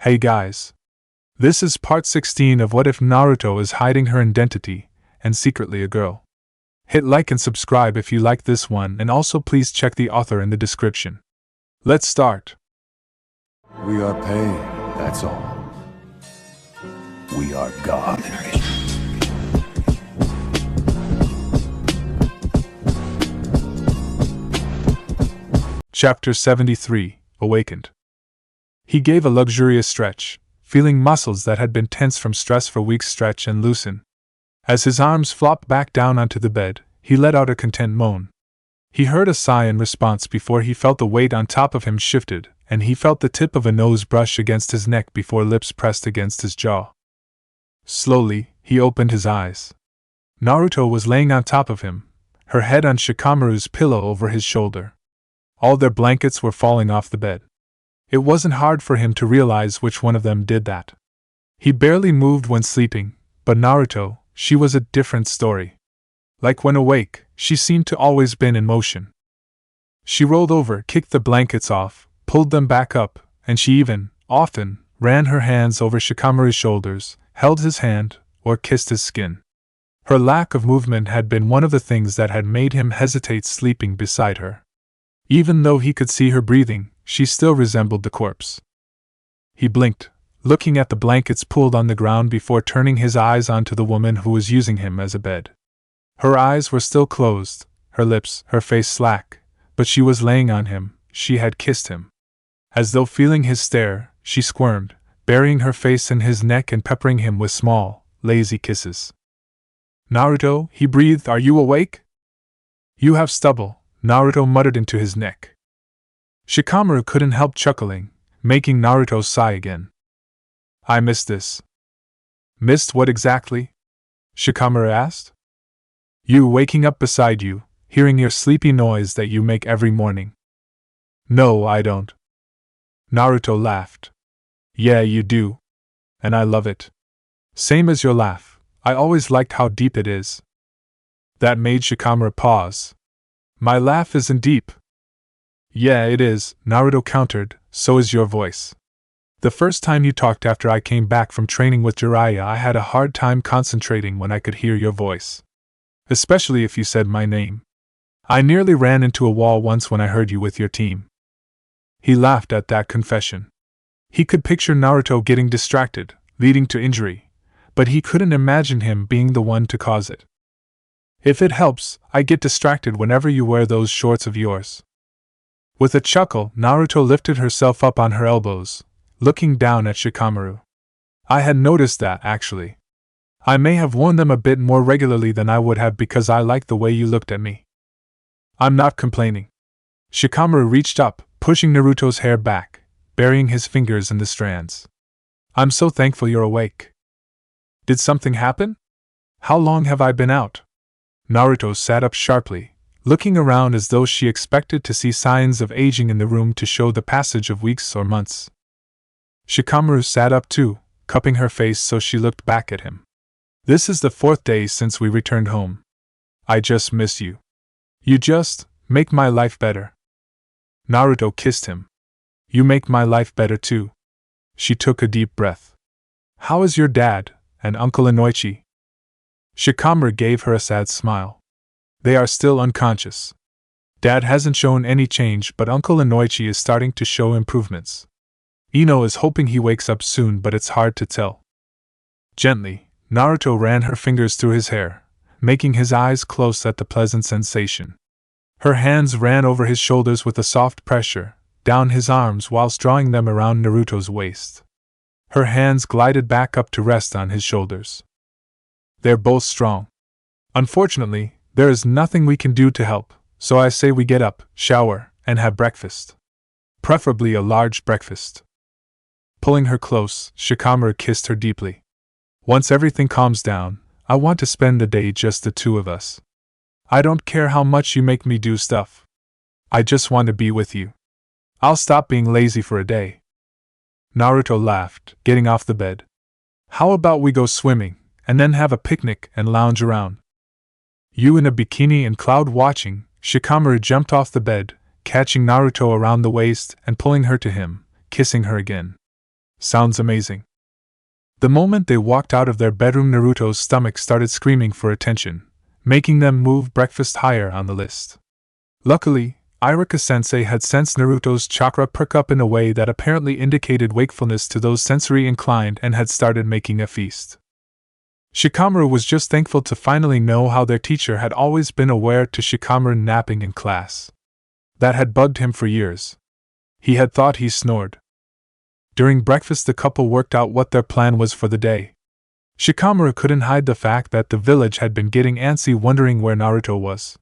Hey guys. This is part 16 of What If Naruto is hiding her identity and secretly a girl. Hit like and subscribe if you like this one, and also please check the author in the description. Let's start. We are pain, that's all. We are God. Chapter 73, Awakened. He gave a luxurious stretch, feeling muscles that had been tense from stress for weeks stretch and loosen. As his arms flopped back down onto the bed, he let out a content moan. He heard a sigh in response before he felt the weight on top of him shifted, and he felt the tip of a nose brush against his neck before lips pressed against his jaw. Slowly, he opened his eyes. Naruto was laying on top of him, her head on Shikamaru's pillow over his shoulder. All their blankets were falling off the bed. It wasn't hard for him to realize which one of them did that. He barely moved when sleeping, but Naruto, she was a different story. Like when awake, she seemed to always been in motion. She rolled over, kicked the blankets off, pulled them back up, and she even, often, ran her hands over Shikamaru's shoulders, held his hand, or kissed his skin. Her lack of movement had been one of the things that had made him hesitate sleeping beside her. Even though he could see her breathing, she still resembled the corpse. He blinked, looking at the blankets pulled on the ground before turning his eyes onto the woman who was using him as a bed. Her eyes were still closed, her lips, her face slack, but she was laying on him, she had kissed him. As though feeling his stare, she squirmed, burying her face in his neck and peppering him with small, lazy kisses. "Naruto," he breathed, "are you awake?" "You have stubble," Naruto muttered into his neck. Shikamaru couldn't help chuckling, making Naruto sigh again. "I missed this." "Missed what exactly?" Shikamaru asked. "You waking up beside you, hearing your sleepy noise that you make every morning." "No, I don't." Naruto laughed. "Yeah, you do. And I love it. Same as your laugh, I always liked how deep it is." That made Shikamaru pause. "My laugh isn't deep." "Yeah, it is," Naruto countered, "so is your voice. The first time you talked after I came back from training with Jiraiya, I had a hard time concentrating when I could hear your voice. Especially if you said my name. I nearly ran into a wall once when I heard you with your team." He laughed at that confession. He could picture Naruto getting distracted, leading to injury, but he couldn't imagine him being the one to cause it. "If it helps, I get distracted whenever you wear those shorts of yours." With a chuckle, Naruto lifted herself up on her elbows, looking down at Shikamaru. "I had noticed that, actually. I may have worn them a bit more regularly than I would have because I like the way you looked at me." "I'm not complaining." Shikamaru reached up, pushing Naruto's hair back, burying his fingers in the strands. "I'm so thankful you're awake. Did something happen? How long have I been out?" Naruto sat up sharply, looking around as though she expected to see signs of aging in the room to show the passage of weeks or months. Shikamaru sat up too, cupping her face so she looked back at him. "This is the 4th day since we returned home. I just miss you. You just make my life better." Naruto kissed him. "You make my life better too." She took a deep breath. "How is your dad, and Uncle Inoichi?" Shikamaru gave her a sad smile. "They are still unconscious. Dad hasn't shown any change, but Uncle Inoichi is starting to show improvements. Ino is hoping he wakes up soon, but it's hard to tell." Gently, Naruto ran her fingers through his hair, making his eyes close at the pleasant sensation. Her hands ran over his shoulders with a soft pressure, down his arms whilst drawing them around Naruto's waist. Her hands glided back up to rest on his shoulders. "They're both strong. Unfortunately, there is nothing we can do to help, so I say we get up, shower, and have breakfast. Preferably a large breakfast." Pulling her close, Shikamaru kissed her deeply. "Once everything calms down, I want to spend the day just the two of us. I don't care how much you make me do stuff. I just want to be with you. I'll stop being lazy for a day." Naruto laughed, getting off the bed. "How about we go swimming, and then have a picnic and lounge around?" "You in a bikini and cloud watching?" Shikamaru jumped off the bed, catching Naruto around the waist and pulling her to him, kissing her again. Sounds amazing. The moment they walked out of their bedroom, Naruto's stomach started screaming for attention, making them move breakfast higher on the list. Luckily, Iruka-sensei had sensed Naruto's chakra perk up in a way that apparently indicated wakefulness to those sensory inclined and had started making a feast. Shikamaru was just thankful to finally know how their teacher had always been aware to Shikamaru napping in class. That had bugged him for years. He had thought he snored. During breakfast, the couple worked out what their plan was for the day. Shikamaru couldn't hide the fact that the village had been getting antsy wondering where Naruto was.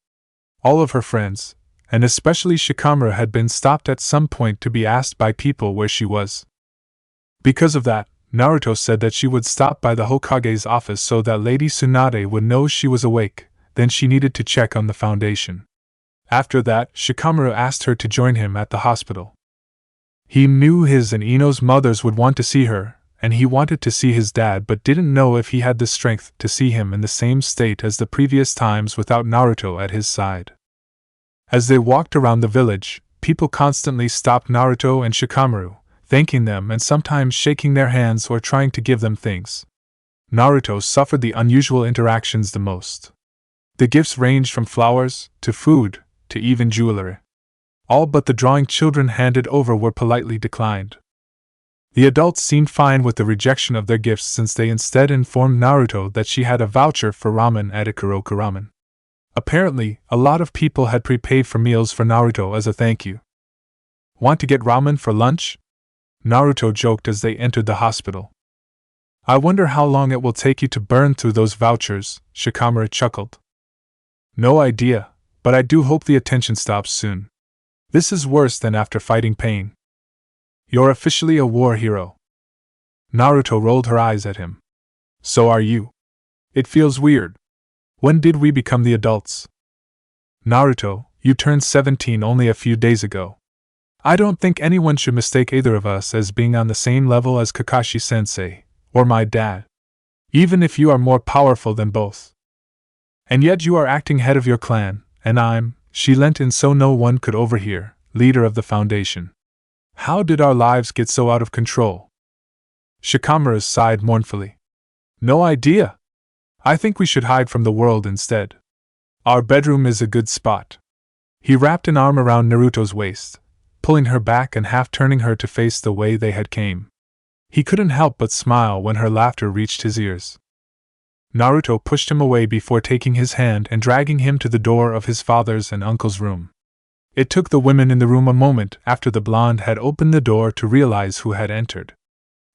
All of her friends, and especially Shikamaru, had been stopped at some point to be asked by people where she was. Because of that, Naruto said that she would stop by the Hokage's office so that Lady Tsunade would know she was awake, then she needed to check on the foundation. After that, Shikamaru asked her to join him at the hospital. He knew his and Ino's mothers would want to see her, and he wanted to see his dad but didn't know if he had the strength to see him in the same state as the previous times without Naruto at his side. As they walked around the village, people constantly stopped Naruto and Shikamaru, thanking them and sometimes shaking their hands or trying to give them things. Naruto suffered the unusual interactions the most. The gifts ranged from flowers, to food, to even jewelry. All but the drawing children handed over were politely declined. The adults seemed fine with the rejection of their gifts since they instead informed Naruto that she had a voucher for ramen at Ikuroku Ramen. Apparently, a lot of people had prepaid for meals for Naruto as a thank you. Want to get ramen for lunch? Naruto joked as they entered the hospital. I wonder how long it will take you to burn through those vouchers, Shikamaru chuckled. No idea, but I do hope the attention stops soon. This is worse than after fighting pain. You're officially a war hero. Naruto rolled her eyes at him. So are you. It feels weird. When did we become the adults? Naruto, you turned 17 only a few days ago. I don't think anyone should mistake either of us as being on the same level as Kakashi-sensei, or my dad. Even if you are more powerful than both. And yet you are acting head of your clan, and I'm, she leant in so no one could overhear, leader of the foundation. How did our lives get so out of control? Shikamaru sighed mournfully. No idea. I think we should hide from the world instead. Our bedroom is a good spot. He wrapped an arm around Naruto's waist, pulling her back and half turning her to face the way they had came. He couldn't help but smile when her laughter reached his ears. Naruto pushed him away before taking his hand and dragging him to the door of his father's and uncle's room. It took the women in the room a moment after the blonde had opened the door to realize who had entered.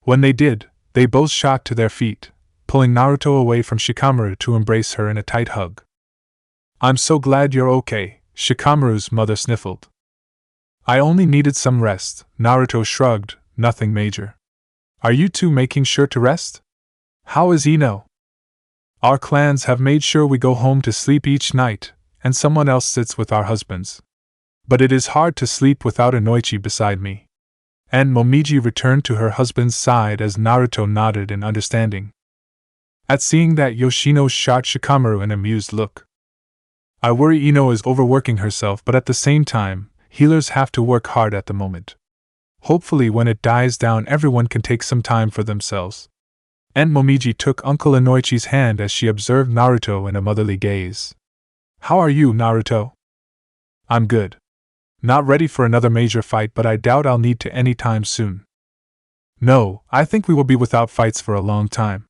When they did, they both shot to their feet, pulling Naruto away from Shikamaru to embrace her in a tight hug. I'm so glad you're okay, Shikamaru's mother sniffled. I only needed some rest, Naruto shrugged, nothing major. Are you two making sure to rest? How is Ino? Our clans have made sure we go home to sleep each night, and someone else sits with our husbands. But it is hard to sleep without Inoichi beside me. And Momiji returned to her husband's side as Naruto nodded in understanding. At seeing that, Yoshino shot Shikamaru an amused look. I worry Ino is overworking herself, but at the same time, healers have to work hard at the moment. Hopefully when it dies down everyone can take some time for themselves. And Momiji took Uncle Inoichi's hand as she observed Naruto in a motherly gaze. How are you, Naruto? I'm good. Not ready for another major fight, but I doubt I'll need to any time soon. No, I think we will be without fights for a long time.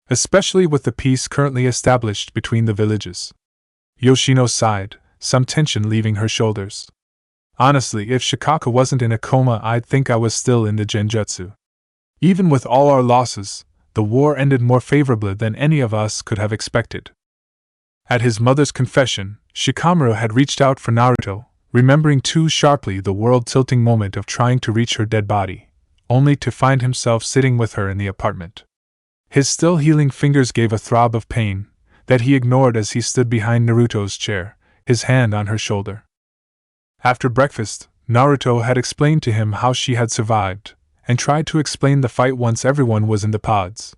Especially with the peace currently established between the villages. Yoshino sighed, some tension leaving her shoulders. Honestly, if Shikaka wasn't in a coma, I'd think I was still in the genjutsu. Even with all our losses, the war ended more favorably than any of us could have expected. At his mother's confession, Shikamaru had reached out for Naruto, remembering too sharply the world-tilting moment of trying to reach her dead body, only to find himself sitting with her in the apartment. His still healing fingers gave a throb of pain that he ignored as he stood behind Naruto's chair, his hand on her shoulder. After breakfast, Naruto had explained to him how she had survived, and tried to explain the fight once everyone was in the pods.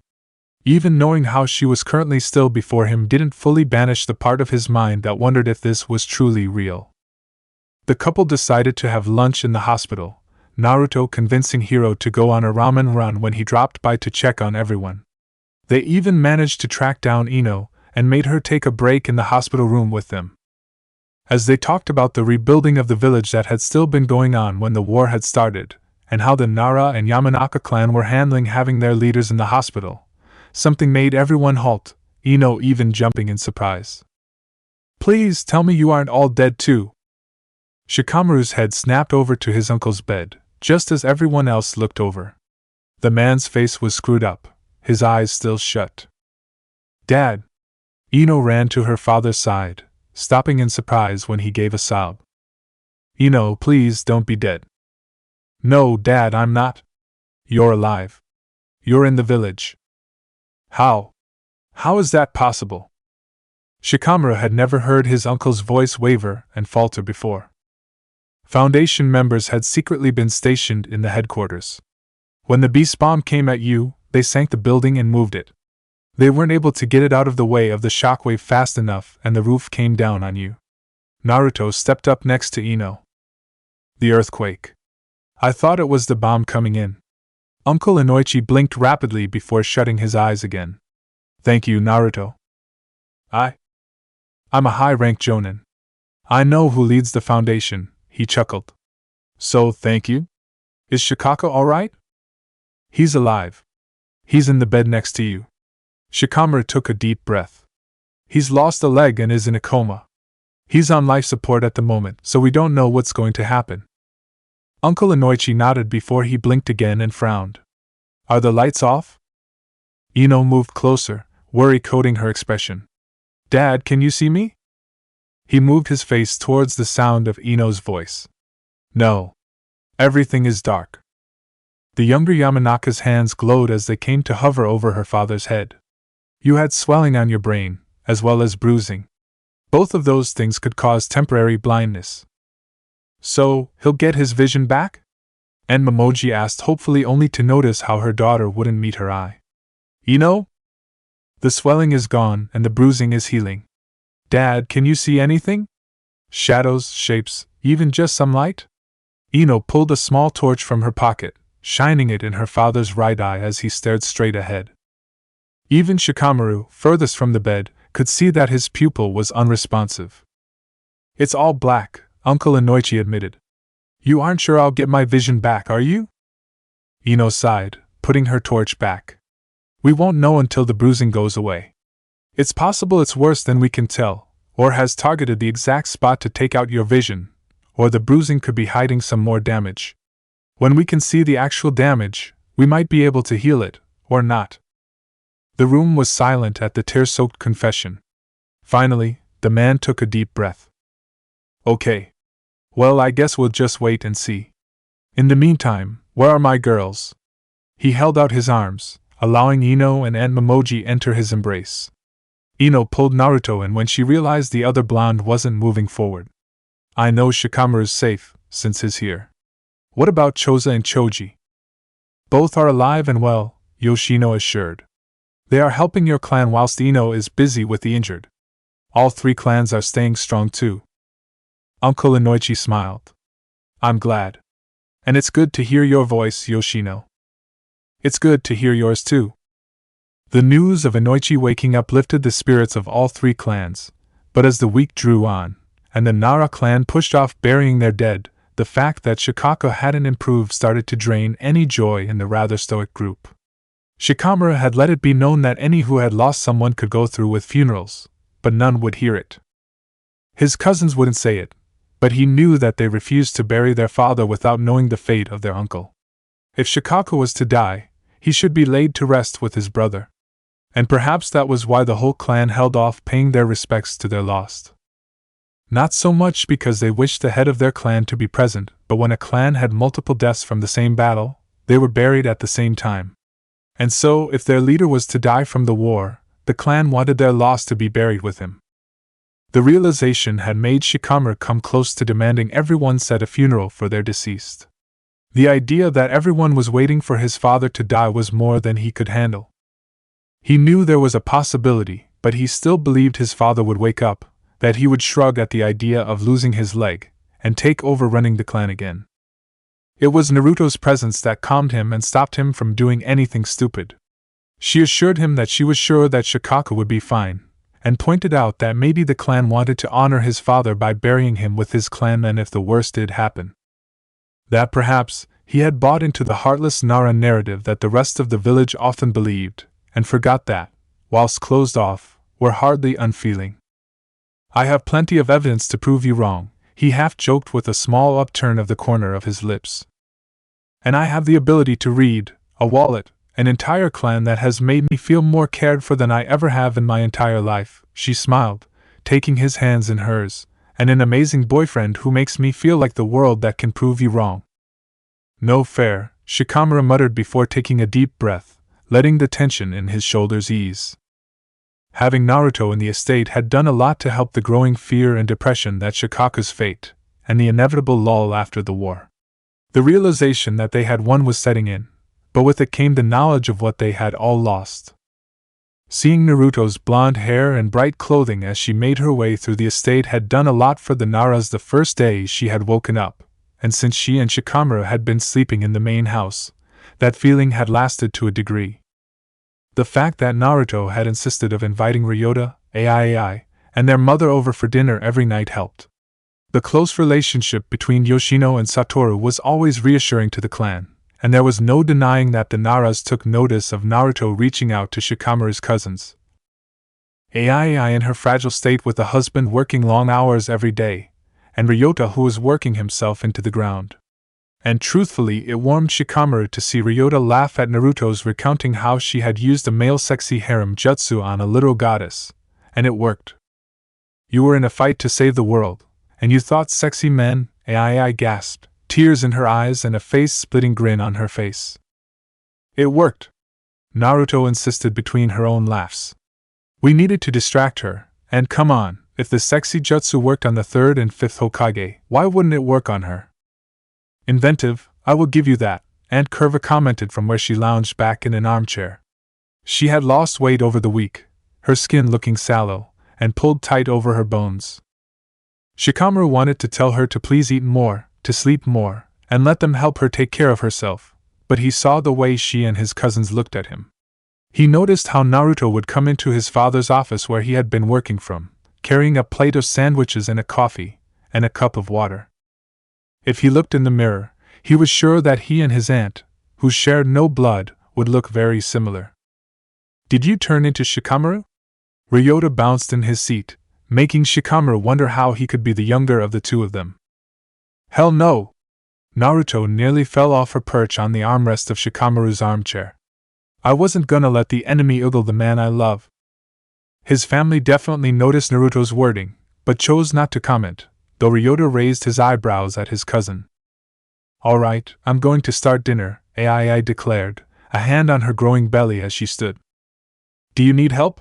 Even knowing how she was currently still before him didn't fully banish the part of his mind that wondered if this was truly real. The couple decided to have lunch in the hospital, Naruto convincing Hiro to go on a ramen run when he dropped by to check on everyone. They even managed to track down Ino and made her take a break in the hospital room with them. As they talked about the rebuilding of the village that had still been going on when the war had started, and how the Nara and Yamanaka clan were handling having their leaders in the hospital, something made everyone halt, Ino even jumping in surprise. "Please tell me you aren't all dead too." Shikamaru's head snapped over to his uncle's bed, just as everyone else looked over. The man's face was screwed up, his eyes still shut. "Dad!" Ino ran to her father's side, stopping in surprise when he gave a sob. "Ino, please don't be dead." "No, Dad, I'm not." "You're alive. You're in the village." "How? How is that possible?" Shikamaru had never heard his uncle's voice waver and falter before. Foundation members had secretly been stationed in the headquarters. When the beast bomb came at you, they sank the building and moved it. They weren't able to get it out of the way of the shockwave fast enough and the roof came down on you. Naruto stepped up next to Ino. "The earthquake. I thought it was the bomb coming in." Uncle Inoichi blinked rapidly before shutting his eyes again. "Thank you, Naruto. I'm a high-ranked jonin. I know who leads the foundation," he chuckled. "So, thank you? Is Shikaka alright?" "He's alive. He's in the bed next to you." Shikamaru took a deep breath. "He's lost a leg and is in a coma. He's on life support at the moment, so we don't know what's going to happen." Uncle Inoichi nodded before he blinked again and frowned. "Are the lights off?" Ino moved closer, worry coating her expression. "Dad, can you see me?" He moved his face towards the sound of Ino's voice. "No. Everything is dark." The younger Yamanaka's hands glowed as they came to hover over her father's head. "You had swelling on your brain, as well as bruising. Both of those things could cause temporary blindness." "So, he'll get his vision back?" And Momoji asked, hopefully only to notice how her daughter wouldn't meet her eye. "Ino? The swelling is gone and the bruising is healing. Dad, can you see anything? Shadows, shapes, even just some light?" Ino pulled a small torch from her pocket, shining it in her father's right eye as he stared straight ahead. Even Shikamaru, furthest from the bed, could see that his pupil was unresponsive. "It's all black," Uncle Inoichi admitted. "You aren't sure I'll get my vision back, are you?" Ino sighed, putting her torch back. "We won't know until the bruising goes away. It's possible it's worse than we can tell, or has targeted the exact spot to take out your vision, or the bruising could be hiding some more damage. When we can see the actual damage, we might be able to heal it, or not." The room was silent at the tear-soaked confession. Finally, the man took a deep breath. "Okay. Well, I guess we'll just wait and see. In the meantime, where are my girls?" He held out his arms, allowing Ino and Aunt Momoji enter his embrace. Ino pulled Naruto in when she realized the other blonde wasn't moving forward. "I know Shikamaru's safe, since he's here. What about Choza and Choji?" "Both are alive and well," Yoshino assured. "They are helping your clan whilst Ino is busy with the injured. All three clans are staying strong too." Uncle Inoichi smiled. "I'm glad. And it's good to hear your voice, Yoshino." "It's good to hear yours too." The news of Inoichi waking up lifted the spirits of all three clans, but as the week drew on, and the Nara clan pushed off burying their dead, the fact that Shikaka hadn't improved started to drain any joy in the rather stoic group. Shikamaru had let it be known that any who had lost someone could go through with funerals, but none would hear it. His cousins wouldn't say it, but he knew that they refused to bury their father without knowing the fate of their uncle. If Shikaka was to die, he should be laid to rest with his brother. And perhaps that was why the whole clan held off paying their respects to their lost. Not so much because they wished the head of their clan to be present, but when a clan had multiple deaths from the same battle, they were buried at the same time. And so, if their leader was to die from the war, the clan wanted their lost to be buried with him. The realization had made Shikamaru come close to demanding everyone set a funeral for their deceased. The idea that everyone was waiting for his father to die was more than he could handle. He knew there was a possibility, but he still believed his father would wake up, that he would shrug at the idea of losing his leg, and take over running the clan again. It was Naruto's presence that calmed him and stopped him from doing anything stupid. She assured him that she was sure that Shikaka would be fine, and pointed out that maybe the clan wanted to honor his father by burying him with his clan, and if the worst did happen, that perhaps he had bought into the heartless Nara narrative that the rest of the village often believed, and forgot that, whilst closed off, were hardly unfeeling. I have plenty of evidence to prove you wrong, he half joked with a small upturn of the corner of his lips. And I have the ability to read a wallet, an entire clan that has made me feel more cared for than I ever have in my entire life, she smiled, taking his hands in hers, and an amazing boyfriend who makes me feel like the world that can prove you wrong. No fair, Shikamaru muttered before taking a deep breath, letting the tension in his shoulders ease. Having Naruto in the estate had done a lot to help the growing fear and depression that Shikaka's fate, and the inevitable lull after the war. The realization that they had won was setting in, but with it came the knowledge of what they had all lost. Seeing Naruto's blonde hair and bright clothing as she made her way through the estate had done a lot for the Naras the first day she had woken up, and since she and Shikamaru had been sleeping in the main house, that feeling had lasted to a degree. The fact that Naruto had insisted of inviting Ryota, Ai, and their mother over for dinner every night helped. The close relationship between Yoshino and Satoru was always reassuring to the clan, and there was no denying that the Naras took notice of Naruto reaching out to Shikamaru's cousins. Ai in her fragile state with a husband working long hours every day, and Ryota who was working himself into the ground. And truthfully, it warmed Shikamaru to see Ryota laugh at Naruto's recounting how she had used a male sexy harem jutsu on a little goddess, and it worked. You were in a fight to save the world, and you thought sexy men, Ai gasped, tears in her eyes and a face-splitting grin on her face. It worked, Naruto insisted between her own laughs. We needed to distract her, and come on, if the sexy jutsu worked on the 3rd and 5th Hokage, why wouldn't it work on her? Inventive, I will give you that, Aunt Curva commented from where she lounged back in an armchair. She had lost weight over the week, her skin looking sallow, and pulled tight over her bones. Shikamaru wanted to tell her to please eat more, to sleep more, and let them help her take care of herself, but he saw the way she and his cousins looked at him. He noticed how Naruto would come into his father's office where he had been working from, carrying a plate of sandwiches and a coffee, and a cup of water. If he looked in the mirror, he was sure that he and his aunt, who shared no blood, would look very similar. Did you turn into Shikamaru? Ryota bounced in his seat, making Shikamaru wonder how he could be the younger of the two of them. Hell no! Naruto nearly fell off her perch on the armrest of Shikamaru's armchair. I wasn't gonna let the enemy ogle the man I love. His family definitely noticed Naruto's wording, but chose not to comment, though Ryota raised his eyebrows at his cousin. Alright, I'm going to start dinner, Ai declared, a hand on her growing belly as she stood. Do you need help?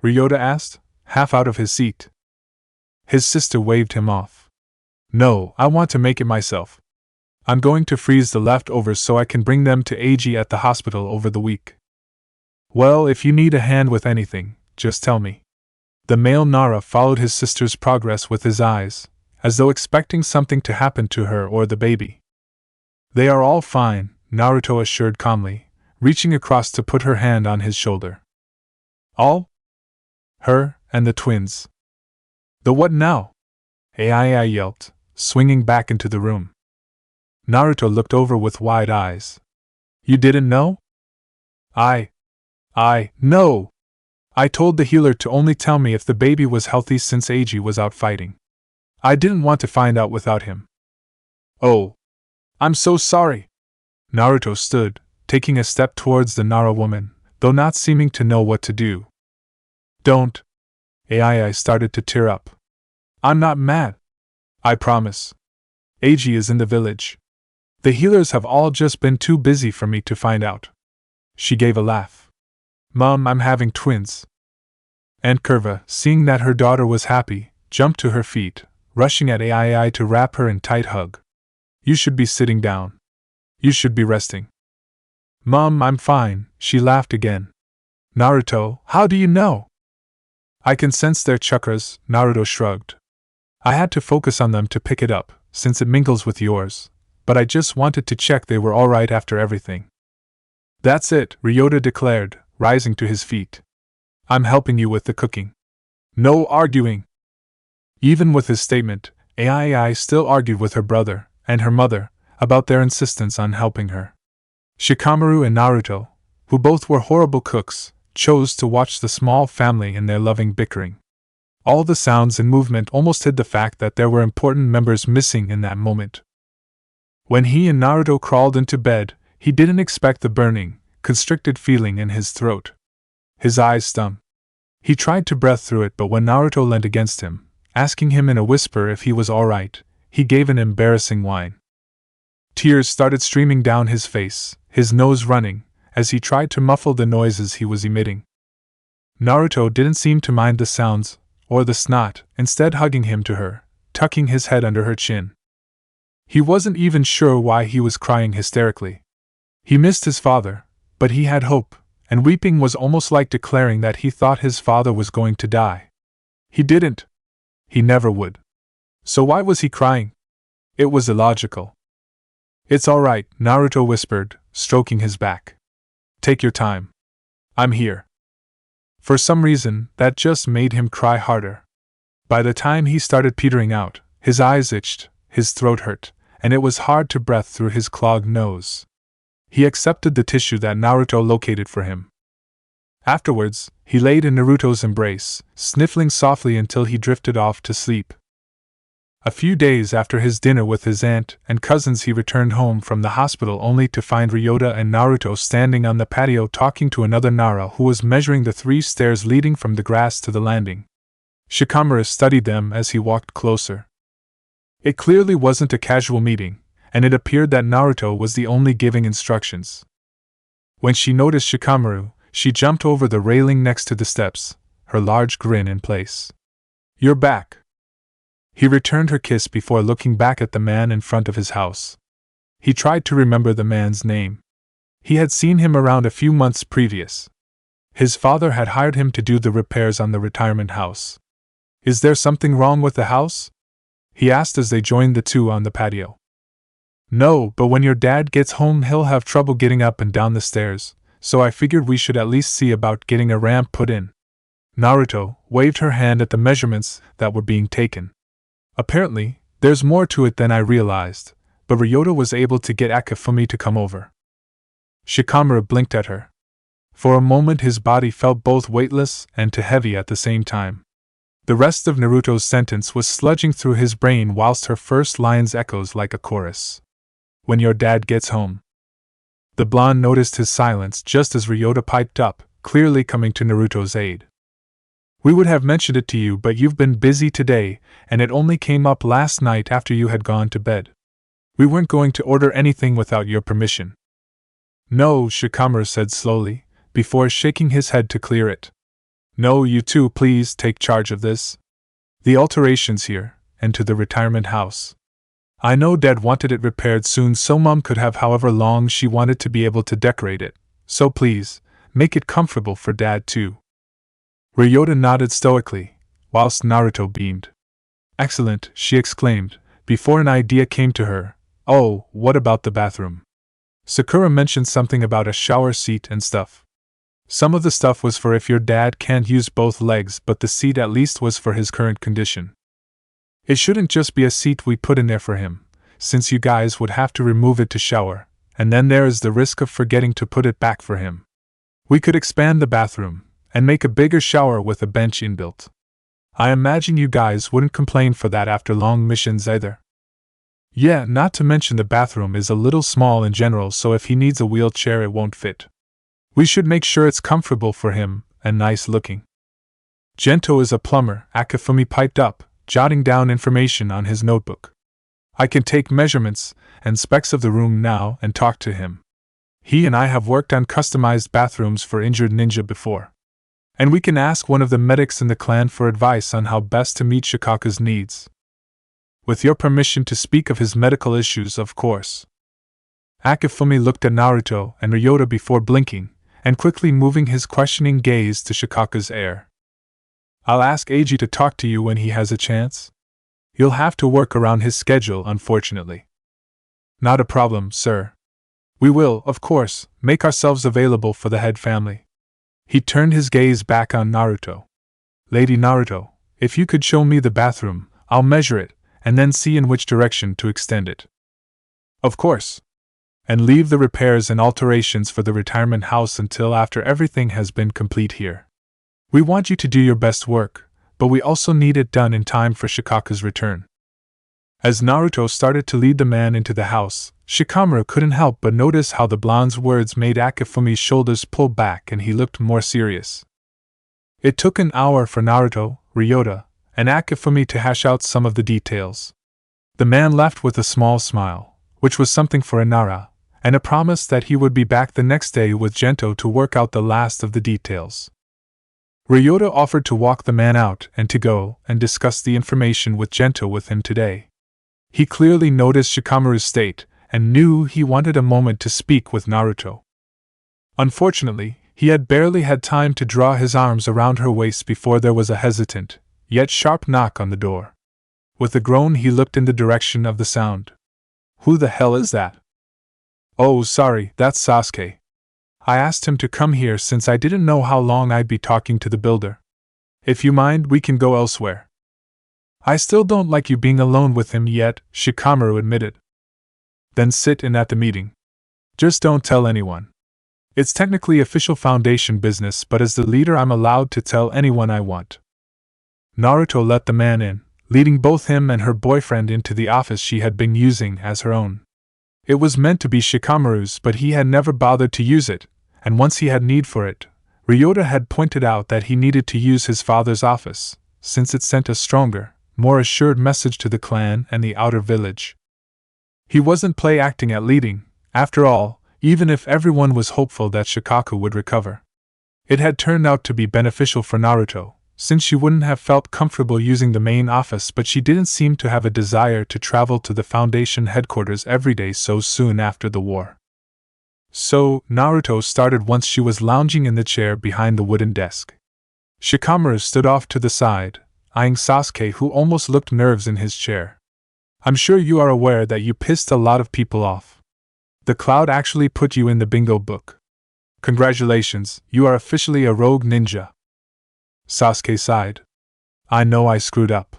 Ryota asked, half out of his seat. His sister waved him off. No, I want to make it myself. I'm going to freeze the leftovers so I can bring them to AG at the hospital over the week. Well, if you need a hand with anything, just tell me. The male Nara followed his sister's progress with his eyes, as though expecting something to happen to her or the baby. They are all fine, Naruto assured calmly, reaching across to put her hand on his shoulder. All? Her, and the twins. The what now? Ai yelped, swinging back into the room. Naruto looked over with wide eyes. You didn't know? No! I told the healer to only tell me if the baby was healthy since Eiji was out fighting. I didn't want to find out without him. Oh. I'm so sorry. Naruto stood, taking a step towards the Nara woman, though not seeming to know what to do. Don't. Ai started to tear up. I'm not mad. I promise. Eiji is in the village. The healers have all just been too busy for me to find out. She gave a laugh. Mom, I'm having twins. Aunt Curva, seeing that her daughter was happy, jumped to her feet, rushing at Ai to wrap her in tight hug. You should be sitting down. You should be resting. Mom, I'm fine, she laughed again. Naruto, how do you know? I can sense their chakras, Naruto shrugged. I had to focus on them to pick it up, since it mingles with yours, but I just wanted to check they were alright after everything. That's it, Ryota declared, rising to his feet. I'm helping you with the cooking. No arguing. Even with his statement, Ai still argued with her brother and her mother about their insistence on helping her. Shikamaru and Naruto, who both were horrible cooks, chose to watch the small family in their loving bickering. All the sounds and movement almost hid the fact that there were important members missing in that moment. When he and Naruto crawled into bed, he didn't expect the burning, constricted feeling in his throat. His eyes stung. He tried to breathe through it, but when Naruto leant against him, asking him in a whisper if he was alright, he gave an embarrassing whine. Tears started streaming down his face, his nose running, as he tried to muffle the noises he was emitting. Naruto didn't seem to mind the sounds, or the snot, instead hugging him to her, tucking his head under her chin. He wasn't even sure why he was crying hysterically. He missed his father, but he had hope, and weeping was almost like declaring that he thought his father was going to die. He didn't. He never would. So why was he crying? It was illogical. It's alright, Naruto whispered, stroking his back. Take your time. I'm here. For some reason, that just made him cry harder. By the time he started petering out, his eyes itched, his throat hurt, and it was hard to breathe through his clogged nose. He accepted the tissue that Naruto located for him. Afterwards, he laid in Naruto's embrace, sniffling softly until he drifted off to sleep. A few days after his dinner with his aunt and cousins, he returned home from the hospital only to find Ryota and Naruto standing on the patio talking to another Nara who was measuring the 3 stairs leading from the grass to the landing. Shikamaru studied them as he walked closer. It clearly wasn't a casual meeting, and it appeared that Naruto was the only giving instructions. When she noticed Shikamaru, she jumped over the railing next to the steps, her large grin in place. You're back. He returned her kiss before looking back at the man in front of his house. He tried to remember the man's name. He had seen him around a few months previous. His father had hired him to do the repairs on the retirement house. Is there something wrong with the house? He asked as they joined the two on the patio. No, but when your dad gets home he'll have trouble getting up and down the stairs, so I figured we should at least see about getting a ramp put in. Naruto waved her hand at the measurements that were being taken. Apparently, there's more to it than I realized, but Ryota was able to get Akifumi to come over. Shikamaru blinked at her. For a moment his body felt both weightless and too heavy at the same time. The rest of Naruto's sentence was sludging through his brain whilst her first lines echoes like a chorus. When your dad gets home. The blonde noticed his silence just as Ryota piped up, clearly coming to Naruto's aid. We would have mentioned it to you, but you've been busy today, and it only came up last night after you had gone to bed. We weren't going to order anything without your permission. No, Shikamaru said slowly, before shaking his head to clear it. No, you two please take charge of this. The alterations here, and to the retirement house. I know Dad wanted it repaired soon so Mom could have however long she wanted to be able to decorate it, so please, make it comfortable for Dad too. Ryota nodded stoically, whilst Naruto beamed. Excellent, she exclaimed, before an idea came to her. Oh, what about the bathroom? Sakura mentioned something about a shower seat and stuff. Some of the stuff was for if your dad can't use both legs, but the seat at least was for his current condition. It shouldn't just be a seat we put in there for him, since you guys would have to remove it to shower, and then there is the risk of forgetting to put it back for him. We could expand the bathroom and make a bigger shower with a bench inbuilt. I imagine you guys wouldn't complain for that after long missions either. Yeah, not to mention the bathroom is a little small in general, so if he needs a wheelchair it won't fit. We should make sure it's comfortable for him and nice looking. Gento is a plumber, Akifumi piped up, jotting down information on his notebook. I can take measurements and specs of the room now and talk to him. He and I have worked on customized bathrooms for injured ninja before. And we can ask one of the medics in the clan for advice on how best to meet Shikaka's needs. With your permission to speak of his medical issues, of course. Akifumi looked at Naruto and Ryota before blinking, and quickly moving his questioning gaze to Shikaka's heir. I'll ask Eiji to talk to you when he has a chance. You'll have to work around his schedule, unfortunately. Not a problem, sir. We will, of course, make ourselves available for the head family. He turned his gaze back on Naruto. Lady Naruto, if you could show me the bathroom, I'll measure it, and then see in which direction to extend it. Of course. And leave the repairs and alterations for the retirement house until after everything has been complete here. We want you to do your best work, but we also need it done in time for Shikaku's return. As Naruto started to lead the man into the house, Shikamaru couldn't help but notice how the blonde's words made Akifumi's shoulders pull back and he looked more serious. It took an hour for Naruto, Ryota, and Akifumi to hash out some of the details. The man left with a small smile, which was something for Inara, and a promise that he would be back the next day with Gento to work out the last of the details. Ryota offered to walk the man out and to go and discuss the information with Gento with him today. He clearly noticed Shikamaru's state and knew he wanted a moment to speak with Naruto. Unfortunately, he had barely had time to draw his arms around her waist before there was a hesitant, yet sharp knock on the door. With a groan he looked in the direction of the sound. Who the hell is that? Oh, sorry, that's Sasuke. I asked him to come here since I didn't know how long I'd be talking to the builder. If you mind, we can go elsewhere. I still don't like you being alone with him yet, Shikamaru admitted. Then sit in at the meeting. Just don't tell anyone. It's technically official Foundation business, but as the leader I'm allowed to tell anyone I want. Naruto let the man in, leading both him and her boyfriend into the office she had been using as her own. It was meant to be Shikamaru's, but he had never bothered to use it, and once he had need for it, Ryota had pointed out that he needed to use his father's office, since it sent a stronger, more assured message to the clan and the outer village. He wasn't play acting at leading, after all, even if everyone was hopeful that Shikaku would recover. It had turned out to be beneficial for Naruto, since she wouldn't have felt comfortable using the main office, but she didn't seem to have a desire to travel to the Foundation headquarters every day so soon after the war. So, Naruto started once she was lounging in the chair behind the wooden desk. Shikamaru stood off to the side, eyeing Sasuke, who almost looked nervous in his chair. I'm sure you are aware that you pissed a lot of people off. The Cloud actually put you in the bingo book. Congratulations, you are officially a rogue ninja. Sasuke sighed. I know I screwed up.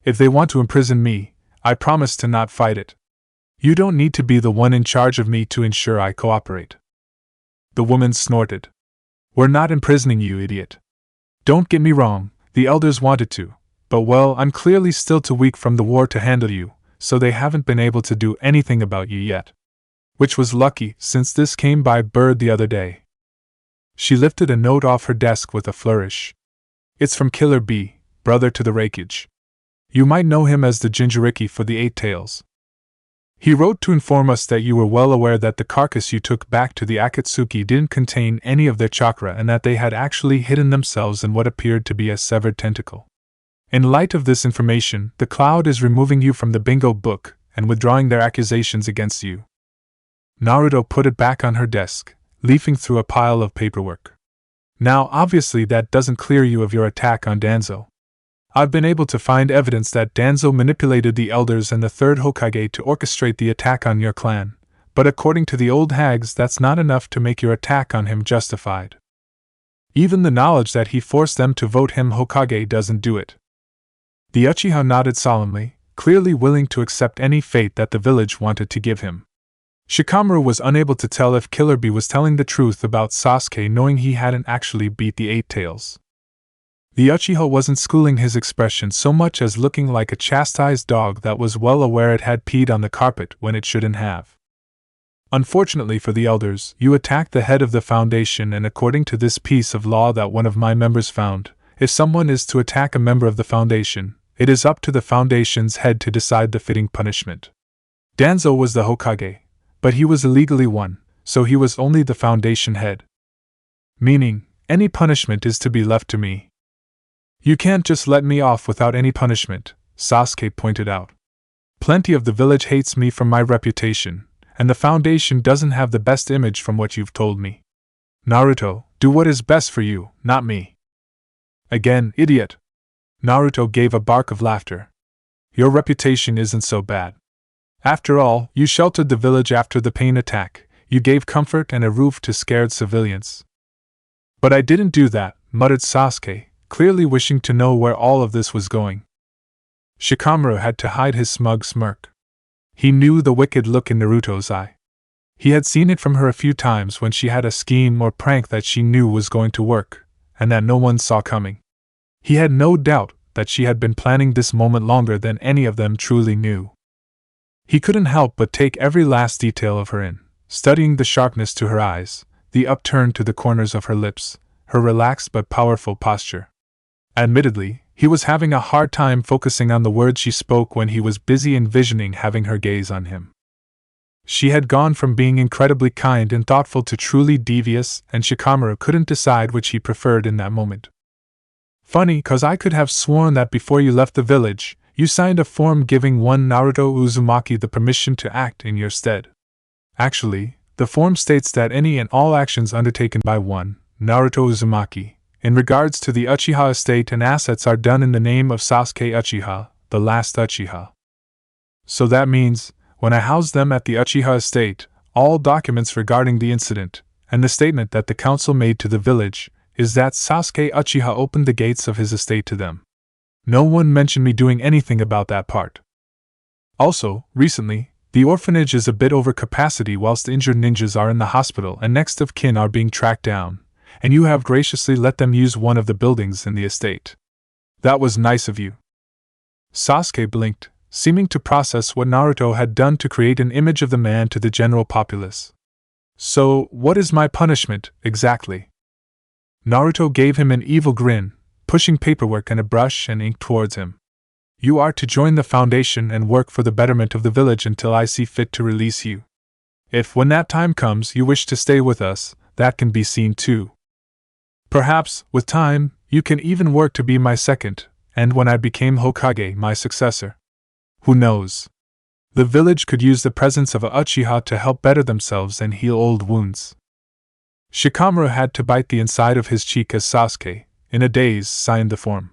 If they want to imprison me, I promise to not fight it. You don't need to be the one in charge of me to ensure I cooperate. The woman snorted. We're not imprisoning you, idiot. Don't get me wrong, the elders wanted to, but well, I'm clearly still too weak from the war to handle you, so they haven't been able to do anything about you yet. Which was lucky, since this came by bird the other day. She lifted a note off her desk with a flourish. It's from Killer B, brother to the Raikage. You might know him as the Jinchuriki for the Eight Tails. He wrote to inform us that you were well aware that the carcass you took back to the Akatsuki didn't contain any of their chakra and that they had actually hidden themselves in what appeared to be a severed tentacle. In light of this information, the Cloud is removing you from the bingo book and withdrawing their accusations against you. Naruto put it back on her desk, leafing through a pile of paperwork. Now, obviously that doesn't clear you of your attack on Danzo. I've been able to find evidence that Danzo manipulated the elders and the third Hokage to orchestrate the attack on your clan, but according to the old hags, that's not enough to make your attack on him justified. Even the knowledge that he forced them to vote him Hokage doesn't do it. The Uchiha nodded solemnly, clearly willing to accept any fate that the village wanted to give him. Shikamaru was unable to tell if Killer Bee was telling the truth about Sasuke, knowing he hadn't actually beat the Eight Tails. The Uchiha wasn't schooling his expression so much as looking like a chastised dog that was well aware it had peed on the carpet when it shouldn't have. Unfortunately for the elders, you attacked the head of the Foundation, and according to this piece of law that one of my members found, if someone is to attack a member of the Foundation, it is up to the Foundation's head to decide the fitting punishment. Danzo was the Hokage, but he was illegally one, so he was only the Foundation head. Meaning, any punishment is to be left to me. You can't just let me off without any punishment, Sasuke pointed out. Plenty of the village hates me for my reputation, and the Foundation doesn't have the best image from what you've told me. Naruto, do what is best for you, not me. Again, idiot. Naruto gave a bark of laughter. Your reputation isn't so bad. After all, you sheltered the village after the pain attack, you gave comfort and a roof to scared civilians. But I didn't do that, muttered Sasuke, clearly wishing to know where all of this was going. Shikamaru had to hide his smug smirk. He knew the wicked look in Naruto's eye. He had seen it from her a few times when she had a scheme or prank that she knew was going to work, and that no one saw coming. He had no doubt that she had been planning this moment longer than any of them truly knew. He couldn't help but take every last detail of her in, studying the sharpness to her eyes, the upturn to the corners of her lips, her relaxed but powerful posture. Admittedly, he was having a hard time focusing on the words she spoke when he was busy envisioning having her gaze on him. She had gone from being incredibly kind and thoughtful to truly devious, and Shikamaru couldn't decide which he preferred in that moment. Funny, 'cause I could have sworn that before you left the village, you signed a form giving one Naruto Uzumaki the permission to act in your stead. Actually, the form states that any and all actions undertaken by one Naruto Uzumaki, in regards to the Uchiha estate and assets, are done in the name of Sasuke Uchiha, the last Uchiha. So that means, when I housed them at the Uchiha estate, all documents regarding the incident, and the statement that the council made to the village, is that Sasuke Uchiha opened the gates of his estate to them. No one mentioned me doing anything about that part. Also, recently, the orphanage is a bit over capacity whilst injured ninjas are in the hospital and next of kin are being tracked down, and you have graciously let them use one of the buildings in the estate. That was nice of you. Sasuke blinked, seeming to process what Naruto had done to create an image of the man to the general populace. So, what is my punishment, exactly? Naruto gave him an evil grin, pushing paperwork and a brush and ink towards him. You are to join the foundation and work for the betterment of the village until I see fit to release you. If, when that time comes, you wish to stay with us, that can be seen too. Perhaps, with time, you can even work to be my second, and when I became Hokage, my successor. Who knows? The village could use the presence of a Uchiha to help better themselves and heal old wounds. Shikamaru had to bite the inside of his cheek as Sasuke, in a daze, signed the form.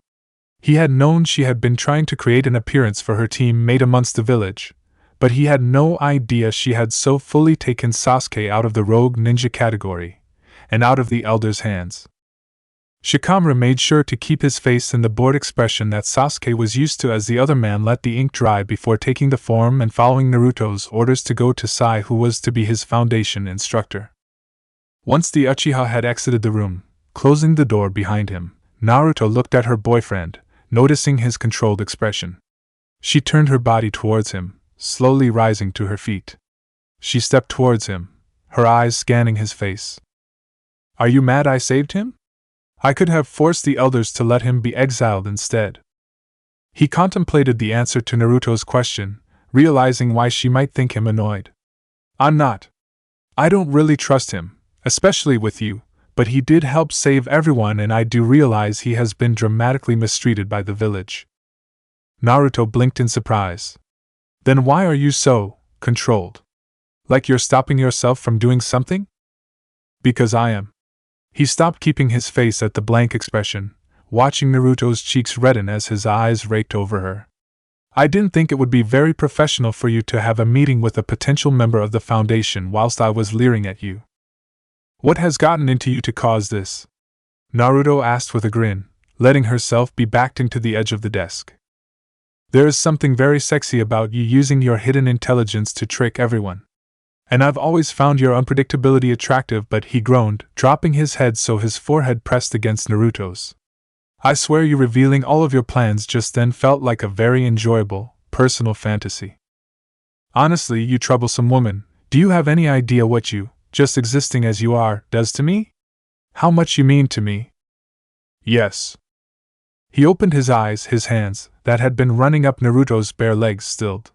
He had known she had been trying to create an appearance for her team mate amongst the village, but he had no idea she had so fully taken Sasuke out of the rogue ninja category, and out of the elder's hands. Shikamaru made sure to keep his face in the bored expression that Sasuke was used to as the other man let the ink dry before taking the form and following Naruto's orders to go to Sai, who was to be his foundation instructor. Once the Uchiha had exited the room, closing the door behind him, Naruto looked at her boyfriend, noticing his controlled expression. She turned her body towards him, slowly rising to her feet. She stepped towards him, her eyes scanning his face. Are you mad I saved him? I could have forced the elders to let him be exiled instead. He contemplated the answer to Naruto's question, realizing why she might think him annoyed. I'm not. I don't really trust him, especially with you, but he did help save everyone and I do realize he has been dramatically mistreated by the village. Naruto blinked in surprise. Then why are you so controlled? Like you're stopping yourself from doing something? Because I am. He stopped keeping his face at the blank expression, watching Naruto's cheeks redden as his eyes raked over her. I didn't think it would be very professional for you to have a meeting with a potential member of the Foundation whilst I was leering at you. What has gotten into you to cause this? Naruto asked with a grin, letting herself be backed into the edge of the desk. There is something very sexy about you using your hidden intelligence to trick everyone. And I've always found your unpredictability attractive, but he groaned, dropping his head so his forehead pressed against Naruto's. I swear you revealing all of your plans just then felt like a very enjoyable, personal fantasy. Honestly, you troublesome woman, do you have any idea what you, just existing as you are, does to me? How much you mean to me? Yes. He opened his eyes, his hands, that had been running up Naruto's bare legs, stilled.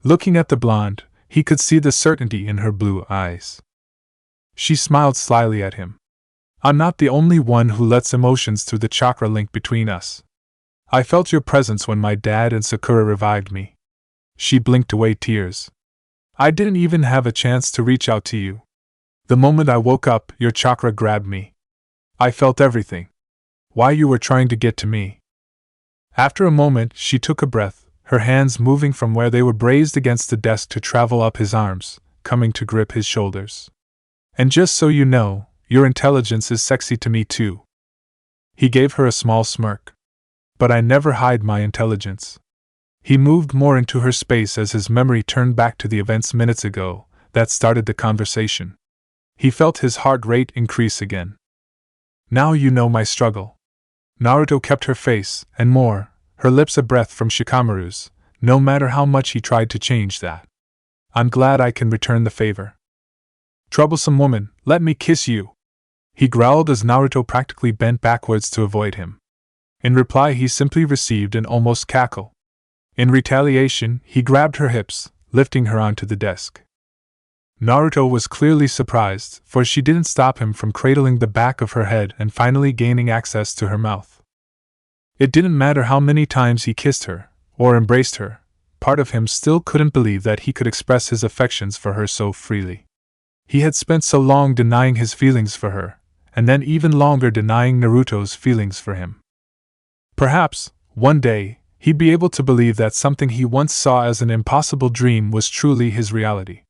Looking at the blonde, he could see the certainty in her blue eyes. She smiled slyly at him. I'm not the only one who lets emotions through the chakra link between us. I felt your presence when my dad and Sakura revived me. She blinked away tears. I didn't even have a chance to reach out to you. The moment I woke up, your chakra grabbed me. I felt everything. Why you were trying to get to me. After a moment, she took a breath, her hands moving from where they were braced against the desk to travel up his arms, coming to grip his shoulders. "And just so you know, your intelligence is sexy to me too." He gave her a small smirk. "But I never hide my intelligence." He moved more into her space as his memory turned back to the events minutes ago that started the conversation. He felt his heart rate increase again. "Now you know my struggle." Naruto kept her face, and more, her lips a breath from Shikamaru's, no matter how much he tried to change that. "I'm glad I can return the favor." "Troublesome woman, let me kiss you," he growled as Naruto practically bent backwards to avoid him. In reply, he simply received an almost cackle. In retaliation, he grabbed her hips, lifting her onto the desk. Naruto was clearly surprised, for she didn't stop him from cradling the back of her head and finally gaining access to her mouth. It didn't matter how many times he kissed her, or embraced her, part of him still couldn't believe that he could express his affections for her so freely. He had spent so long denying his feelings for her, and then even longer denying Naruto's feelings for him. Perhaps, one day, he'd be able to believe that something he once saw as an impossible dream was truly his reality.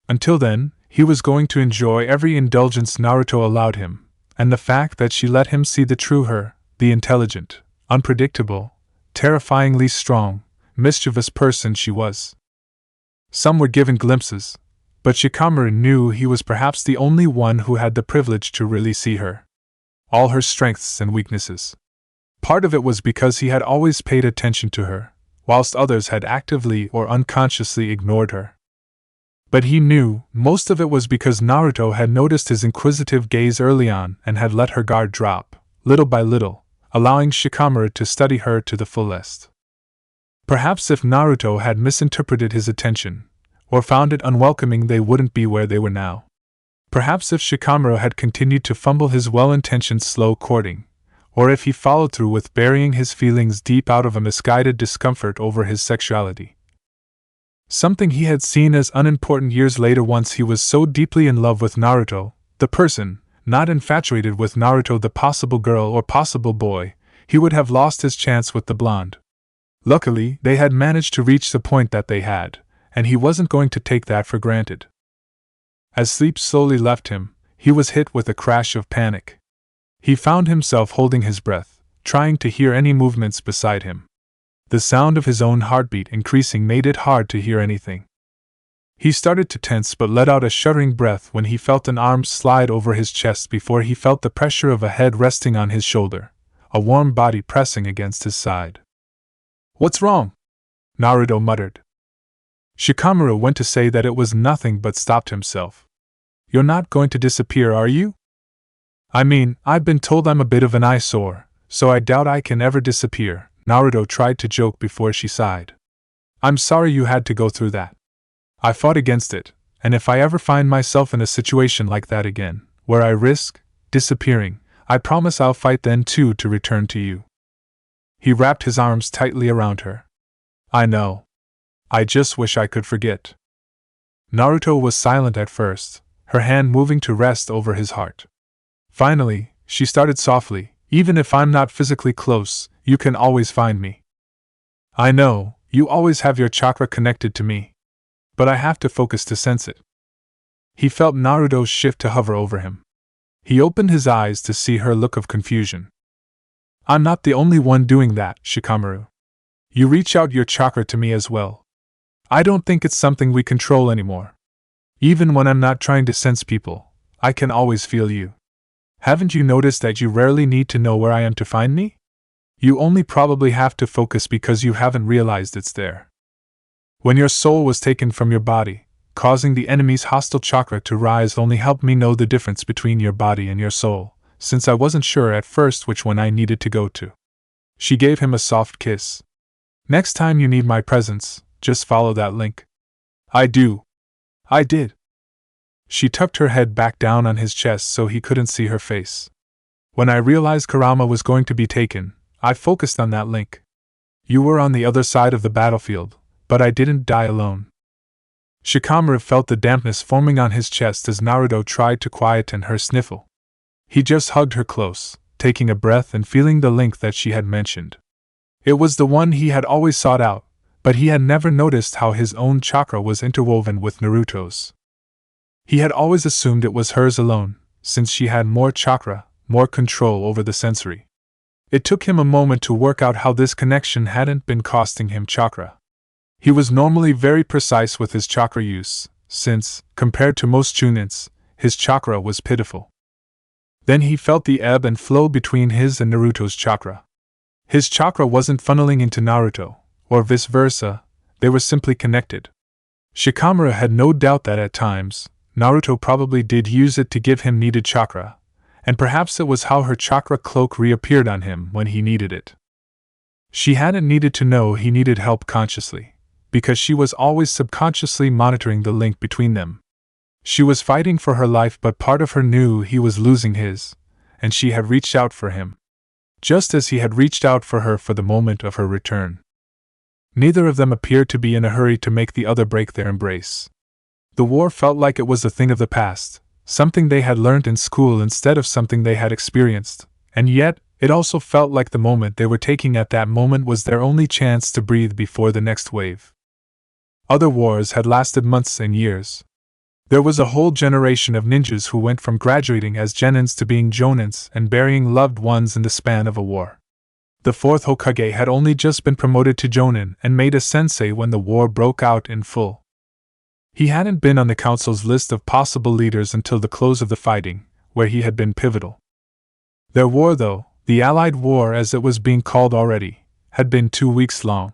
Until then, he was going to enjoy every indulgence Naruto allowed him, and the fact that she let him see the true her, the intelligent, unpredictable, terrifyingly strong, mischievous person she was. Some were given glimpses, but Shikamaru knew he was perhaps the only one who had the privilege to really see her. All her strengths and weaknesses. Part of it was because he had always paid attention to her, whilst others had actively or unconsciously ignored her. But he knew most of it was because Naruto had noticed his inquisitive gaze early on and had let her guard drop, little by little, allowing Shikamaru to study her to the fullest. Perhaps if Naruto had misinterpreted his attention, or found it unwelcoming, they wouldn't be where they were now. Perhaps if Shikamaru had continued to fumble his well-intentioned slow courting, or if he followed through with burying his feelings deep out of a misguided discomfort over his sexuality. Something he had seen as unimportant years later once he was so deeply in love with Naruto, the person, not infatuated with Naruto the possible girl or possible boy, he would have lost his chance with the blonde. Luckily, they had managed to reach the point that they had, and he wasn't going to take that for granted. As sleep slowly left him, he was hit with a crash of panic. He found himself holding his breath, trying to hear any movements beside him. The sound of his own heartbeat increasing made it hard to hear anything. He started to tense but let out a shuddering breath when he felt an arm slide over his chest before he felt the pressure of a head resting on his shoulder, a warm body pressing against his side. "What's wrong?" Naruto muttered. Shikamaru went to say that it was nothing but stopped himself. "You're not going to disappear, are you?" "I mean, I've been told I'm a bit of an eyesore, so I doubt I can ever disappear," Naruto tried to joke before she sighed. "I'm sorry you had to go through that. I fought against it, and if I ever find myself in a situation like that again, where I risk disappearing, I promise I'll fight then too to return to you." He wrapped his arms tightly around her. "I know. I just wish I could forget." Naruto was silent at first, her hand moving to rest over his heart. Finally, she started softly, "Even if I'm not physically close, you can always find me. I know, you always have your chakra connected to me. But I have to focus to sense it." He felt Naruto's shift to hover over him. He opened his eyes to see her look of confusion. "I'm not the only one doing that, Shikamaru. You reach out your chakra to me as well. I don't think it's something we control anymore. Even when I'm not trying to sense people, I can always feel you. Haven't you noticed that you rarely need to know where I am to find me? You only probably have to focus because you haven't realized it's there. When your soul was taken from your body, causing the enemy's hostile chakra to rise only helped me know the difference between your body and your soul, since I wasn't sure at first which one I needed to go to." She gave him a soft kiss. "Next time you need my presence, just follow that link." "I do." "I did." She tucked her head back down on his chest so he couldn't see her face. "When I realized Kurama was going to be taken, I focused on that link. You were on the other side of the battlefield, but I didn't die alone." Shikamaru felt the dampness forming on his chest as Naruto tried to quieten her sniffle. He just hugged her close, taking a breath and feeling the link that she had mentioned. It was the one he had always sought out, but he had never noticed how his own chakra was interwoven with Naruto's. He had always assumed it was hers alone, since she had more chakra, more control over the sensory. It took him a moment to work out how this connection hadn't been costing him chakra. He was normally very precise with his chakra use, since, compared to most chunins, his chakra was pitiful. Then he felt the ebb and flow between his and Naruto's chakra. His chakra wasn't funneling into Naruto, or vice versa, they were simply connected. Shikamaru had no doubt that at times, Naruto probably did use it to give him needed chakra, and perhaps it was how her chakra cloak reappeared on him when he needed it. She hadn't needed to know he needed help consciously, because she was always subconsciously monitoring the link between them. She was fighting for her life, but part of her knew he was losing his, and she had reached out for him, just as he had reached out for her for the moment of her return. Neither of them appeared to be in a hurry to make the other break their embrace. The war felt like it was a thing of the past, something they had learned in school instead of something they had experienced, and yet, it also felt like the moment they were taking at that moment was their only chance to breathe before the next wave. Other wars had lasted months and years. There was a whole generation of ninjas who went from graduating as genins to being jonins and burying loved ones in the span of a war. The fourth Hokage had only just been promoted to jonin and made a sensei when the war broke out in full. He hadn't been on the council's list of possible leaders until the close of the fighting, where he had been pivotal. Their war, though, the Allied War as it was being called already, had been 2 weeks long.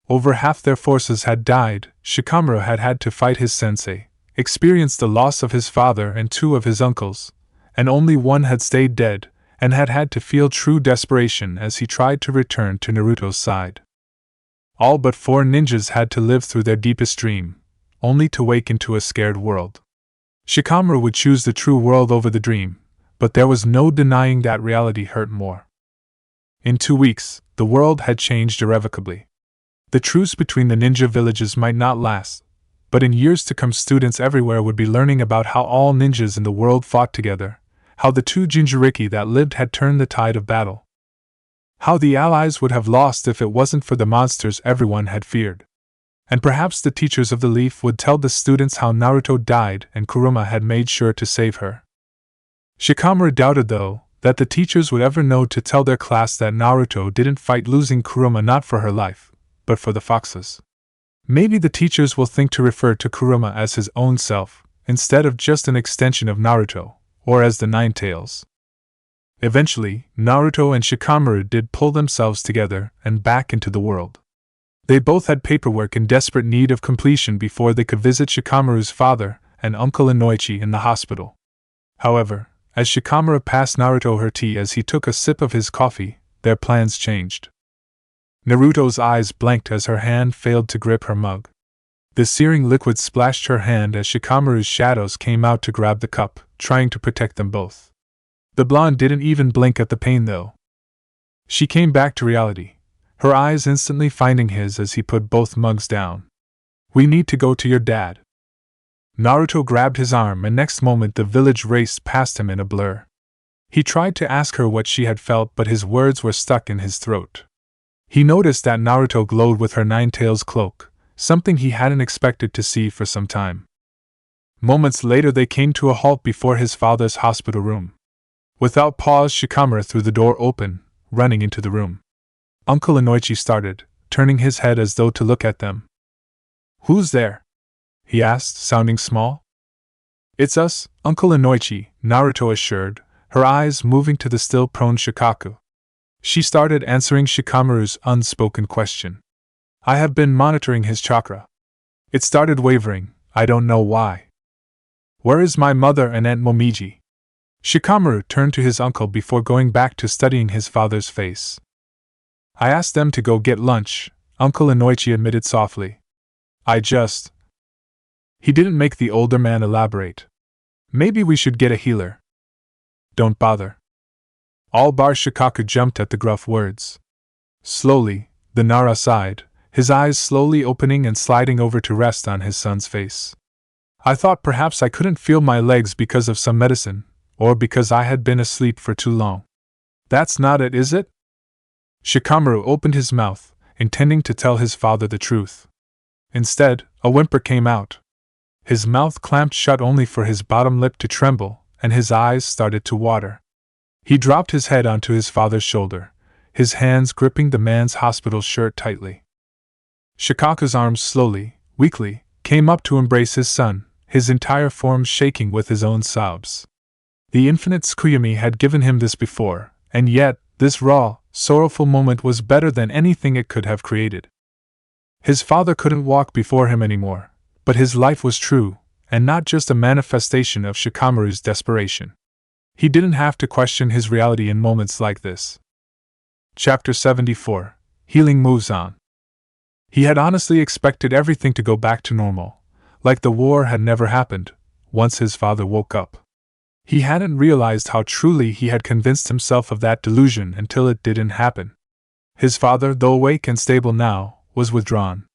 Over half their forces had died. Shikamaru had had to fight his sensei, experienced the loss of his father and 2 of his uncles, and only one had stayed dead, and had had to feel true desperation as he tried to return to Naruto's side. All but 4 ninjas had to live through their deepest dream, only to wake into a scared world. Shikamaru would choose the true world over the dream, but there was no denying that reality hurt more. In 2 weeks, the world had changed irrevocably. The truce between the ninja villages might not last, but in years to come students everywhere would be learning about how all ninjas in the world fought together, how the 2 Jinchuriki that lived had turned the tide of battle, how the allies would have lost if it wasn't for the monsters everyone had feared. And perhaps the teachers of the Leaf would tell the students how Naruto died and Kurama had made sure to save her. Shikamaru doubted, though, that the teachers would ever know to tell their class that Naruto didn't fight losing Kurama not for her life, but for the foxes. Maybe the teachers will think to refer to Kurama as his own self, instead of just an extension of Naruto, or as the Nine Tails. Eventually, Naruto and Shikamaru did pull themselves together and back into the world. They both had paperwork in desperate need of completion before they could visit Shikamaru's father and Uncle Inoichi in the hospital. However, as Shikamaru passed Naruto her tea as he took a sip of his coffee, their plans changed. Naruto's eyes blanked as her hand failed to grip her mug. The searing liquid splashed her hand as Shikamaru's shadows came out to grab the cup, trying to protect them both. The blonde didn't even blink at the pain, though. She came back to reality, her eyes instantly finding his as he put both mugs down. "We need to go to your dad." Naruto grabbed his arm, and next moment the village raced past him in a blur. He tried to ask her what she had felt, but his words were stuck in his throat. He noticed that Naruto glowed with her Nine Tails cloak, something he hadn't expected to see for some time. Moments later they came to a halt before his father's hospital room. Without pause, Shikamaru threw the door open, running into the room. Uncle Inoichi started, turning his head as though to look at them. "Who's there?" he asked, sounding small. "It's us, Uncle Inoichi," Naruto assured, her eyes moving to the still prone Shikaku. She started answering Shikamaru's unspoken question. "I have been monitoring his chakra. It started wavering, I don't know why." "Where is my mother and Aunt Momiji?" Shikamaru turned to his uncle before going back to studying his father's face. "I asked them to go get lunch," Uncle Inoichi admitted softly. He didn't make the older man elaborate. "Maybe we should get a healer." "Don't bother." All bar Shikaku jumped at the gruff words. Slowly, the Nara sighed, his eyes slowly opening and sliding over to rest on his son's face. "I thought perhaps I couldn't feel my legs because of some medicine, or because I had been asleep for too long." "That's not it, is it?" Shikamaru opened his mouth, intending to tell his father the truth. Instead, a whimper came out. His mouth clamped shut only for his bottom lip to tremble, and his eyes started to water. He dropped his head onto his father's shoulder, his hands gripping the man's hospital shirt tightly. Shikaku's arms slowly, weakly, came up to embrace his son, his entire form shaking with his own sobs. The infinite Tsukuyami had given him this before, and yet, this raw, sorrowful moment was better than anything it could have created. His father couldn't walk before him anymore, but his life was true, and not just a manifestation of Shikamaru's desperation. He didn't have to question his reality in moments like this. Chapter 74: Healing Moves On. He had honestly expected everything to go back to normal, like the war had never happened, once his father woke up. He hadn't realized how truly he had convinced himself of that delusion until it didn't happen. His father, though awake and stable now, was withdrawn.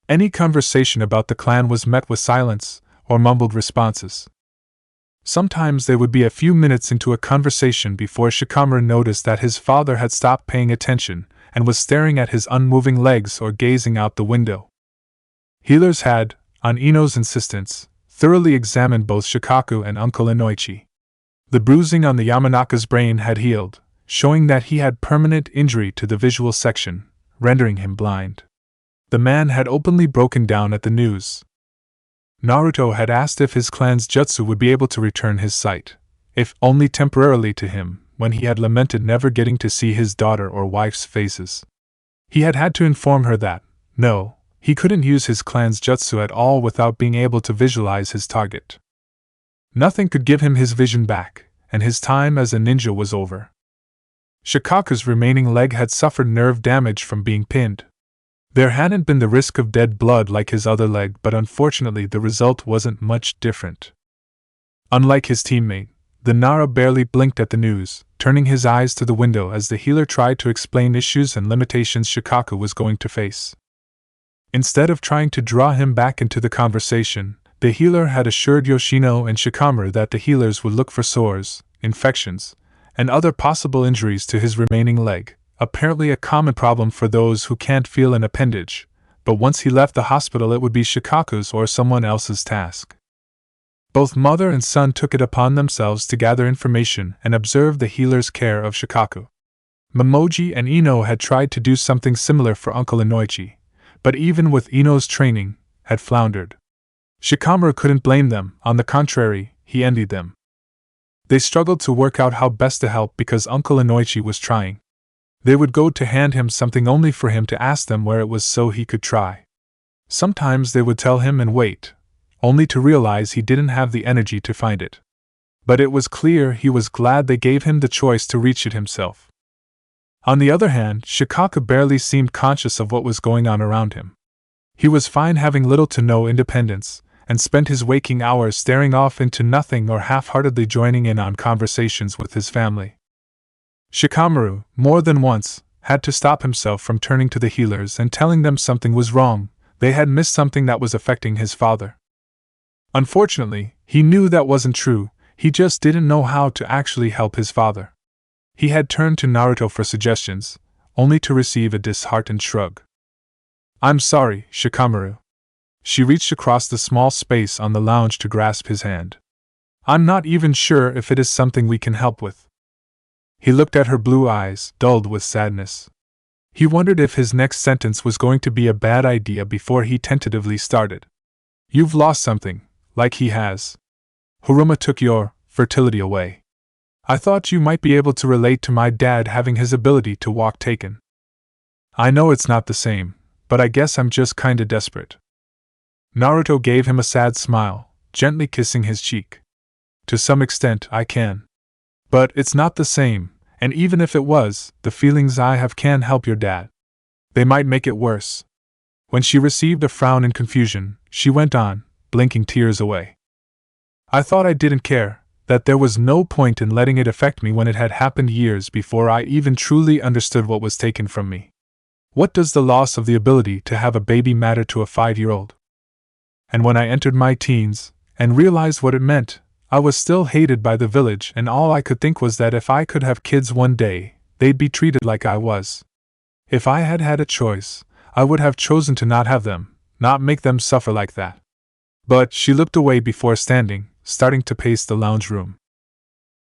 Any conversation about the clan was met with silence or mumbled responses. Sometimes they would be a few minutes into a conversation before Shikamaru noticed that his father had stopped paying attention and was staring at his unmoving legs or gazing out the window. Healers had, on Ino's insistence, thoroughly examined both Shikaku and Uncle Inoichi. The bruising on the Yamanaka's brain had healed, showing that he had permanent injury to the visual section, rendering him blind. The man had openly broken down at the news. Naruto had asked if his clan's jutsu would be able to return his sight, if only temporarily, to him, when he had lamented never getting to see his daughter or wife's faces. He had had to inform her that, no, he couldn't use his clan's jutsu at all without being able to visualize his target. Nothing could give him his vision back, and his time as a ninja was over. Shikaku's remaining leg had suffered nerve damage from being pinned. There hadn't been the risk of dead blood like his other leg, but unfortunately the result wasn't much different. Unlike his teammate, the Nara barely blinked at the news, turning his eyes to the window as the healer tried to explain issues and limitations Shikaku was going to face. Instead of trying to draw him back into the conversation, the healer had assured Yoshino and Shikamaru that the healers would look for sores, infections, and other possible injuries to his remaining leg, apparently a common problem for those who can't feel an appendage, but once he left the hospital it would be Shikaku's or someone else's task. Both mother and son took it upon themselves to gather information and observe the healer's care of Shikaku. Momoji and Ino had tried to do something similar for Uncle Inoichi, but even with Ino's training, had floundered. Shikamaru couldn't blame them, on the contrary, he envied them. They struggled to work out how best to help because Uncle Inoichi was trying. They would go to hand him something only for him to ask them where it was so he could try. Sometimes they would tell him and wait, only to realize he didn't have the energy to find it. But it was clear he was glad they gave him the choice to reach it himself. On the other hand, Shikaku barely seemed conscious of what was going on around him. He was fine having little to no independence, and spent his waking hours staring off into nothing or half-heartedly joining in on conversations with his family. Shikamaru, more than once, had to stop himself from turning to the healers and telling them something was wrong. They had missed something that was affecting his father. Unfortunately, he knew that wasn't true, he just didn't know how to actually help his father. He had turned to Naruto for suggestions, only to receive a disheartened shrug. "I'm sorry, Shikamaru." She reached across the small space on the lounge to grasp his hand. "I'm not even sure if it is something we can help with." He looked at her blue eyes, dulled with sadness. He wondered if his next sentence was going to be a bad idea before he tentatively started. "You've lost something, like he has. Haruma took your fertility away. I thought you might be able to relate to my dad having his ability to walk taken. I know it's not the same, but I guess I'm just kinda desperate." Naruto gave him a sad smile, gently kissing his cheek. "To some extent I can. But it's not the same, and even if it was, the feelings I have can't help your dad. They might make it worse." When she received a frown in confusion, she went on, blinking tears away. "I thought I didn't care, that there was no point in letting it affect me when it had happened years before I even truly understood what was taken from me. What does the loss of the ability to have a baby matter to a 5-year-old? And when I entered my teens, and realized what it meant, I was still hated by the village, and all I could think was that if I could have kids one day, they'd be treated like I was. If I had had a choice, I would have chosen to not have them, not make them suffer like that. But she looked away before starting to pace the lounge room.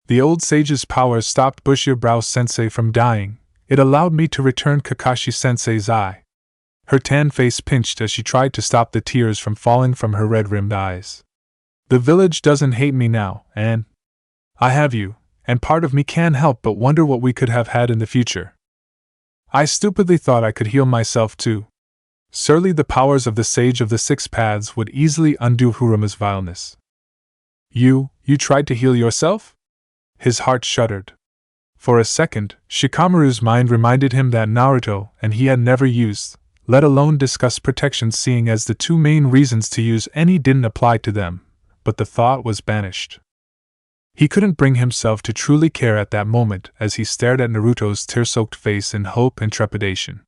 The old sage's powers stopped Bushiroad-sensei from dying. It allowed me to return Kakashi-sensei's eye. Her tan face pinched as she tried to stop the tears from falling from her red-rimmed eyes. The village doesn't hate me now, and I have you, and part of me can't help but wonder what we could have had in the future. I stupidly thought I could heal myself too. Surely the powers of the Sage of the Six Paths would easily undo Haruma's vileness. You tried to heal yourself? His heart shuddered. For a second, Shikamaru's mind reminded him that Naruto and he had never used, let alone discussed protection, seeing as the two main reasons to use any didn't apply to them, but the thought was banished. He couldn't bring himself to truly care at that moment as he stared at Naruto's tear-soaked face in hope and trepidation.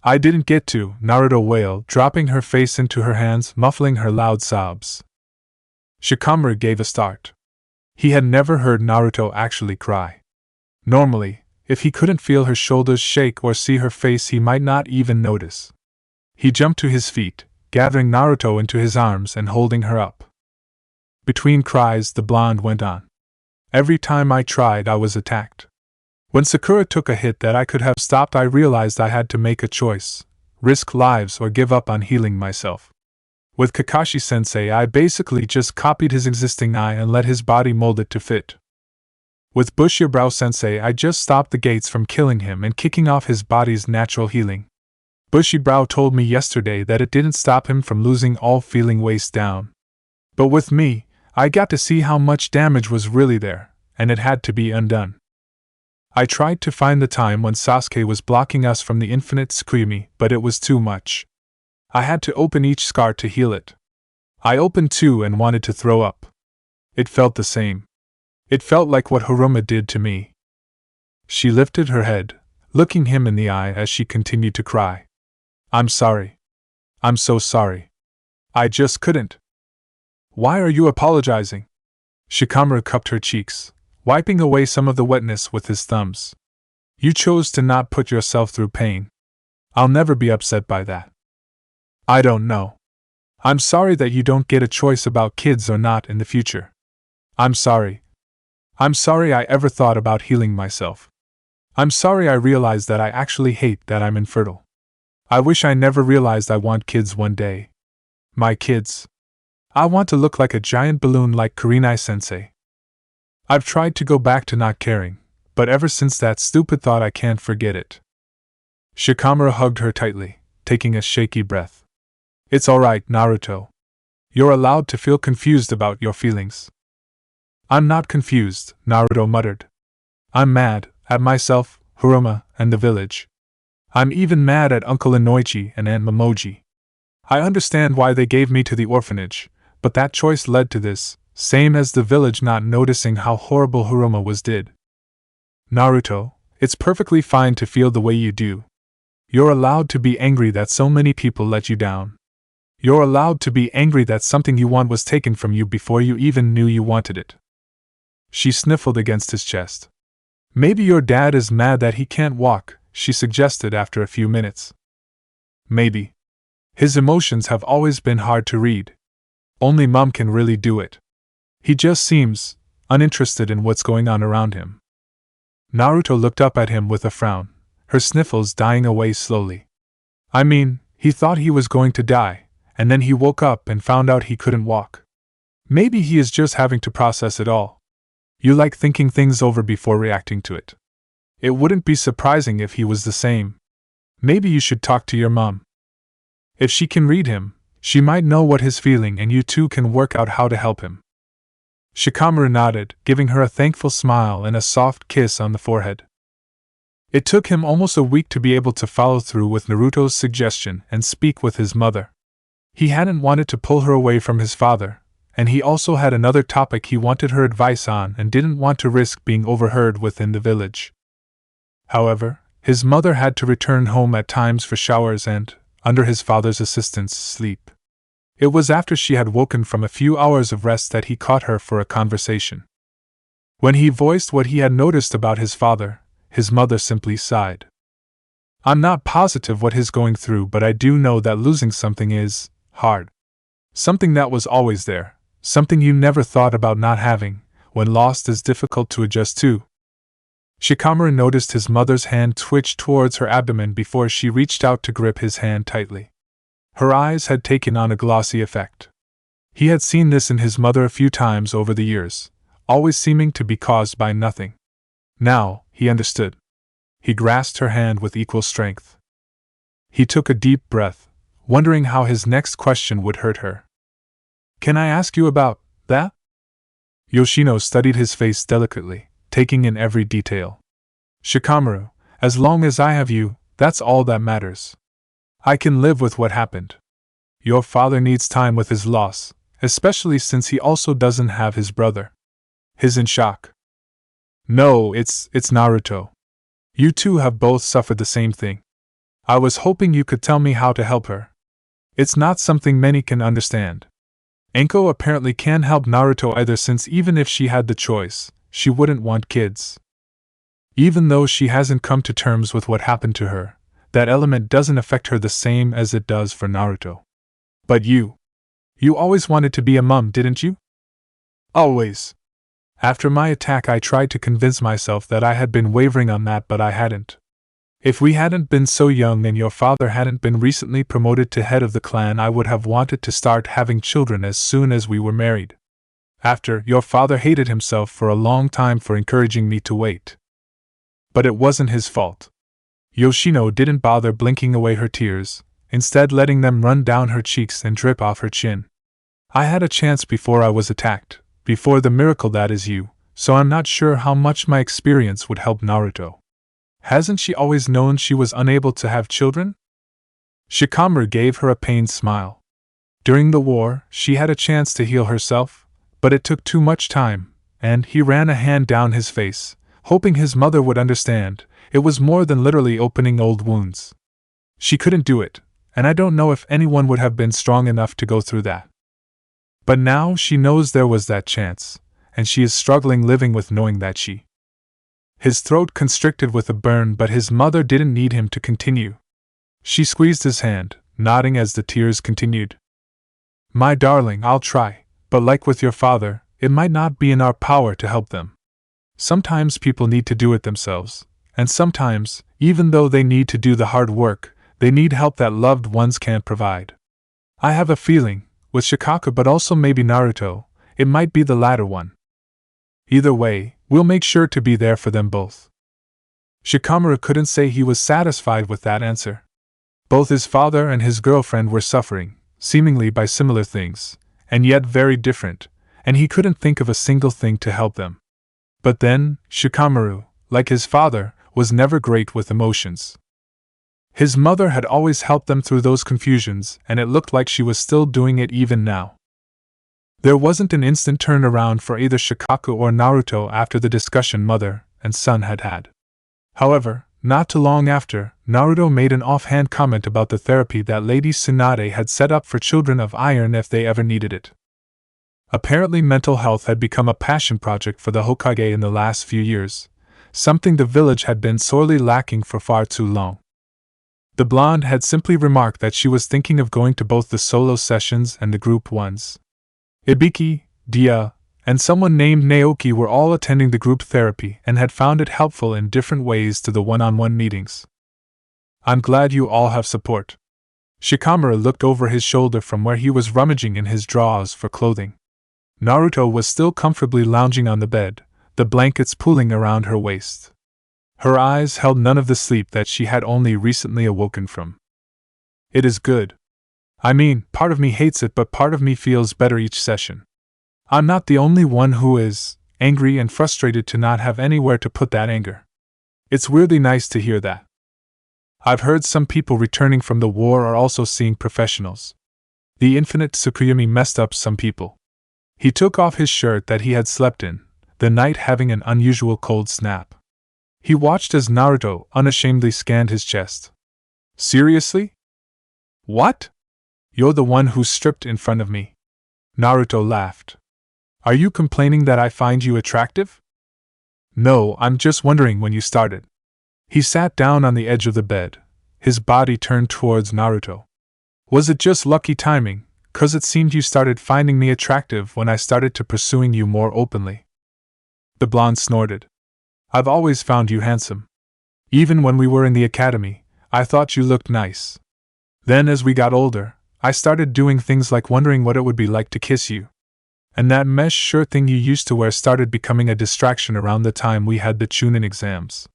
I didn't get to, Naruto wailed, dropping her face into her hands, muffling her loud sobs. Shikamaru gave a start. He had never heard Naruto actually cry. Normally, if he couldn't feel her shoulders shake or see her face, he might not even notice. He jumped to his feet, gathering Naruto into his arms and holding her up. Between cries, the blonde went on. Every time I tried, I was attacked. When Sakura took a hit that I could have stopped, I realized I had to make a choice, risk lives or give up on healing myself. With Kakashi-sensei, I basically just copied his existing eye and let his body mold it to fit. With Bushiroad-sensei, I just stopped the gates from killing him and kicking off his body's natural healing. Bushiroad told me yesterday that it didn't stop him from losing all feeling waist down. But with me, I got to see how much damage was really there, and it had to be undone. I tried to find the time when Sasuke was blocking us from the infinite Tsukuyumi, but it was too much. I had to open each scar to heal it. I opened two and wanted to throw up. It felt the same. It felt like what Haruma did to me. She lifted her head, looking him in the eye as she continued to cry. I'm sorry. I'm so sorry. I just couldn't. Why are you apologizing? Shikamaru cupped her cheeks, wiping away some of the wetness with his thumbs. You chose to not put yourself through pain. I'll never be upset by that. I don't know. I'm sorry that you don't get a choice about kids or not in the future. I'm sorry. I'm sorry I ever thought about healing myself. I'm sorry I realized that I actually hate that I'm infertile. I wish I never realized I want kids one day. My kids. I want to look like a giant balloon like Kurenai-sensei. I've tried to go back to not caring, but ever since that stupid thought I can't forget it. Shikamaru hugged her tightly, taking a shaky breath. It's alright, Naruto. You're allowed to feel confused about your feelings. I'm not confused, Naruto muttered. I'm mad at myself, Haruma, and the village. I'm even mad at Uncle Inoichi and Aunt Momoji. I understand why they gave me to the orphanage, but that choice led to this, same as the village not noticing how horrible Haruma was did. Naruto, it's perfectly fine to feel the way you do. You're allowed to be angry that so many people let you down. You're allowed to be angry that something you want was taken from you before you even knew you wanted it. She sniffled against his chest. Maybe your dad is mad that he can't walk, she suggested after a few minutes. Maybe. His emotions have always been hard to read. Only Mom can really do it. He just seems uninterested in what's going on around him. Naruto looked up at him with a frown, her sniffles dying away slowly. I mean, he thought he was going to die, and then he woke up and found out he couldn't walk. Maybe he is just having to process it all. You like thinking things over before reacting to it. It wouldn't be surprising if he was the same. Maybe you should talk to your mom. If she can read him, she might know what he's feeling and you two can work out how to help him. Shikamaru nodded, giving her a thankful smile and a soft kiss on the forehead. It took him almost a week to be able to follow through with Naruto's suggestion and speak with his mother. He hadn't wanted to pull her away from his father, and he also had another topic he wanted her advice on and didn't want to risk being overheard within the village. However, his mother had to return home at times for showers and, under his father's assistance, sleep. It was after she had woken from a few hours of rest that he caught her for a conversation. When he voiced what he had noticed about his father, his mother simply sighed. I'm not positive what he's going through, but I do know that losing something is hard. Something that was always there, something you never thought about not having, when lost is difficult to adjust to. Shikamaru noticed his mother's hand twitch towards her abdomen before she reached out to grip his hand tightly. Her eyes had taken on a glossy effect. He had seen this in his mother a few times over the years, always seeming to be caused by nothing. Now, he understood. He grasped her hand with equal strength. He took a deep breath, wondering how his next question would hurt her. Can I ask you about that? Yoshino studied his face delicately, taking in every detail. Shikamaru, as long as I have you, that's all that matters. I can live with what happened. Your father needs time with his loss, especially since he also doesn't have his brother. He's in shock. No, it's Naruto. You two have both suffered the same thing. I was hoping you could tell me how to help her. It's not something many can understand. Enko apparently can't help Naruto either, since even if she had the choice, she wouldn't want kids. Even though she hasn't come to terms with what happened to her, that element doesn't affect her the same as it does for Naruto. But you always wanted to be a mom, didn't you? Always. After my attack, I tried to convince myself that I had been wavering on that, but I hadn't. If we hadn't been so young and your father hadn't been recently promoted to head of the clan, I would have wanted to start having children as soon as we were married. After, your father hated himself for a long time for encouraging me to wait. But it wasn't his fault. Yoshino didn't bother blinking away her tears, instead letting them run down her cheeks and drip off her chin. I had a chance before I was attacked, before the miracle that is you, so I'm not sure how much my experience would help Naruto. Hasn't she always known she was unable to have children? Shikamaru gave her a pained smile. During the war, she had a chance to heal herself, but it took too much time, and he ran a hand down his face, hoping his mother would understand. It was more than literally opening old wounds. She couldn't do it, and I don't know if anyone would have been strong enough to go through that. But now she knows there was that chance, and she is struggling living with knowing that she. His throat constricted with a burn, but his mother didn't need him to continue. She squeezed his hand, nodding as the tears continued. My darling, I'll try, but like with your father, it might not be in our power to help them. Sometimes people need to do it themselves, and sometimes, even though they need to do the hard work, they need help that loved ones can't provide. I have a feeling, with Shikaka but also maybe Naruto, it might be the latter one. Either way, we'll make sure to be there for them both. Shikamaru couldn't say he was satisfied with that answer. Both his father and his girlfriend were suffering, seemingly by similar things, and yet very different, and he couldn't think of a single thing to help them. But then, Shikamaru, like his father, was never great with emotions. His mother had always helped them through those confusions, and it looked like she was still doing it even now. There wasn't an instant turnaround for either Shikaku or Naruto after the discussion mother and son had had. However, not too long after, Naruto made an offhand comment about the therapy that Lady Tsunade had set up for children of iron if they ever needed it. Apparently mental health had become a passion project for the Hokage in the last few years, something the village had been sorely lacking for far too long. The blonde had simply remarked that she was thinking of going to both the solo sessions and the group ones. Ibiki, Dia, and someone named Naoki were all attending the group therapy and had found it helpful in different ways to the one-on-one meetings. I'm glad you all have support. Shikamaru looked over his shoulder from where he was rummaging in his drawers for clothing. Naruto was still comfortably lounging on the bed, the blankets pooling around her waist. Her eyes held none of the sleep that she had only recently awoken from. It is good. I mean, part of me hates it, but part of me feels better each session. I'm not the only one who is angry and frustrated to not have anywhere to put that anger. It's weirdly nice to hear that. I've heard some people returning from the war are also seeing professionals. The infinite Tsukuyomi messed up some people. He took off his shirt that he had slept in, the night having an unusual cold snap. He watched as Naruto unashamedly scanned his chest. Seriously? What? You're the one who stripped in front of me. Naruto laughed. Are you complaining that I find you attractive? No, I'm just wondering when you started. He sat down on the edge of the bed, His body turned towards Naruto. Was it just lucky timing, 'cause it seemed you started finding me attractive when I started to pursuing you more openly? The blonde snorted. I've always found you handsome. Even when we were in the academy, I thought you looked nice. Then as we got older, I started doing things like wondering what it would be like to kiss you. And that mesh shirt thing you used to wear started becoming a distraction around the time we had the Chunin exams.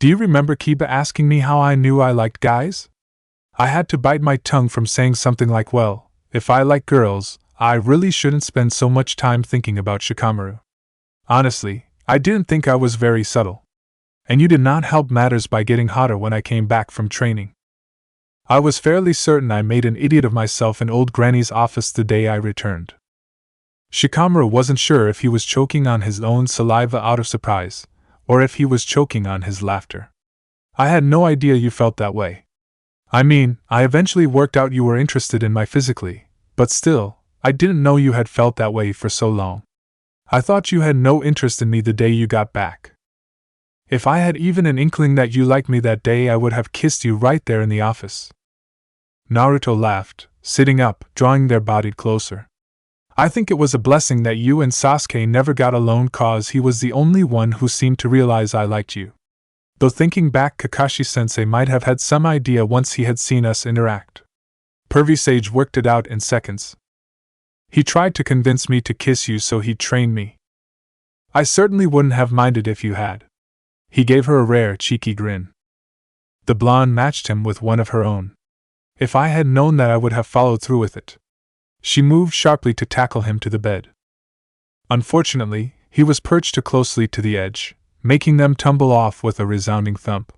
Do you remember Kiba asking me how I knew I liked guys? I had to bite my tongue from saying something like, well, if I like girls, I really shouldn't spend so much time thinking about Shikamaru. Honestly, I didn't think I was very subtle. And you did not help matters by getting hotter when I came back from training. I was fairly certain I made an idiot of myself in old Granny's office the day I returned. Shikamaru wasn't sure if he was choking on his own saliva out of surprise, or if he was choking on his laughter. I had no idea you felt that way. I mean, I eventually worked out you were interested in me physically, but still, I didn't know you had felt that way for so long. I thought you had no interest in me the day you got back. If I had even an inkling that you liked me that day, I would have kissed you right there in the office. Naruto laughed, sitting up, drawing their body closer. I think it was a blessing that you and Sasuke never got alone, cause he was the only one who seemed to realize I liked you. Though thinking back, Kakashi-sensei might have had some idea once he had seen us interact. Pervy Sage worked it out in seconds. He tried to convince me to kiss you so he'd train me. I certainly wouldn't have minded if you had. He gave her a rare, cheeky grin. The blonde matched him with one of her own. If I had known that, I would have followed through with it. She moved sharply to tackle him to the bed. Unfortunately, he was perched too closely to the edge, making them tumble off with a resounding thump.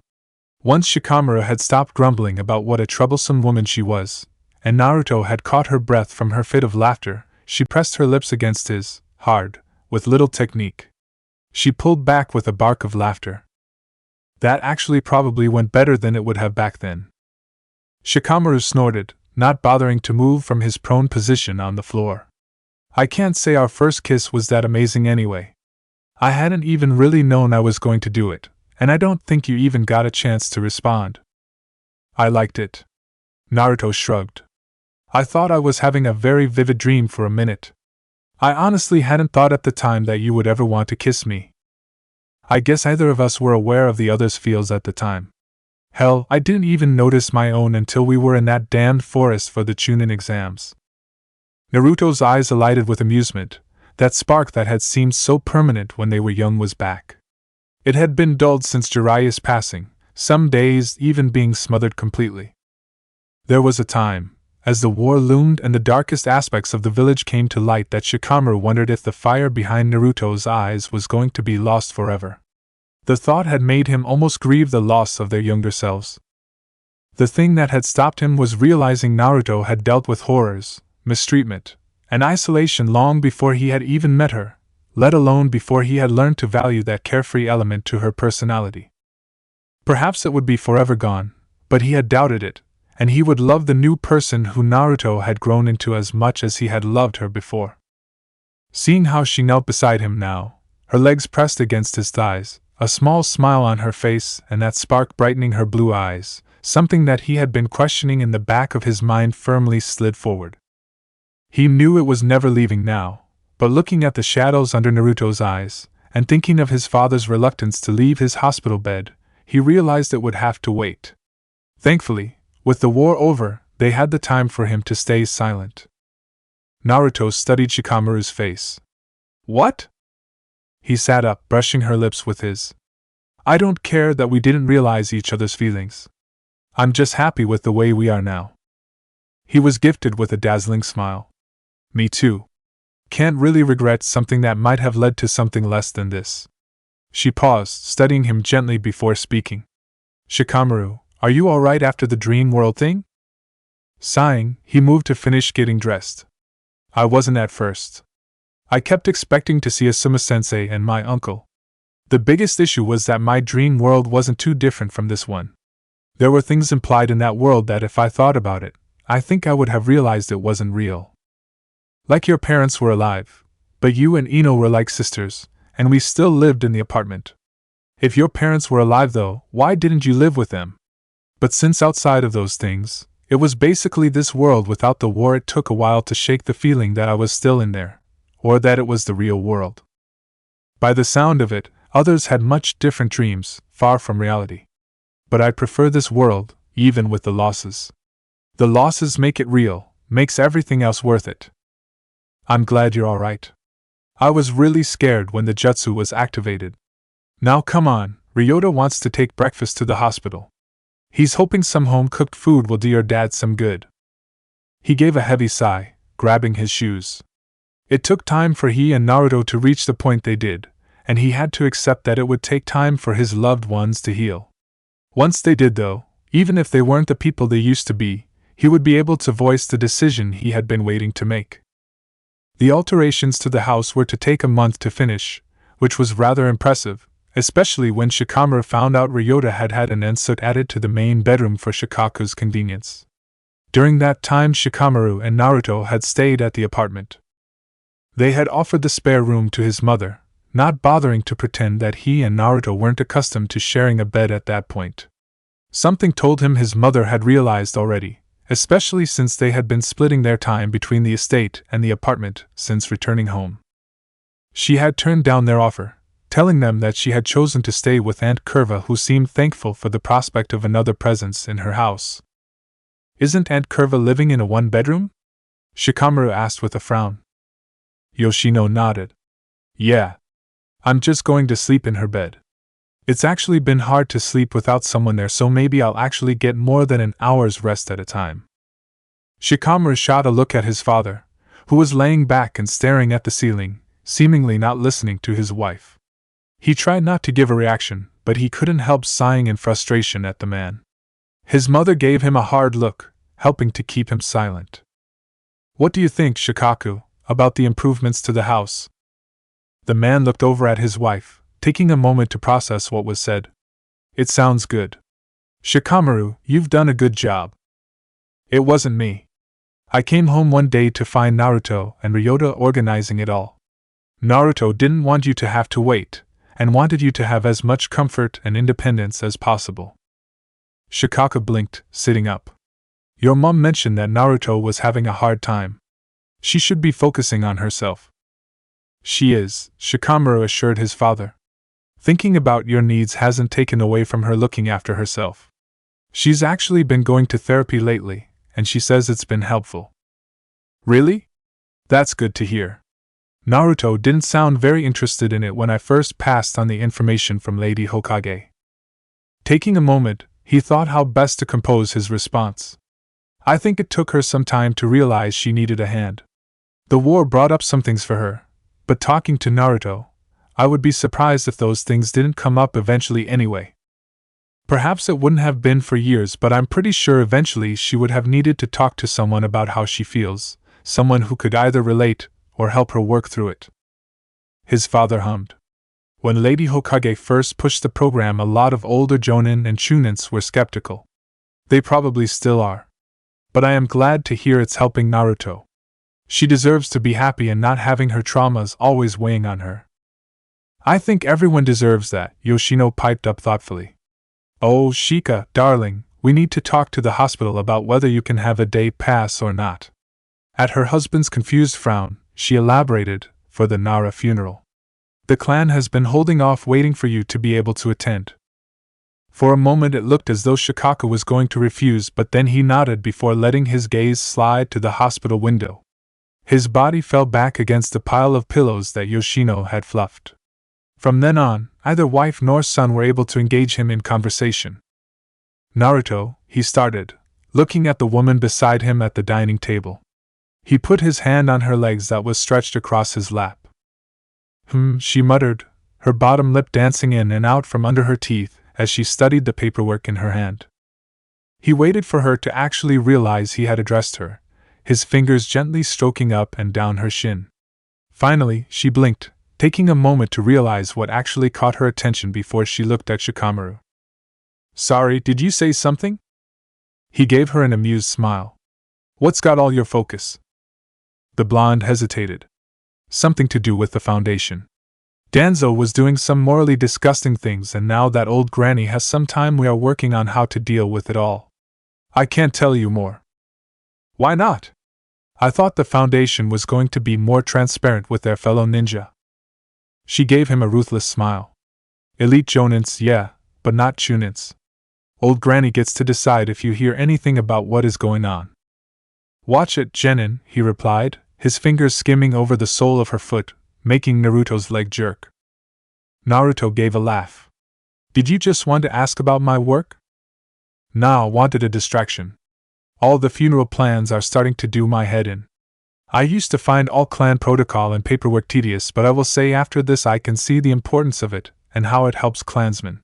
Once Shikamaru had stopped grumbling about what a troublesome woman she was, and Naruto had caught her breath from her fit of laughter, she pressed her lips against his, hard, with little technique. She pulled back with a bark of laughter. That actually probably went better than it would have back then. Shikamaru snorted, not bothering to move from his prone position on the floor. I can't say our first kiss was that amazing anyway. I hadn't even really known I was going to do it, and I don't think you even got a chance to respond. I liked it. Naruto shrugged. I thought I was having a very vivid dream for a minute. I honestly hadn't thought at the time that you would ever want to kiss me. I guess either of us were aware of the other's feels at the time. Hell, I didn't even notice my own until we were in that damned forest for the Chunin exams. Naruto's eyes alighted with amusement. That spark that had seemed so permanent when they were young was back. It had been dulled since Jiraiya's passing, some days even being smothered completely. There was a time, as the war loomed and the darkest aspects of the village came to light, that Shikamaru wondered if the fire behind Naruto's eyes was going to be lost forever. The thought had made him almost grieve the loss of their younger selves. The thing that had stopped him was realizing Naruto had dealt with horrors, mistreatment, and isolation long before he had even met her, let alone before he had learned to value that carefree element to her personality. Perhaps it would be forever gone, but he had doubted it, and he would love the new person who Naruto had grown into as much as he had loved her before. Seeing how she knelt beside him now, her legs pressed against his thighs, a small smile on her face and that spark brightening her blue eyes, something that he had been questioning in the back of his mind firmly slid forward. He knew it was never leaving now, but looking at the shadows under Naruto's eyes, and thinking of his father's reluctance to leave his hospital bed, he realized it would have to wait. Thankfully, with the war over, they had the time for him to stay silent. Naruto studied Shikamaru's face. What? He sat up, brushing her lips with his. I don't care that we didn't realize each other's feelings. I'm just happy with the way we are now. He was gifted with a dazzling smile. Me too. Can't really regret something that might have led to something less than this. She paused, studying him gently before speaking. Shikamaru, are you alright after the dream world thing? Sighing, he moved to finish getting dressed. I wasn't at first. I kept expecting to see Asuma-sensei and my uncle. The biggest issue was that my dream world wasn't too different from this one. There were things implied in that world that if I thought about it, I think I would have realized it wasn't real. Like your parents were alive, but you and Ino were like sisters, and we still lived in the apartment. If your parents were alive though, why didn't you live with them? But since outside of those things, it was basically this world without the war, it took a while to shake the feeling that I was still in there, or that it was the real world. By the sound of it, others had much different dreams, far from reality. But I prefer this world, even with the losses. The losses make it real, makes everything else worth it. I'm glad you're alright. I was really scared when the jutsu was activated. Now come on, Ryota wants to take breakfast to the hospital. He's hoping some home-cooked food will do your dad some good. He gave a heavy sigh, grabbing his shoes. It took time for he and Naruto to reach the point they did, and he had to accept that it would take time for his loved ones to heal. Once they did though, even if they weren't the people they used to be, he would be able to voice the decision he had been waiting to make. The alterations to the house were to take a month to finish, which was rather impressive, especially when Shikamaru found out Ryota had had an ensuite added to the main bedroom for Shikaku's convenience. During that time Shikamaru and Naruto had stayed at the apartment. They had offered the spare room to his mother, not bothering to pretend that he and Naruto weren't accustomed to sharing a bed at that point. Something told him his mother had realized already, especially since they had been splitting their time between the estate and the apartment since returning home. She had turned down their offer, telling them that she had chosen to stay with Aunt Curva, who seemed thankful for the prospect of another presence in her house. Isn't Aunt Curva living in a one-bedroom? Shikamaru asked with a frown. Yoshino nodded. Yeah. I'm just going to sleep in her bed. It's actually been hard to sleep without someone there, so maybe I'll actually get more than an hour's rest at a time. Shikamaru shot a look at his father, who was laying back and staring at the ceiling, seemingly not listening to his wife. He tried not to give a reaction, but he couldn't help sighing in frustration at the man. His mother gave him a hard look, helping to keep him silent. What do you think, Shikaku, about the improvements to the house? The man looked over at his wife, taking a moment to process what was said. It sounds good. Shikamaru, you've done a good job. It wasn't me. I came home one day to find Naruto and Ryota organizing it all. Naruto didn't want you to have to wait, and wanted you to have as much comfort and independence as possible. Shikaka blinked, sitting up. Your mom mentioned that Naruto was having a hard time. She should be focusing on herself. She is, Shikamaru assured his father. Thinking about your needs hasn't taken away from her looking after herself. She's actually been going to therapy lately, and she says it's been helpful. Really? That's good to hear. Naruto didn't sound very interested in it when I first passed on the information from Lady Hokage. Taking a moment, he thought how best to compose his response. I think it took her some time to realize she needed a hand. The war brought up some things for her, but talking to Naruto, I would be surprised if those things didn't come up eventually anyway. Perhaps it wouldn't have been for years, but I'm pretty sure eventually she would have needed to talk to someone about how she feels, someone who could either relate or help her work through it. His father hummed. When Lady Hokage first pushed the program, a lot of older jonin and chunins were skeptical. They probably still are. But I am glad to hear it's helping Naruto. She deserves to be happy and not having her traumas always weighing on her. I think everyone deserves that, Yoshino piped up thoughtfully. Oh, Shika, darling, we need to talk to the hospital about whether you can have a day pass or not. At her husband's confused frown, she elaborated, for the Nara funeral. The clan has been holding off waiting for you to be able to attend. For a moment it looked as though Shikaka was going to refuse, but then he nodded before letting his gaze slide to the hospital window. His body fell back against the pile of pillows that Yoshino had fluffed. From then on, neither wife nor son were able to engage him in conversation. Naruto, he started, looking at the woman beside him at the dining table. He put his hand on her legs that was stretched across his lap. She muttered, her bottom lip dancing in and out from under her teeth as she studied the paperwork in her hand. He waited for her to actually realize he had addressed her, his fingers gently stroking up and down her shin. Finally, she blinked, taking a moment to realize what actually caught her attention before she looked at Shikamaru. Sorry, did you say something? He gave her an amused smile. What's got all your focus? The blonde hesitated. Something to do with the foundation. Danzo was doing some morally disgusting things, and now that old granny has some time, we are working on how to deal with it all. I can't tell you more. Why not? I thought the Foundation was going to be more transparent with their fellow ninja. She gave him a ruthless smile. Elite Jonins, yeah, but not Chunins. Old granny gets to decide if you hear anything about what is going on. Watch it, Genin, he replied, his fingers skimming over the sole of her foot, making Naruto's leg jerk. Naruto gave a laugh. Did you just want to ask about my work? Nah, wanted a distraction. All the funeral plans are starting to do my head in. I used to find all clan protocol and paperwork tedious, but I will say after this I can see the importance of it, and how it helps clansmen.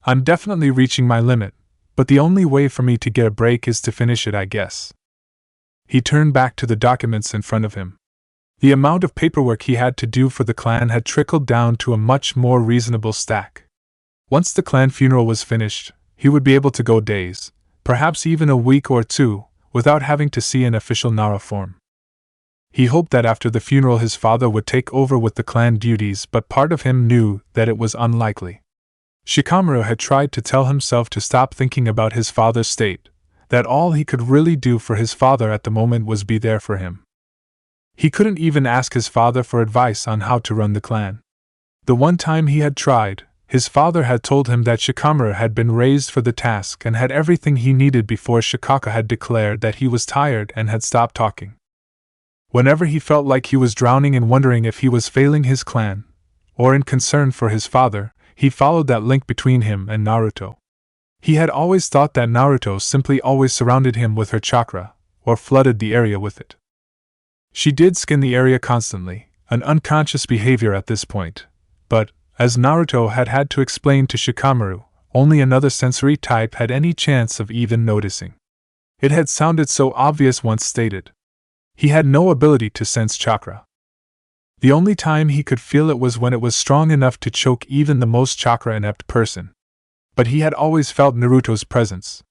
I'm definitely reaching my limit, but the only way for me to get a break is to finish it, I guess. He turned back to the documents in front of him. The amount of paperwork he had to do for the clan had trickled down to a much more reasonable stack. Once the clan funeral was finished, he would be able to go days, perhaps even a week or two, without having to see an official Nara form. He hoped that after the funeral his father would take over with the clan duties, but part of him knew that it was unlikely. Shikamaru had tried to tell himself to stop thinking about his father's state, that all he could really do for his father at the moment was be there for him. He couldn't even ask his father for advice on how to run the clan. The one time he had tried, his father had told him that Shikamaru had been raised for the task and had everything he needed before Shikaka had declared that he was tired and had stopped talking. Whenever he felt like he was drowning and wondering if he was failing his clan, or in concern for his father, he followed that link between him and Naruto. He had always thought that Naruto simply always surrounded him with her chakra, or flooded the area with it. She did skin the area constantly, an unconscious behavior at this point, but, as Naruto had had to explain to Shikamaru, only another sensory type had any chance of even noticing. It had sounded so obvious once stated. He had no ability to sense chakra. The only time he could feel it was when it was strong enough to choke even the most chakra-inept person. But he had always felt Naruto's presence.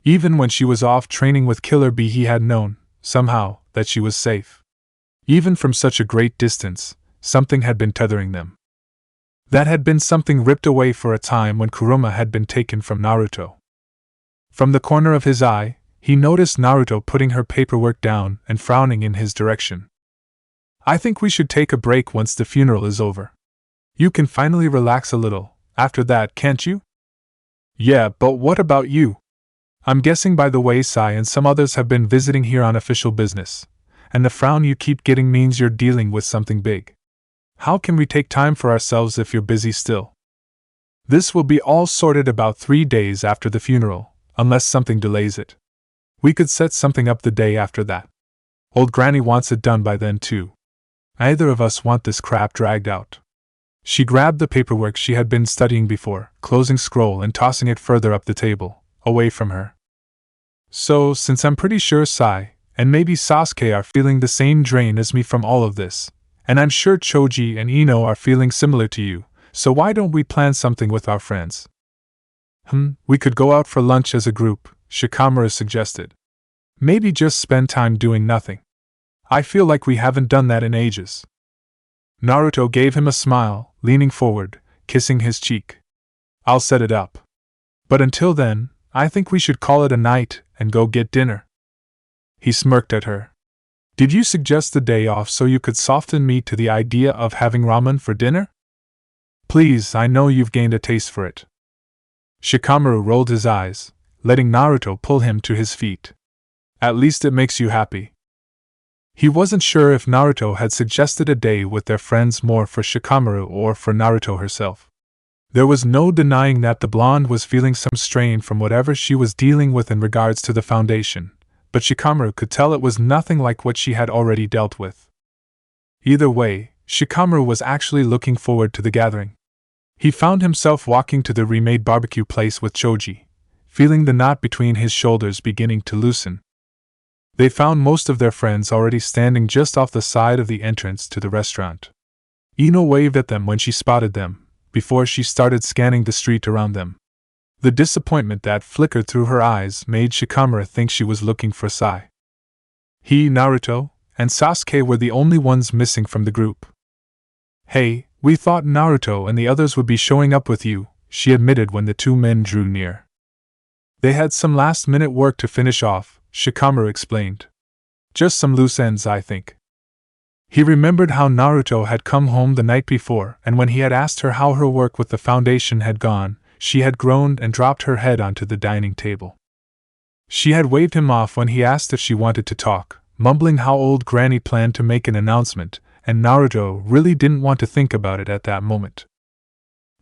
Even when she was off training with Killer Bee, he had known, somehow, that she was safe. Even from such a great distance, something had been tethering them. That had been something ripped away for a time when Kurama had been taken from Naruto. From the corner of his eye, he noticed Naruto putting her paperwork down and frowning in his direction. I think we should take a break once the funeral is over. You can finally relax a little, after that, can't you? Yeah, but what about you? I'm guessing by the way Sai and some others have been visiting here on official business, and the frown you keep getting means you're dealing with something big. How can we take time for ourselves if you're busy still? This will be all sorted about 3 days after the funeral, unless something delays it. We could set something up the day after that. Old Granny wants it done by then too. Neither of us want this crap dragged out. She grabbed the paperwork she had been studying before, closing scroll and tossing it further up the table, away from her. So, since I'm pretty sure Sai, and maybe Sasuke are feeling the same drain as me from all of this, and I'm sure Choji and Ino are feeling similar to you, so why don't we plan something with our friends? We could go out for lunch as a group, Shikamaru suggested. Maybe just spend time doing nothing. I feel like we haven't done that in ages. Naruto gave him a smile, leaning forward, kissing his cheek. I'll set it up. But until then, I think we should call it a night and go get dinner. He smirked at her. Did you suggest the day off so you could soften me to the idea of having ramen for dinner? Please, I know you've gained a taste for it. Shikamaru rolled his eyes, letting Naruto pull him to his feet. At least it makes you happy. He wasn't sure if Naruto had suggested a day with their friends more for Shikamaru or for Naruto herself. There was no denying that the blonde was feeling some strain from whatever she was dealing with in regards to the Foundation, but Shikamaru could tell it was nothing like what she had already dealt with. Either way, Shikamaru was actually looking forward to the gathering. He found himself walking to the remade barbecue place with Choji, feeling the knot between his shoulders beginning to loosen. They found most of their friends already standing just off the side of the entrance to the restaurant. Ino waved at them when she spotted them, before she started scanning the street around them. The disappointment that flickered through her eyes made Shikamaru think she was looking for Sai. He, Naruto, and Sasuke were the only ones missing from the group. Hey, We thought Naruto and the others would be showing up with you, she admitted when the two men drew near. They had some last-minute work to finish off, Shikamaru explained. Just some loose ends, I think. He remembered how Naruto had come home the night before, and when he had asked her how her work with the Foundation had gone, she had groaned and dropped her head onto the dining table. She had waved him off when he asked if she wanted to talk, mumbling how old Granny planned to make an announcement, and Naruto really didn't want to think about it at that moment.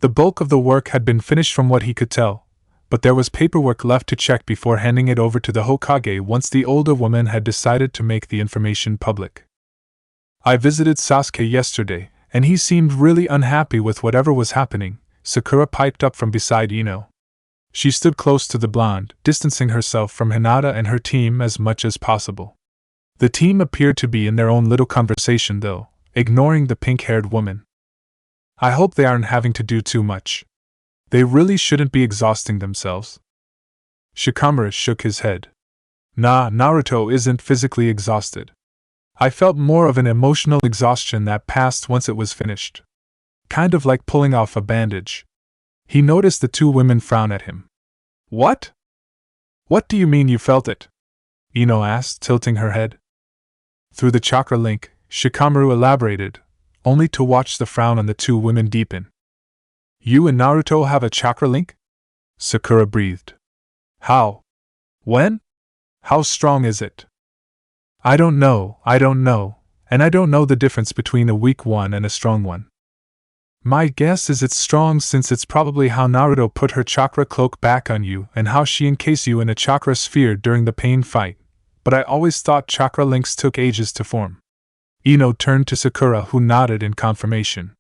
The bulk of the work had been finished from what he could tell, but there was paperwork left to check before handing it over to the Hokage once the older woman had decided to make the information public. I visited Sasuke yesterday, and he seemed really unhappy with whatever was happening, Sakura piped up from beside Ino. She stood close to the blonde, distancing herself from Hinata and her team as much as possible. The team appeared to be in their own little conversation though, ignoring the pink-haired woman. I hope they aren't having to do too much. They really shouldn't be exhausting themselves. Shikamaru shook his head. Nah, Naruto isn't physically exhausted. I felt more of an emotional exhaustion that passed once it was finished. Kind of like pulling off a bandage. He noticed the two women frown at him. What? What do you mean you felt it? Ino asked, tilting her head. Through the chakra link, Shikamaru elaborated, only to watch the frown on the two women deepen. You and Naruto have a chakra link? Sakura breathed. How? When? How strong is it? I don't know, and I don't know the difference between a weak one and a strong one. My guess is it's strong since it's probably how Naruto put her chakra cloak back on you and how she encased you in a chakra sphere during the pain fight, but I always thought chakra links took ages to form. Ino turned to Sakura, who nodded in confirmation.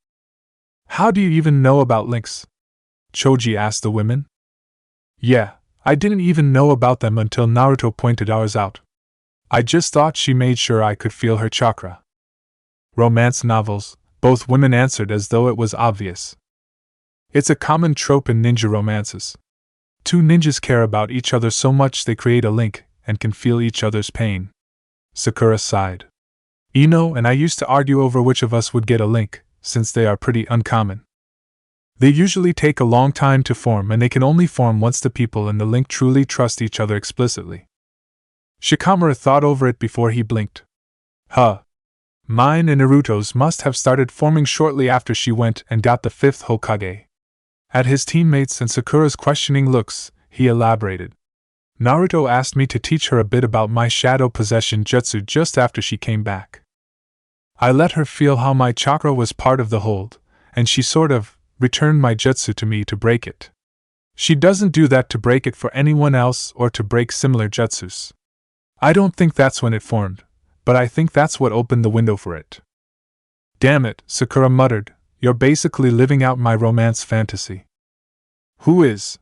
How do you even know about links? Choji asked the women. Yeah, I didn't even know about them until Naruto pointed ours out. I just thought she made sure I could feel her chakra. Romance novels, both women answered as though it was obvious. It's a common trope in ninja romances. Two ninjas care about each other so much they create a link and can feel each other's pain. Sakura sighed. Ino and I used to argue over which of us would get a link, since they are pretty uncommon. They usually take a long time to form, and they can only form once the people in the link truly trust each other explicitly. Shikamaru thought over it before he blinked. Huh. Mine and Naruto's must have started forming shortly after she went and got the 5th Hokage. At his teammates and Sakura's questioning looks, he elaborated. Naruto asked me to teach her a bit about my shadow possession jutsu just after she came back. I let her feel how my chakra was part of the hold, and she sort of returned my jutsu to me to break it. She doesn't do that to break it for anyone else or to break similar jutsus. I don't think that's when it formed, but I think that's what opened the window for it. Damn it, Sakura muttered, you're basically living out my romance fantasy. Who is?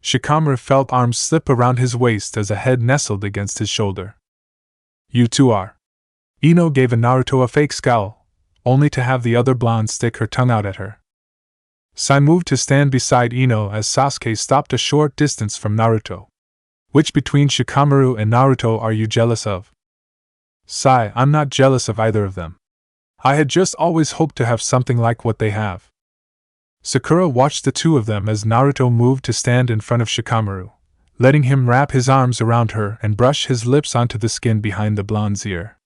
Shikamaru felt arms slip around his waist as a head nestled against his shoulder. You two are. Ino gave Naruto a fake scowl, only to have the other blonde stick her tongue out at her. Sai moved to stand beside Ino as Sasuke stopped a short distance from Naruto. Which between Shikamaru and Naruto are you jealous of? Sai, I'm not jealous of either of them. I had just always hoped to have something like what they have. Sakura watched the two of them as Naruto moved to stand in front of Shikamaru, letting him wrap his arms around her and brush his lips onto the skin behind the blonde's ear.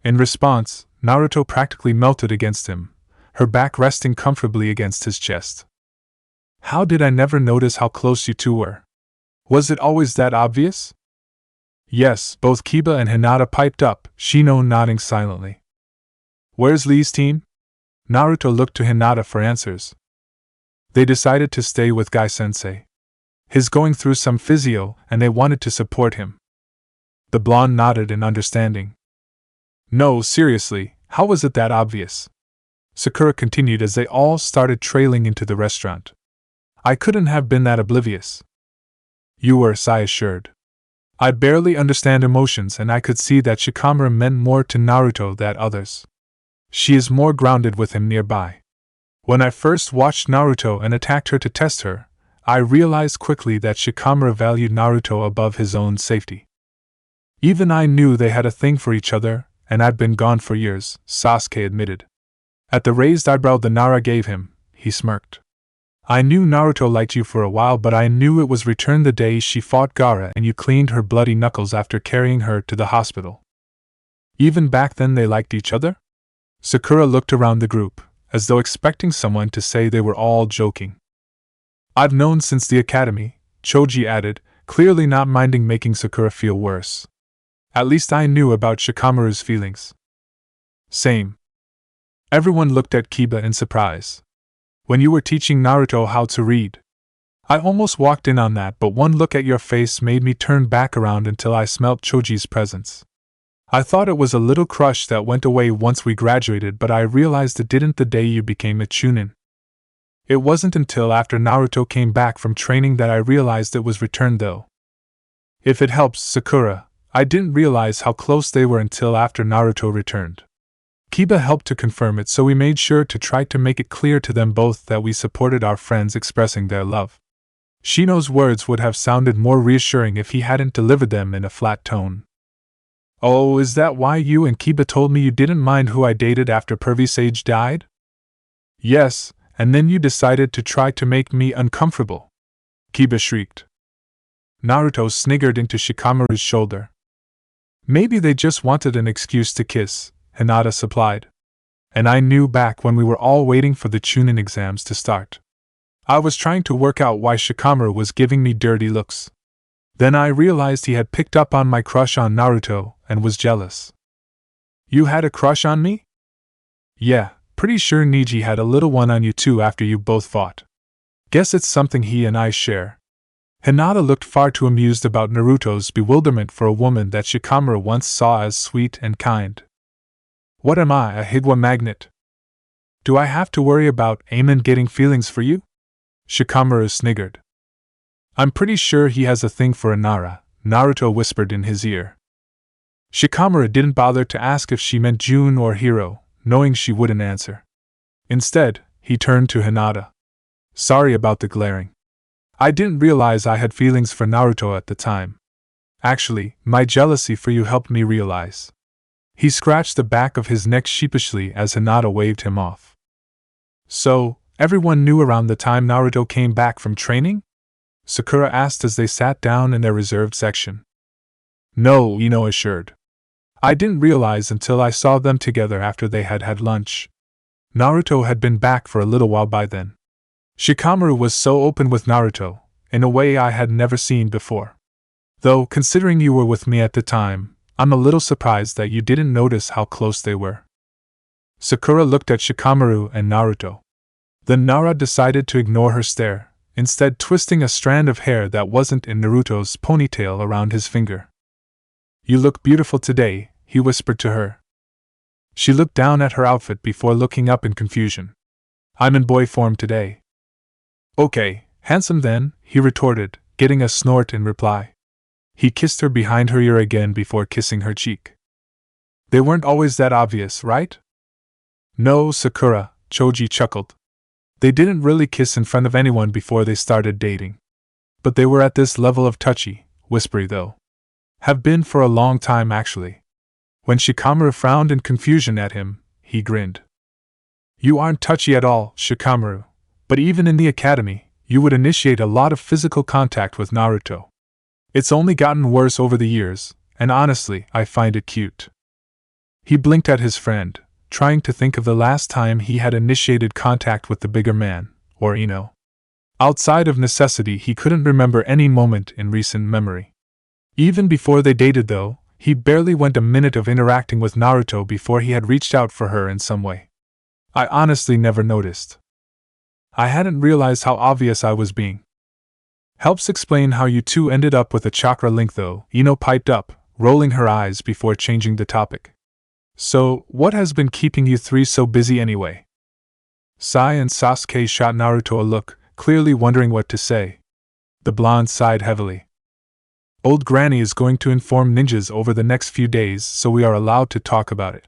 In response, Naruto practically melted against him, her back resting comfortably against his chest. How did I never notice how close you two were? Was it always that obvious? Yes, both Kiba and Hinata piped up, Shino nodding silently. Where's Lee's team? Naruto looked to Hinata for answers. They decided to stay with Guy-sensei. He's going through some physio, and they wanted to support him. The blonde nodded in understanding. No, seriously, how was it that obvious? Sakura continued as they all started trailing into the restaurant. I couldn't have been that oblivious. You were, Sai assured. I barely understand emotions, and I could see that Shikamaru meant more to Naruto than others. She is more grounded with him nearby. When I first watched Naruto and attacked her to test her, I realized quickly that Shikamaru valued Naruto above his own safety. Even I knew they had a thing for each other, and I'd been gone for years, Sasuke admitted. At the raised eyebrow the Nara gave him, he smirked. I knew Naruto liked you for a while, but I knew it was returned the day she fought Gaara and you cleaned her bloody knuckles after carrying her to the hospital. Even back then they liked each other? Sakura looked around the group, as though expecting someone to say they were all joking. I've known since the academy, Choji added, clearly not minding making Sakura feel worse. At least I knew about Shikamaru's feelings. Same. Everyone looked at Kiba in surprise. When you were teaching Naruto how to read, I almost walked in on that, but one look at your face made me turn back around until I smelt Choji's presence. I thought it was a little crush that went away once we graduated, but I realized it didn't the day you became a chunin. It wasn't until after Naruto came back from training that I realized it was returned though. If it helps, Sakura, I didn't realize how close they were until after Naruto returned. Kiba helped to confirm it, so we made sure to try to make it clear to them both that we supported our friends expressing their love. Shino's words would have sounded more reassuring if he hadn't delivered them in a flat tone. Oh, is that why you and Kiba told me you didn't mind who I dated after Pervy Sage died? Yes, and then you decided to try to make me uncomfortable. Kiba shrieked. Naruto sniggered into Shikamaru's shoulder. Maybe they just wanted an excuse to kiss, Hinata supplied. And I knew back when we were all waiting for the Chunin exams to start. I was trying to work out why Shikamaru was giving me dirty looks. Then I realized he had picked up on my crush on Naruto and was jealous. You had a crush on me? Yeah, pretty sure Niji had a little one on you too after you both fought. Guess it's something he and I share. Hinata looked far too amused about Naruto's bewilderment for a woman that Shikamaru once saw as sweet and kind. What am I, a Higwa magnet? Do I have to worry about Amon getting feelings for you? Shikamaru sniggered. I'm pretty sure he has a thing for Inara, Naruto whispered in his ear. Shikamaru didn't bother to ask if she meant Jun or Hiro, knowing she wouldn't answer. Instead, he turned to Hinata. Sorry about the glaring. I didn't realize I had feelings for Naruto at the time. Actually, my jealousy for you helped me realize. He scratched the back of his neck sheepishly as Hinata waved him off. So, everyone knew around the time Naruto came back from training? Sakura asked as they sat down in their reserved section. No, Ino assured. I didn't realize until I saw them together after they had had lunch. Naruto had been back for a little while by then. Shikamaru was so open with Naruto, in a way I had never seen before. Though, considering you were with me at the time, I'm a little surprised that you didn't notice how close they were. Sakura looked at Shikamaru and Naruto. Then Nara decided to ignore her stare, instead twisting a strand of hair that wasn't in Naruto's ponytail around his finger. You look beautiful today, he whispered to her. She looked down at her outfit before looking up in confusion. I'm in boy form today. Okay, handsome then, he retorted, getting a snort in reply. He kissed her behind her ear again before kissing her cheek. They weren't always that obvious, right? No, Sakura, Choji chuckled. They didn't really kiss in front of anyone before they started dating. But they were at this level of touchy, whispery though. Have been for a long time actually. When Shikamaru frowned in confusion at him, he grinned. You aren't touchy at all, Shikamaru, but even in the academy, you would initiate a lot of physical contact with Naruto. It's only gotten worse over the years, and honestly, I find it cute. He blinked at his friend, trying to think of the last time he had initiated contact with the bigger man, or Ino. Outside of necessity, he couldn't remember any moment in recent memory. Even before they dated though, he barely went a minute of interacting with Naruto before he had reached out for her in some way. I honestly never noticed. I hadn't realized how obvious I was being. Helps explain how you two ended up with a chakra link though, Ino piped up, rolling her eyes before changing the topic. So, what has been keeping you three so busy anyway? Sai and Sasuke shot Naruto a look, clearly wondering what to say. The blonde sighed heavily. Old Granny is going to inform ninjas over the next few days, so we are allowed to talk about it.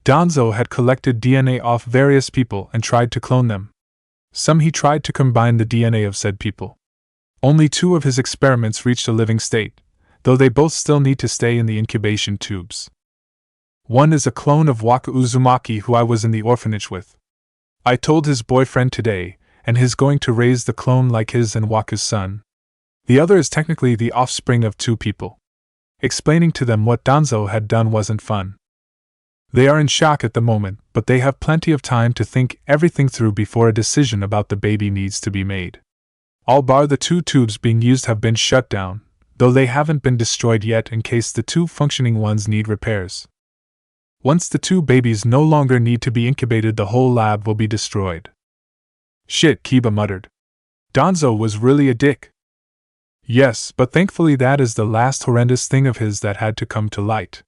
Danzo had collected DNA off various people and tried to clone them. Some he tried to combine the DNA of said people. Only 2 of his experiments reached a living state, though they both still need to stay in the incubation tubes. One is a clone of Waka Uzumaki who I was in the orphanage with. I told his boyfriend today, and he's going to raise the clone like his and Waka's son. The other is technically the offspring of two people. Explaining to them what Danzo had done wasn't fun. They are in shock at the moment, but they have plenty of time to think everything through before a decision about the baby needs to be made. All bar the two tubes being used have been shut down, though they haven't been destroyed yet in case the two functioning ones need repairs. Once the two babies no longer need to be incubated, the whole lab will be destroyed. Shit, Kiba muttered. Danzo was really a dick. Yes, but thankfully that is the last horrendous thing of his that had to come to light.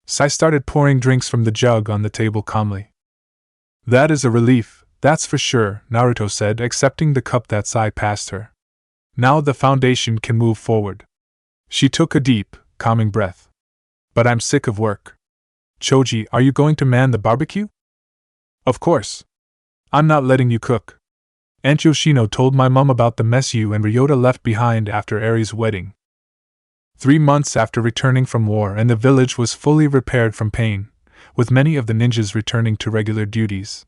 Sai started pouring drinks from the jug on the table calmly. That is a relief, that's for sure, Naruto said, accepting the cup that Sai passed her. Now the Foundation can move forward. She took a deep, calming breath. But I'm sick of work. Choji, are you going to man the barbecue? Of course. I'm not letting you cook. Aunt Yoshino told my mom about the mess you and Ryota left behind after Eri's wedding. 3 months after returning from war, and the village was fully repaired from pain, with many of the ninjas returning to regular duties.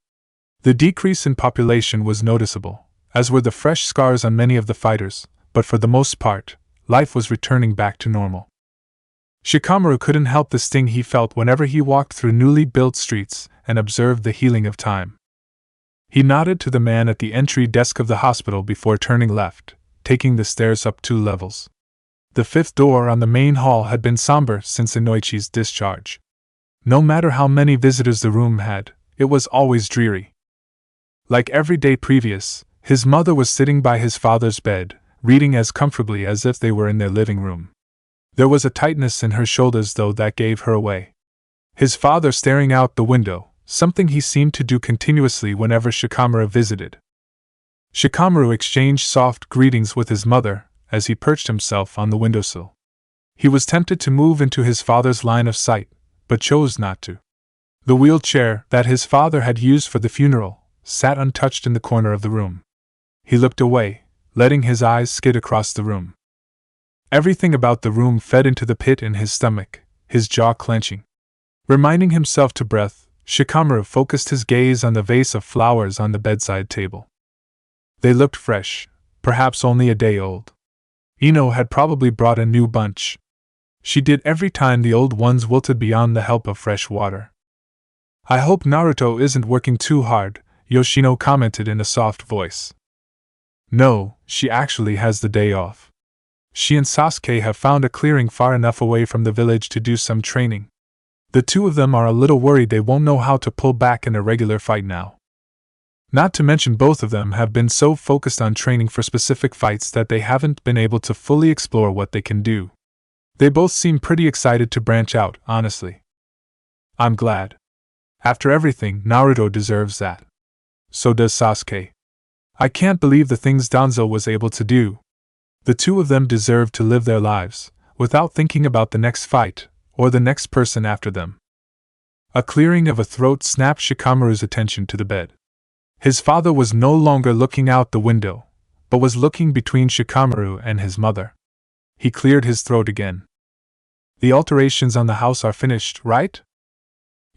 The decrease in population was noticeable, as were the fresh scars on many of the fighters, but for the most part, life was returning back to normal. Shikamaru couldn't help the sting he felt whenever he walked through newly built streets and observed the healing of time. He nodded to the man at the entry desk of the hospital before turning left, taking the stairs up 2 levels. The 5th door on the main hall had been somber since Inoichi's discharge. No matter how many visitors the room had, it was always dreary. Like every day previous, his mother was sitting by his father's bed, reading as comfortably as if they were in their living room. There was a tightness in her shoulders, though, that gave her away. His father staring out the window, something he seemed to do continuously whenever Shikamaru visited. Shikamaru exchanged soft greetings with his mother as he perched himself on the windowsill. He was tempted to move into his father's line of sight, but chose not to. The wheelchair that his father had used for the funeral sat untouched in the corner of the room. He looked away, letting his eyes skid across the room. Everything about the room fed into the pit in his stomach, his jaw clenching. Reminding himself to breath, Shikamaru focused his gaze on the vase of flowers on the bedside table. They looked fresh, perhaps only a day old. Ino had probably brought a new bunch. She did every time the old ones wilted beyond the help of fresh water. I hope Naruto isn't working too hard, Yoshino commented in a soft voice. No, she actually has the day off. She and Sasuke have found a clearing far enough away from the village to do some training. The two of them are a little worried they won't know how to pull back in a regular fight now. Not to mention both of them have been so focused on training for specific fights that they haven't been able to fully explore what they can do. They both seem pretty excited to branch out, honestly. I'm glad. After everything, Naruto deserves that. So does Sasuke. I can't believe the things Danzo was able to do. The two of them deserve to live their lives, without thinking about the next fight, or the next person after them. A clearing of a throat snapped Shikamaru's attention to the bed. His father was no longer looking out the window, but was looking between Shikamaru and his mother. He cleared his throat again. The alterations on the house are finished, right?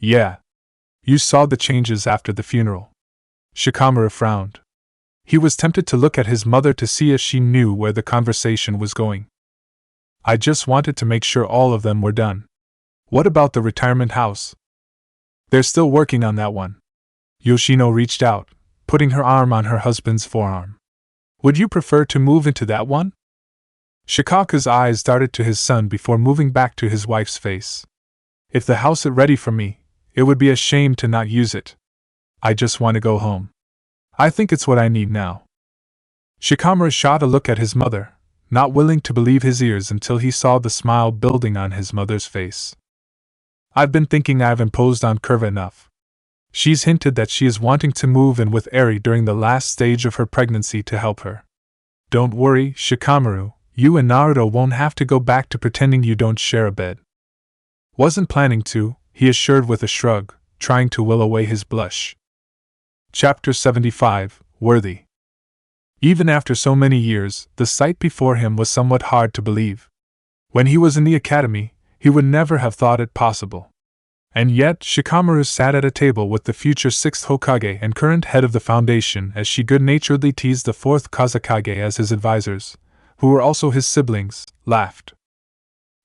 Yeah. You saw the changes after the funeral. Shikamaru frowned. He was tempted to look at his mother to see if she knew where the conversation was going. I just wanted to make sure all of them were done. What about the retirement house? They're still working on that one. Yoshino reached out, putting her arm on her husband's forearm. Would you prefer to move into that one? Shikaka's eyes darted to his son before moving back to his wife's face. If the house is ready for me, it would be a shame to not use it. I just want to go home. I think it's what I need now. Shikamaru shot a look at his mother, not willing to believe his ears until he saw the smile building on his mother's face. I've been thinking I've imposed on Curva enough. She's hinted that she is wanting to move in with Eri during the last stage of her pregnancy to help her. Don't worry, Shikamaru, you and Naruto won't have to go back to pretending you don't share a bed. Wasn't planning to, he assured with a shrug, trying to will away his blush. Chapter 75, Worthy. Even after so many years, the sight before him was somewhat hard to believe. When he was in the academy, he would never have thought it possible. And yet, Shikamaru sat at a table with the future 6th Hokage and current head of the Foundation as she good-naturedly teased the 4th Kazekage as his advisors, who were also his siblings, laughed.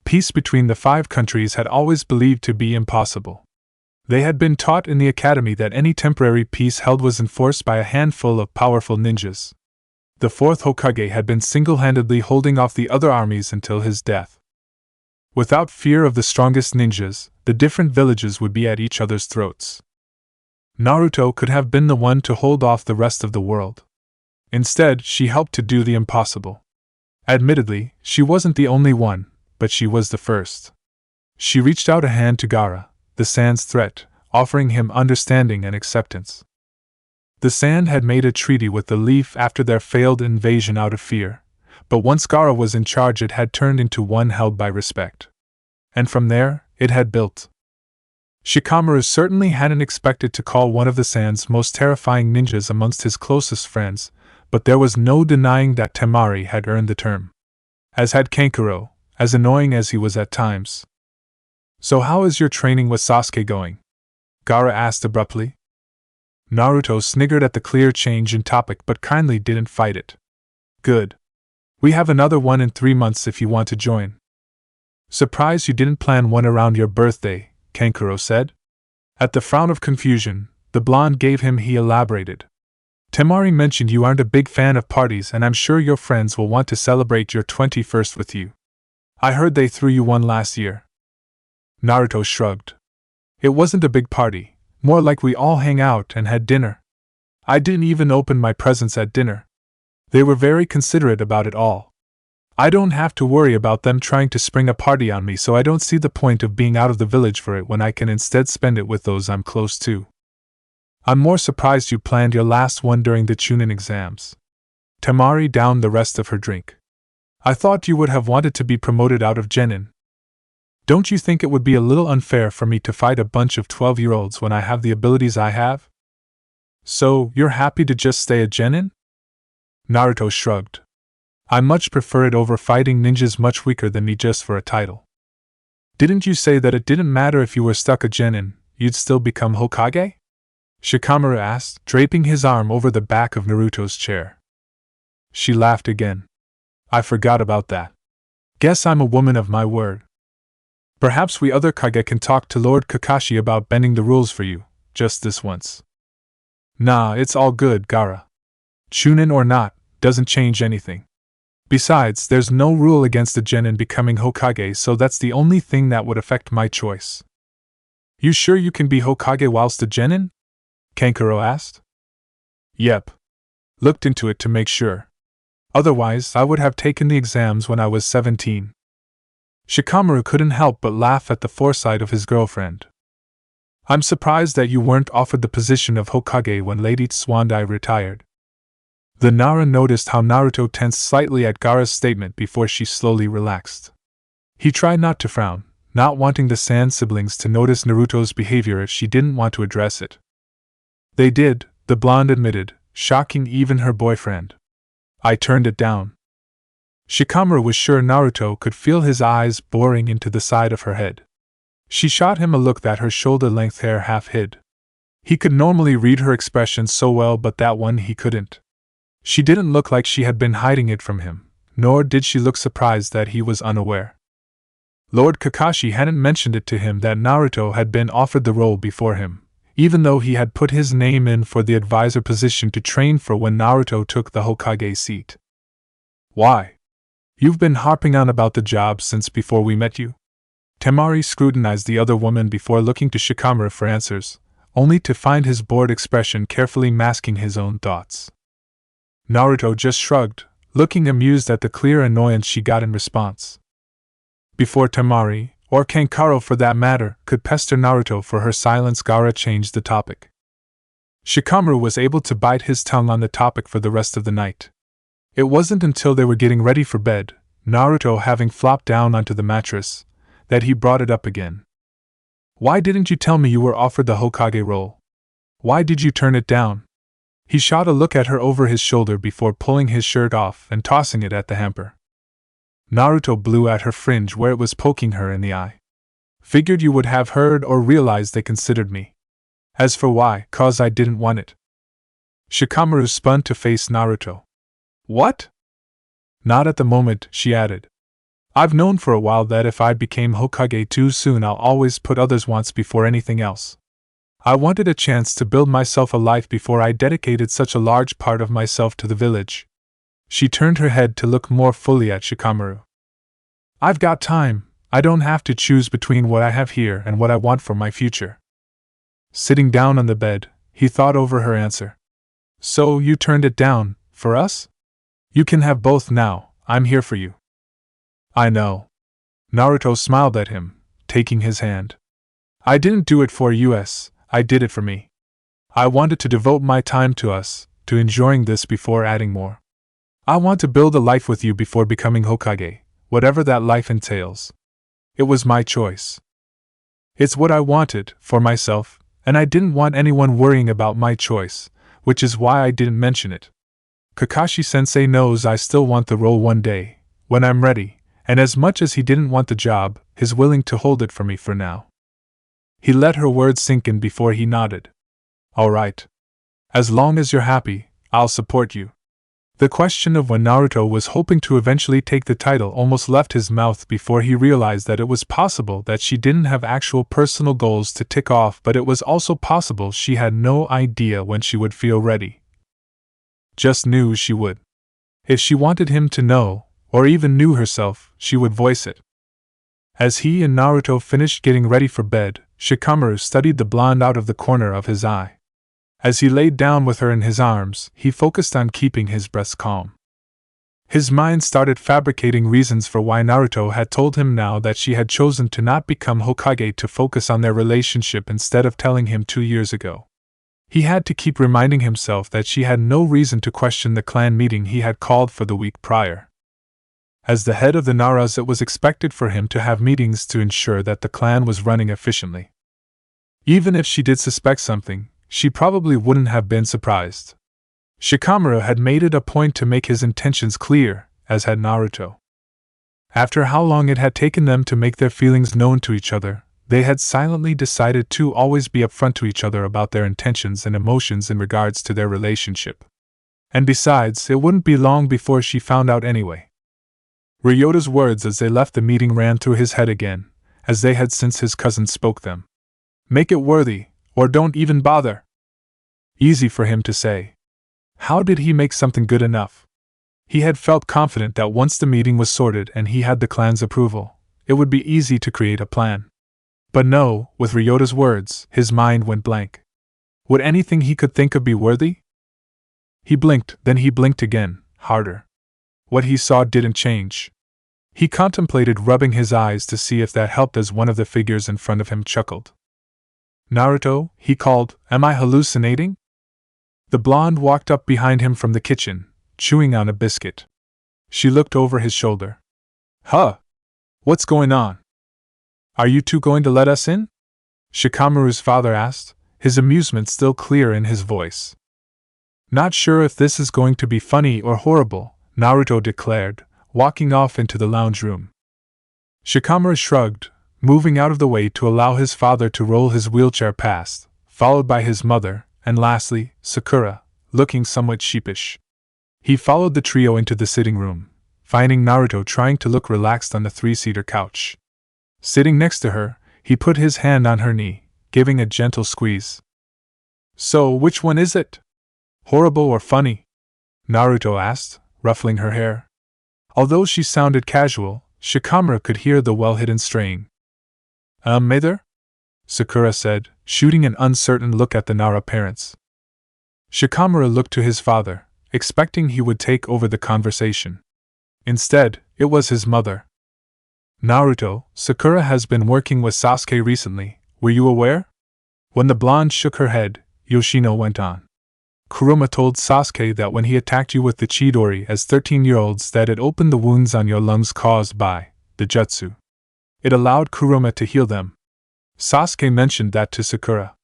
Peace between the 5 countries had always believed to be impossible. They had been taught in the academy that any temporary peace held was enforced by a handful of powerful ninjas. The 4th Hokage had been single-handedly holding off the other armies until his death. Without fear of the strongest ninjas, the different villages would be at each other's throats. Naruto could have been the one to hold off the rest of the world. Instead, she helped to do the impossible. Admittedly, she wasn't the only one, but she was the first. She reached out a hand to Gaara, the Sand's threat, offering him understanding and acceptance. The Sand had made a treaty with the Leaf after their failed invasion out of fear, but once Gaara was in charge it had turned into one held by respect. And from there, it had built. Shikamaru certainly hadn't expected to call one of the Sand's most terrifying ninjas amongst his closest friends, but there was no denying that Temari had earned the term. As had Kankuro, as annoying as he was at times. So how is your training with Sasuke going? Gaara asked abruptly. Naruto sniggered at the clear change in topic but kindly didn't fight it. Good. We have another one in 3 months if you want to join. Surprised you didn't plan one around your birthday, Kankuro said. At the frown of confusion, the blonde gave him he elaborated. Temari mentioned you aren't a big fan of parties and I'm sure your friends will want to celebrate your 21st with you. I heard they threw you one last year. Naruto shrugged. It wasn't a big party, more like we all hang out and had dinner. I didn't even open my presents at dinner. They were very considerate about it all. I don't have to worry about them trying to spring a party on me, so I don't see the point of being out of the village for it when I can instead spend it with those I'm close to. I'm more surprised you planned your last one during the Chunin exams. Temari downed the rest of her drink. I thought you would have wanted to be promoted out of genin. Don't you think it would be a little unfair for me to fight a bunch of 12-year-olds when I have the abilities I have? So, you're happy to just stay a genin? Naruto shrugged. I much prefer it over fighting ninjas much weaker than me just for a title. Didn't you say that it didn't matter if you were stuck a genin, you'd still become Hokage? Shikamaru asked, draping his arm over the back of Naruto's chair. She laughed again. I forgot about that. Guess I'm a woman of my word. Perhaps we other Kage can talk to Lord Kakashi about bending the rules for you, just this once. Nah, it's all good, Gaara. Chunin or not, doesn't change anything. Besides, there's no rule against a genin becoming Hokage, so that's the only thing that would affect my choice. You sure you can be Hokage whilst a genin? Kankuro asked. Yep. Looked into it to make sure. Otherwise, I would have taken the exams when I was 17. Shikamaru couldn't help but laugh at the foresight of his girlfriend. I'm surprised that you weren't offered the position of Hokage when Lady Tsundai retired. The Nara noticed how Naruto tensed slightly at Gaara's statement before she slowly relaxed. He tried not to frown, not wanting the Sand siblings to notice Naruto's behavior if she didn't want to address it. They did, the blonde admitted, shocking even her boyfriend. I turned it down. Shikamaru was sure Naruto could feel his eyes boring into the side of her head. She shot him a look that her shoulder-length hair half hid. He could normally read her expression so well, but that one he couldn't. She didn't look like she had been hiding it from him, nor did she look surprised that he was unaware. Lord Kakashi hadn't mentioned it to him that Naruto had been offered the role before him, even though he had put his name in for the advisor position to train for when Naruto took the Hokage seat. Why? You've been harping on about the job since before we met you? Temari scrutinized the other woman before looking to Shikamaru for answers, only to find his bored expression carefully masking his own thoughts. Naruto just shrugged, looking amused at the clear annoyance she got in response. Before Temari, or Kankuro for that matter, could pester Naruto for her silence, Gaara changed the topic. Shikamaru was able to bite his tongue on the topic for the rest of the night. It wasn't until they were getting ready for bed, Naruto having flopped down onto the mattress, that he brought it up again. Why didn't you tell me you were offered the Hokage role? Why did you turn it down? He shot a look at her over his shoulder before pulling his shirt off and tossing it at the hamper. Naruto blew at her fringe where it was poking her in the eye. Figured you would have heard or realized they considered me. As for why, 'cause I didn't want it. Shikamaru spun to face Naruto. What? Not at the moment, she added. I've known for a while that if I became Hokage too soon, I'll always put others' wants before anything else. I wanted a chance to build myself a life before I dedicated such a large part of myself to the village. She turned her head to look more fully at Shikamaru. I've got time. I don't have to choose between what I have here and what I want for my future. Sitting down on the bed, he thought over her answer. So you turned it down, for us? You can have both now, I'm here for you. I know. Naruto smiled at him, taking his hand. I didn't do it for us, I did it for me. I wanted to devote my time to us, to enjoying this before adding more. I want to build a life with you before becoming Hokage, whatever that life entails. It was my choice. It's what I wanted, for myself, and I didn't want anyone worrying about my choice, which is why I didn't mention it. Kakashi-sensei knows I still want the role one day, when I'm ready, and as much as he didn't want the job, he's willing to hold it for me for now. He let her words sink in before he nodded. All right. As long as you're happy, I'll support you. The question of when Naruto was hoping to eventually take the title almost left his mouth before he realized that it was possible that she didn't have actual personal goals to tick off, but it was also possible she had no idea when she would feel ready. Just knew she would. If she wanted him to know, or even knew herself, she would voice it. As he and Naruto finished getting ready for bed, Shikamaru studied the blonde out of the corner of his eye. As he laid down with her in his arms, he focused on keeping his breath calm. His mind started fabricating reasons for why Naruto had told him now that she had chosen to not become Hokage to focus on their relationship instead of telling him 2 years ago. He had to keep reminding himself that she had no reason to question the clan meeting he had called for the week prior. As the head of the Naras, it was expected for him to have meetings to ensure that the clan was running efficiently. Even if she did suspect something, she probably wouldn't have been surprised. Shikamaru had made it a point to make his intentions clear, as had Naruto. After how long it had taken them to make their feelings known to each other, they had silently decided to always be upfront to each other about their intentions and emotions in regards to their relationship. And besides, it wouldn't be long before she found out anyway. Ryota's words as they left the meeting ran through his head again, as they had since his cousin spoke them. Make it worthy, or don't even bother. Easy for him to say. How did he make something good enough? He had felt confident that once the meeting was sorted and he had the clan's approval, it would be easy to create a plan. But no, with Ryota's words, his mind went blank. Would anything he could think of be worthy? He blinked, then he blinked again, harder. What he saw didn't change. He contemplated rubbing his eyes to see if that helped as one of the figures in front of him chuckled. Naruto, he called, am I hallucinating? The blonde walked up behind him from the kitchen, chewing on a biscuit. She looked over his shoulder. Huh? What's going on? Are you two going to let us in? Shikamaru's father asked, his amusement still clear in his voice. Not sure if this is going to be funny or horrible, Naruto declared, walking off into the lounge room. Shikamaru shrugged, moving out of the way to allow his father to roll his wheelchair past, followed by his mother, and lastly, Sakura, looking somewhat sheepish. He followed the trio into the sitting room, finding Naruto trying to look relaxed on the 3-seater couch. Sitting next to her, he put his hand on her knee, giving a gentle squeeze. So, which one is it? Horrible or funny? Naruto asked, ruffling her hair. Although she sounded casual, Shikamaru could hear the well-hidden strain. Neither? Sakura said, shooting an uncertain look at the Nara parents. Shikamaru looked to his father, expecting he would take over the conversation. Instead, it was his mother. Naruto, Sakura has been working with Sasuke recently, were you aware? When the blonde shook her head, Yoshino went on. Kurama told Sasuke that when he attacked you with the Chidori as 13-year-olds that it opened the wounds on your lungs caused by the jutsu. It allowed Kurama to heal them. Sasuke mentioned that to Sakura.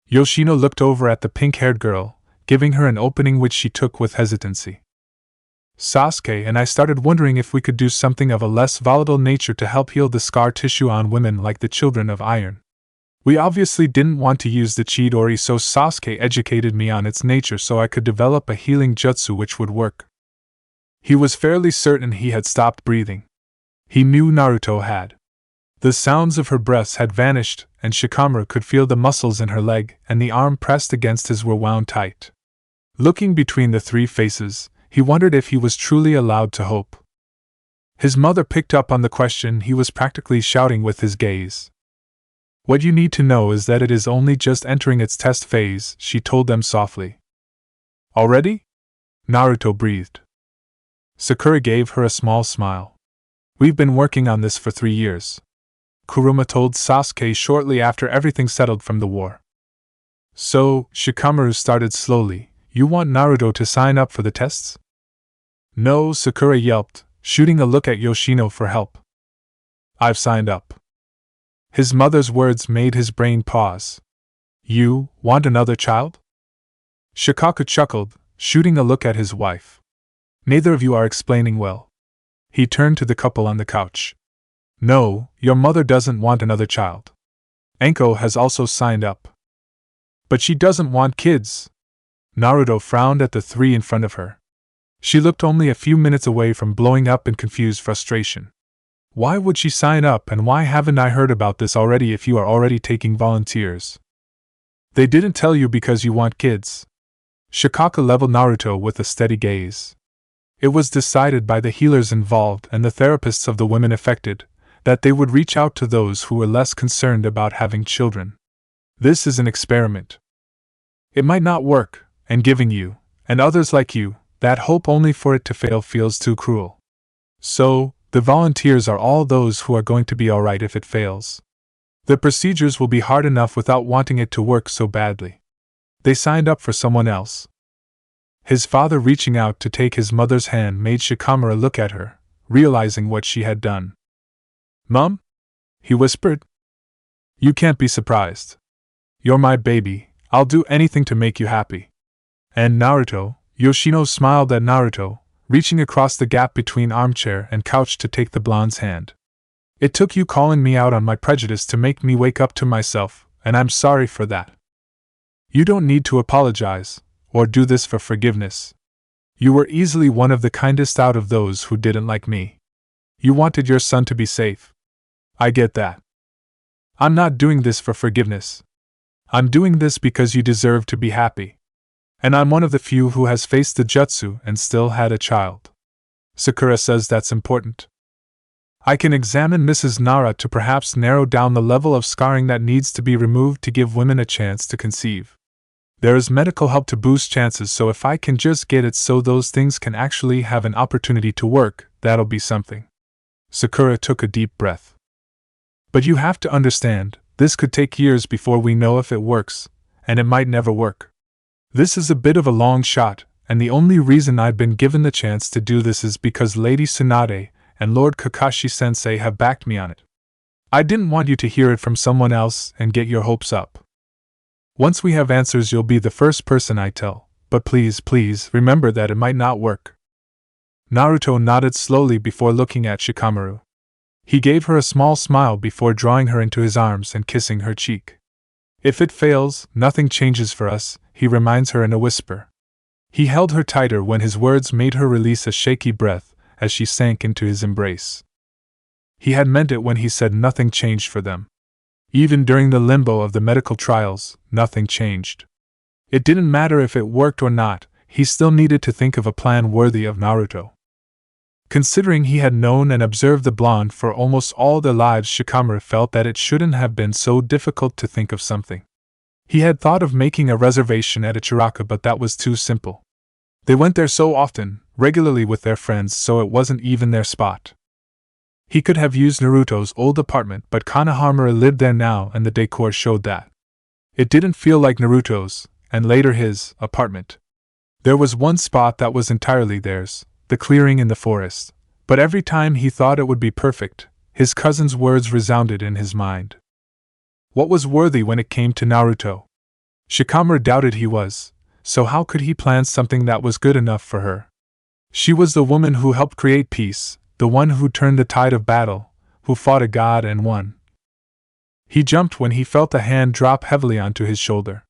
Yoshino looked over at the pink-haired girl, giving her an opening which she took with hesitancy. Sasuke and I started wondering if we could do something of a less volatile nature to help heal the scar tissue on women like the children of iron. We obviously didn't want to use the Chidori, so Sasuke educated me on its nature so I could develop a healing jutsu which would work. He was fairly certain he had stopped breathing. He knew Naruto had. The sounds of her breaths had vanished, and Shikamaru could feel the muscles in her leg and the arm pressed against his were wound tight. Looking between the three faces, he wondered if he was truly allowed to hope. His mother picked up on the question he was practically shouting with his gaze. What you need to know is that it is only just entering its test phase, she told them softly. Already? Naruto breathed. Sakura gave her a small smile. We've been working on this for 3 years. Kuruma told Sasuke shortly after everything settled from the war. So, Shikamaru started slowly, you want Naruto to sign up for the tests? No, Sakura yelped, shooting a look at Yoshino for help. I've signed up. His mother's words made his brain pause. You want another child? Shikaku chuckled, shooting a look at his wife. Neither of you are explaining well. He turned to the couple on the couch. No, your mother doesn't want another child. Enko has also signed up. But she doesn't want kids. Naruto frowned at the three in front of her. She looked only a few minutes away from blowing up in confused frustration. Why would she sign up, and why haven't I heard about this already if you are already taking volunteers? They didn't tell you because you want kids. Shikaku leveled Naruto with a steady gaze. It was decided by the healers involved and the therapists of the women affected that they would reach out to those who were less concerned about having children. This is an experiment. It might not work, and giving you, and others like you, that hope only for it to fail feels too cruel. So, the volunteers are all those who are going to be alright if it fails. The procedures will be hard enough without wanting it to work so badly. They signed up for someone else. His father reaching out to take his mother's hand made Shikamaru look at her, realizing what she had done. Mum? He whispered. You can't be surprised. You're my baby, I'll do anything to make you happy. And Naruto, Yoshino smiled at Naruto, reaching across the gap between armchair and couch to take the blonde's hand. It took you calling me out on my prejudice to make me wake up to myself, and I'm sorry for that. You don't need to apologize, or do this for forgiveness. You were easily one of the kindest out of those who didn't like me. You wanted your son to be safe. I get that. I'm not doing this for forgiveness. I'm doing this because you deserve to be happy. And I'm one of the few who has faced the jutsu and still had a child. Sakura says that's important. I can examine Mrs. Nara to perhaps narrow down the level of scarring that needs to be removed to give women a chance to conceive. There is medical help to boost chances, so if I can just get it so those things can actually have an opportunity to work, that'll be something. Sakura took a deep breath. But you have to understand, this could take years before we know if it works, and it might never work. This is a bit of a long shot, and the only reason I've been given the chance to do this is because Lady Tsunade and Lord Kakashi-sensei have backed me on it. I didn't want you to hear it from someone else and get your hopes up. Once we have answers, you'll be the first person I tell, but please, remember that it might not work. Naruto nodded slowly before looking at Shikamaru. He gave her a small smile before drawing her into his arms and kissing her cheek. If it fails, nothing changes for us, he reminds her in a whisper. He held her tighter when his words made her release a shaky breath as she sank into his embrace. He had meant it when he said nothing changed for them. Even during the limbo of the medical trials, nothing changed. It didn't matter if it worked or not, he still needed to think of a plan worthy of Naruto. Considering he had known and observed the blonde for almost all their lives, Shikamaru felt that it shouldn't have been so difficult to think of something. He had thought of making a reservation at Ichiraka, but that was too simple. They went there so often, regularly with their friends, so it wasn't even their spot. He could have used Naruto's old apartment, but Konohamaru lived there now and the decor showed that. It didn't feel like Naruto's, and later his, apartment. There was one spot that was entirely theirs, the clearing in the forest, but every time he thought it would be perfect, his cousin's words resounded in his mind. What was worthy when it came to Naruto? Shikamaru doubted he was, so how could he plan something that was good enough for her? She was the woman who helped create peace, the one who turned the tide of battle, who fought a god and won. He jumped when he felt a hand drop heavily onto his shoulder.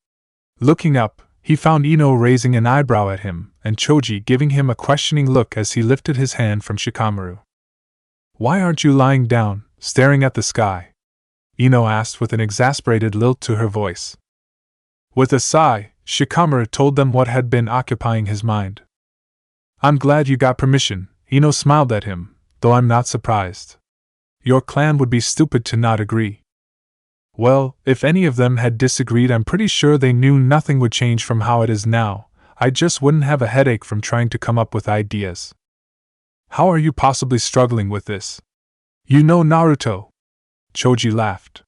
Looking up, he found Ino raising an eyebrow at him, and Choji giving him a questioning look as he lifted his hand from Shikamaru. "Why aren't you lying down, staring at the sky?" Ino asked with an exasperated lilt to her voice. With a sigh, Shikamaru told them what had been occupying his mind. "I'm glad you got permission," Ino smiled at him, "though I'm not surprised. Your clan would be stupid to not agree." "Well, if any of them had disagreed, I'm pretty sure they knew nothing would change from how it is now. I just wouldn't have a headache from trying to come up with ideas." "How are you possibly struggling with this?" "You know Naruto." Choji laughed.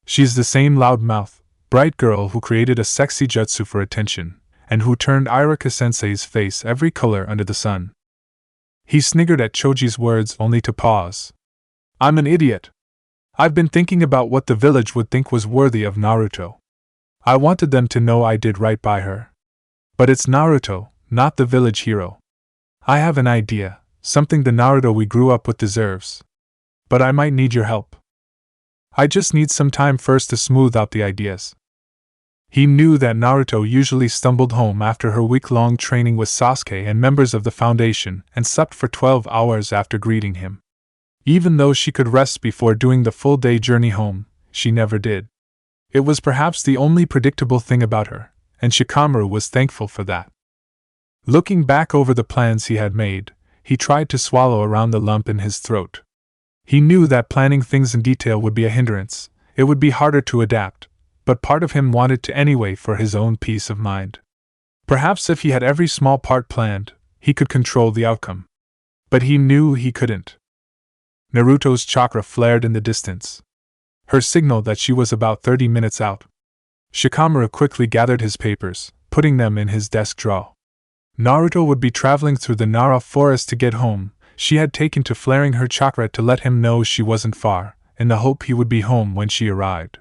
"She's the same loudmouth, bright girl who created a sexy jutsu for attention, and who turned Iraka-sensei's face every color under the sun." He sniggered at Choji's words only to pause. "I'm an idiot. I've been thinking about what the village would think was worthy of Naruto. I wanted them to know I did right by her. But it's Naruto, not the village hero. I have an idea, something the Naruto we grew up with deserves. But I might need your help. I just need some time first to smooth out the ideas." He knew that Naruto usually stumbled home after her week-long training with Sasuke and members of the Foundation and slept for 12 hours after greeting him. Even though she could rest before doing the full-day journey home, she never did. It was perhaps the only predictable thing about her, and Shikamaru was thankful for that. Looking back over the plans he had made, he tried to swallow around the lump in his throat. He knew that planning things in detail would be a hindrance, it would be harder to adapt, but part of him wanted to anyway for his own peace of mind. Perhaps if he had every small part planned, he could control the outcome. But he knew he couldn't. Naruto's chakra flared in the distance. Her signal that she was about 30 minutes out. Shikamaru quickly gathered his papers, putting them in his desk drawer. Naruto would be traveling through the Nara forest to get home. She had taken to flaring her chakra to let him know she wasn't far, in the hope he would be home when she arrived.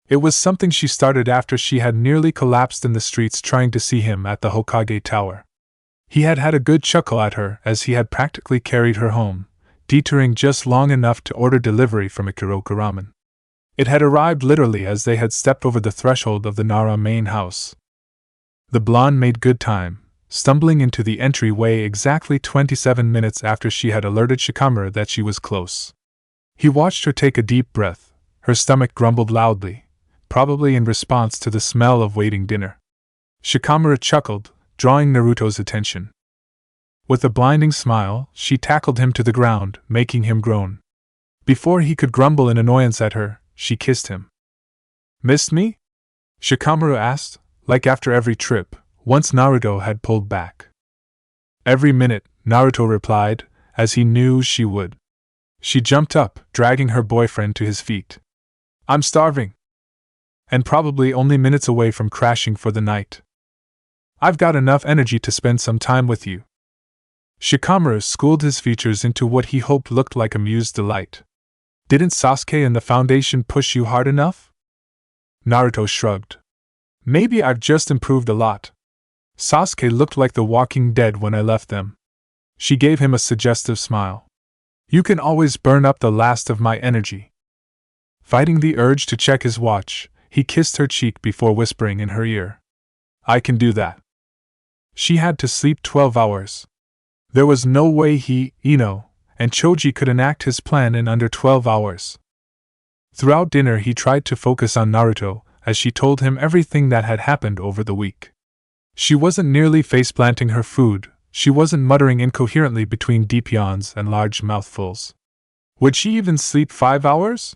It was something she started after she had nearly collapsed in the streets trying to see him at the Hokage Tower. He had had a good chuckle at her as he had practically carried her home, detouring just long enough to order delivery from Ichiroku Ramen. It had arrived literally as they had stepped over the threshold of the Nara main house. The blonde made good time, stumbling into the entryway exactly 27 minutes after she had alerted Shikamaru that she was close. He watched her take a deep breath. Her stomach grumbled loudly, probably in response to the smell of waiting dinner. Shikamaru chuckled, drawing Naruto's attention. With a blinding smile, she tackled him to the ground, making him groan. Before he could grumble in annoyance at her, she kissed him. "Missed me?" Shikamaru asked, like after every trip, once Naruto had pulled back. "Every minute," Naruto replied, as he knew she would. She jumped up, dragging her boyfriend to his feet. "I'm starving. And probably only minutes away from crashing for the night. I've got enough energy to spend some time with you." Shikamaru schooled his features into what he hoped looked like amused delight. "Didn't Sasuke and the Foundation push you hard enough?" Naruto shrugged. "Maybe I've just improved a lot. Sasuke looked like the walking dead when I left them." She gave him a suggestive smile. "You can always burn up the last of my energy." Fighting the urge to check his watch, he kissed her cheek before whispering in her ear. "I can do that." She had to sleep 12 hours. There was no way he, Ino, and Choji could enact his plan in under 12 hours. Throughout dinner he tried to focus on Naruto, as she told him everything that had happened over the week. She wasn't nearly face-planting her food, she wasn't muttering incoherently between deep yawns and large mouthfuls. Would she even sleep 5 hours?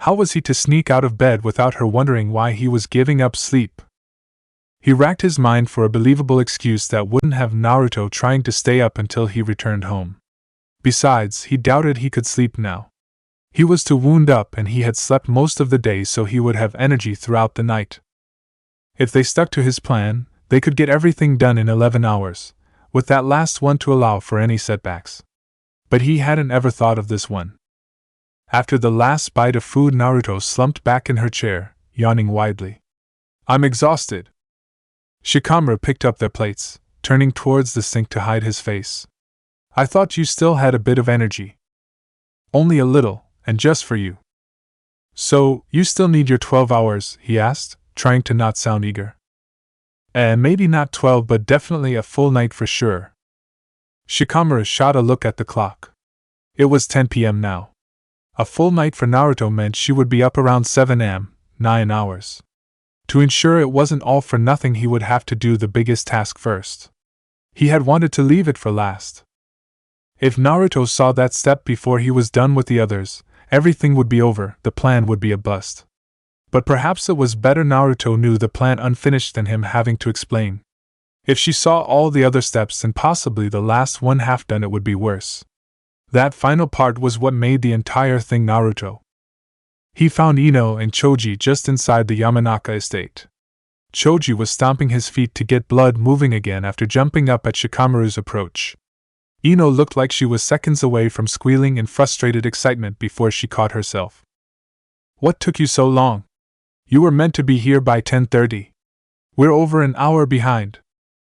How was he to sneak out of bed without her wondering why he was giving up sleep? He racked his mind for a believable excuse that wouldn't have Naruto trying to stay up until he returned home. Besides, he doubted he could sleep now. He was too wound up and he had slept most of the day, so he would have energy throughout the night. If they stuck to his plan, they could get everything done in 11 hours, with that last one to allow for any setbacks. But he hadn't ever thought of this one. After the last bite of food, Naruto slumped back in her chair, yawning widely. "I'm exhausted." Shikamaru picked up their plates, turning towards the sink to hide his face. I thought you still had a bit of energy. Only a little, and just for you. So, you still need your 12 hours, he asked, trying to not sound eager. Maybe not 12, but definitely a full night for sure. Shikamaru shot a look at the clock. It was 10 p.m. now. A full night for Naruto meant she would be up around 7 am, 9 hours. To ensure it wasn't all for nothing, he would have to do the biggest task first. He had wanted to leave it for last. If Naruto saw that step before he was done with the others, everything would be over, the plan would be a bust. But perhaps it was better Naruto knew the plan unfinished than him having to explain. If she saw all the other steps and possibly the last one half done, it would be worse. That final part was what made the entire thing Naruto. He found Ino and Choji just inside the Yamanaka estate. Choji was stomping his feet to get blood moving again after jumping up at Shikamaru's approach. Ino looked like she was seconds away from squealing in frustrated excitement before she caught herself. What took you so long? You were meant to be here by 10:30. We're over an hour behind.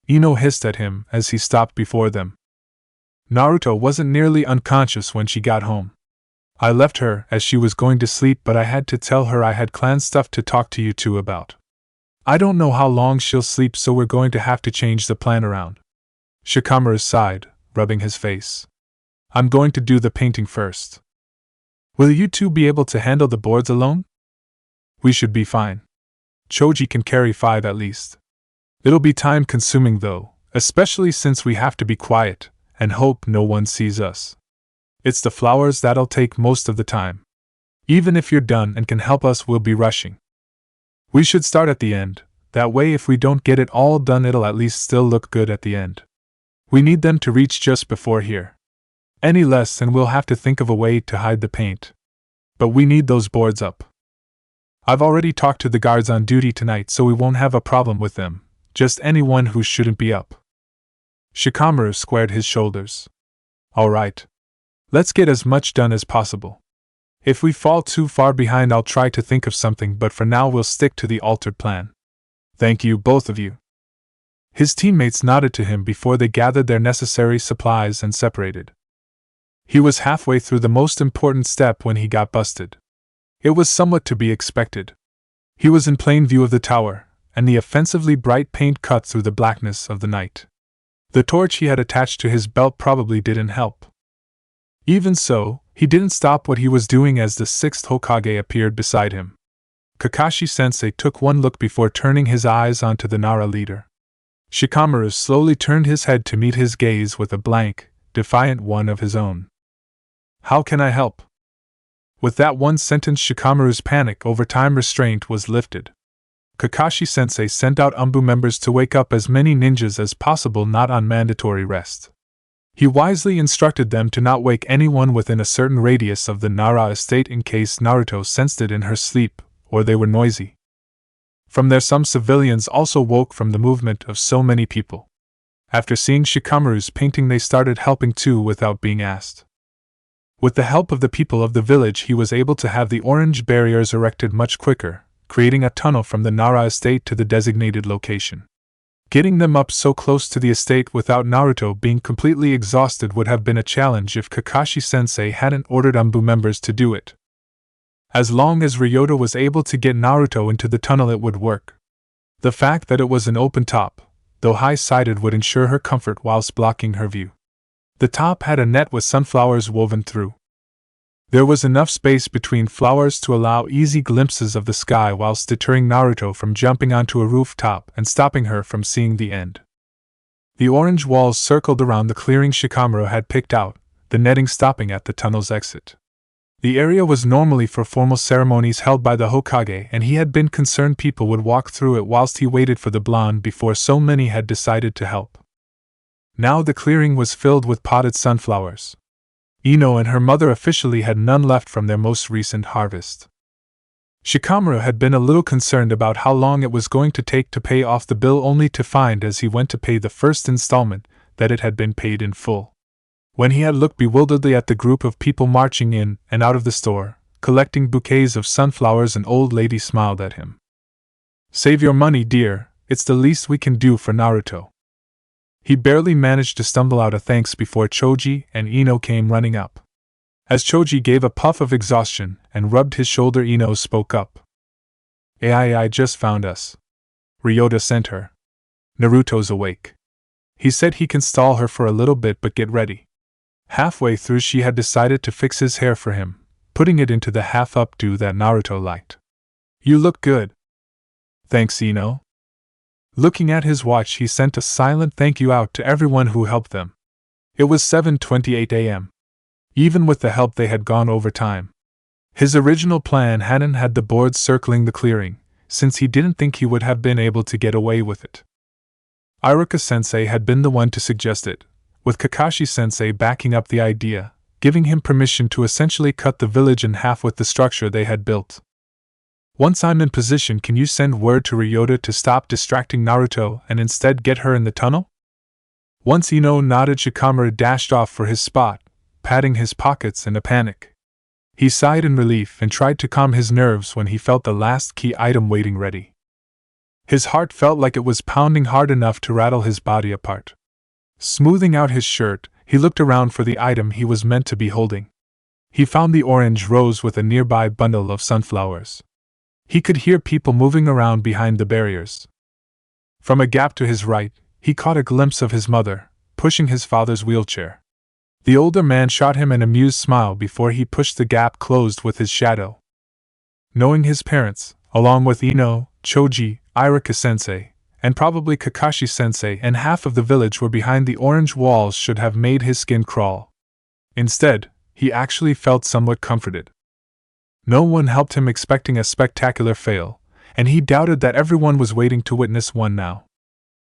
Ino hissed at him as he stopped before them. Naruto wasn't nearly unconscious when she got home. I left her as she was going to sleep, but I had to tell her I had clan stuff to talk to you two about. I don't know how long she'll sleep, so we're going to have to change the plan around. Shikamaru sighed, rubbing his face. I'm going to do the painting first. Will you two be able to handle the boards alone? We should be fine. Choji can carry 5 at least. It'll be time consuming though, especially since we have to be quiet and hope no one sees us. It's the flowers that'll take most of the time. Even if you're done and can help us, we'll be rushing. We should start at the end, that way if we don't get it all done it'll at least still look good at the end. We need them to reach just before here. Any less and we'll have to think of a way to hide the paint. But we need those boards up. I've already talked to the guards on duty tonight, so we won't have a problem with them, just anyone who shouldn't be up. Shikamaru squared his shoulders. All right. Let's get as much done as possible. If we fall too far behind, I'll try to think of something, but for now we'll stick to the altered plan. Thank you, both of you. His teammates nodded to him before they gathered their necessary supplies and separated. He was halfway through the most important step when he got busted. It was somewhat to be expected. He was in plain view of the tower, and the offensively bright paint cut through the blackness of the night. The torch he had attached to his belt probably didn't help. Even so, he didn't stop what he was doing as the 6th Hokage appeared beside him. Kakashi-sensei took one look before turning his eyes onto the Nara leader. Shikamaru slowly turned his head to meet his gaze with a blank, defiant one of his own. How can I help? With that one sentence, Shikamaru's panic over time restraint was lifted. Kakashi-sensei sent out Umbu members to wake up as many ninjas as possible not on mandatory rest. He wisely instructed them to not wake anyone within a certain radius of the Nara estate in case Naruto sensed it in her sleep, or they were noisy. From there, some civilians also woke from the movement of so many people. After seeing Shikamaru's painting, they started helping too without being asked. With the help of the people of the village, he was able to have the orange barriers erected much quicker, creating a tunnel from the Nara estate to the designated location. Getting them up so close to the estate without Naruto being completely exhausted would have been a challenge if Kakashi-sensei hadn't ordered Umbu members to do it. As long as Ryota was able to get Naruto into the tunnel, it would work. The fact that it was an open top, though high-sided, would ensure her comfort whilst blocking her view. The top had a net with sunflowers woven through. There was enough space between flowers to allow easy glimpses of the sky whilst deterring Naruto from jumping onto a rooftop and stopping her from seeing the end. The orange walls circled around the clearing Shikamaru had picked out, the netting stopping at the tunnel's exit. The area was normally for formal ceremonies held by the Hokage, and he had been concerned people would walk through it whilst he waited for the blonde before so many had decided to help. Now the clearing was filled with potted sunflowers. Ino and her mother officially had none left from their most recent harvest. Shikamaru had been a little concerned about how long it was going to take to pay off the bill, only to find as he went to pay the first installment that it had been paid in full. When he had looked bewilderedly at the group of people marching in and out of the store, collecting bouquets of sunflowers, an old lady smiled at him. "Save your money, dear, it's the least we can do for Naruto." He barely managed to stumble out a thanks before Choji and Ino came running up. As Choji gave a puff of exhaustion and rubbed his shoulder, Ino spoke up. "AI just found us. Ryota sent her. Naruto's awake. He said he can stall her for a little bit, but get ready." Halfway through, she had decided to fix his hair for him, putting it into the half updo that Naruto liked. "You look good." "Thanks, Ino." Looking at his watch, he sent a silent thank you out to everyone who helped them. It was 7:28 a.m. Even with the help, they had gone over time. His original plan hadn't had the boards circling the clearing, since he didn't think he would have been able to get away with it. Iruka-sensei had been the one to suggest it, with Kakashi-sensei backing up the idea, giving him permission to essentially cut the village in half with the structure they had built. "Once I'm in position, can you send word to Ryota to stop distracting Naruto and instead get her in the tunnel?" Once Ino nodded, Shikamaru dashed off for his spot, patting his pockets in a panic. He sighed in relief and tried to calm his nerves when he felt the last key item waiting ready. His heart felt like it was pounding hard enough to rattle his body apart. Smoothing out his shirt, he looked around for the item he was meant to be holding. He found the orange rose with a nearby bundle of sunflowers. He could hear people moving around behind the barriers. From a gap to his right, he caught a glimpse of his mother, pushing his father's wheelchair. The older man shot him an amused smile before he pushed the gap closed with his shadow. Knowing his parents, along with Ino, Choji, Iruka-sensei, and probably Kakashi-sensei and half of the village were behind the orange walls, should have made his skin crawl. Instead, he actually felt somewhat comforted. No one helped him, expecting a spectacular fail, and he doubted that everyone was waiting to witness one now.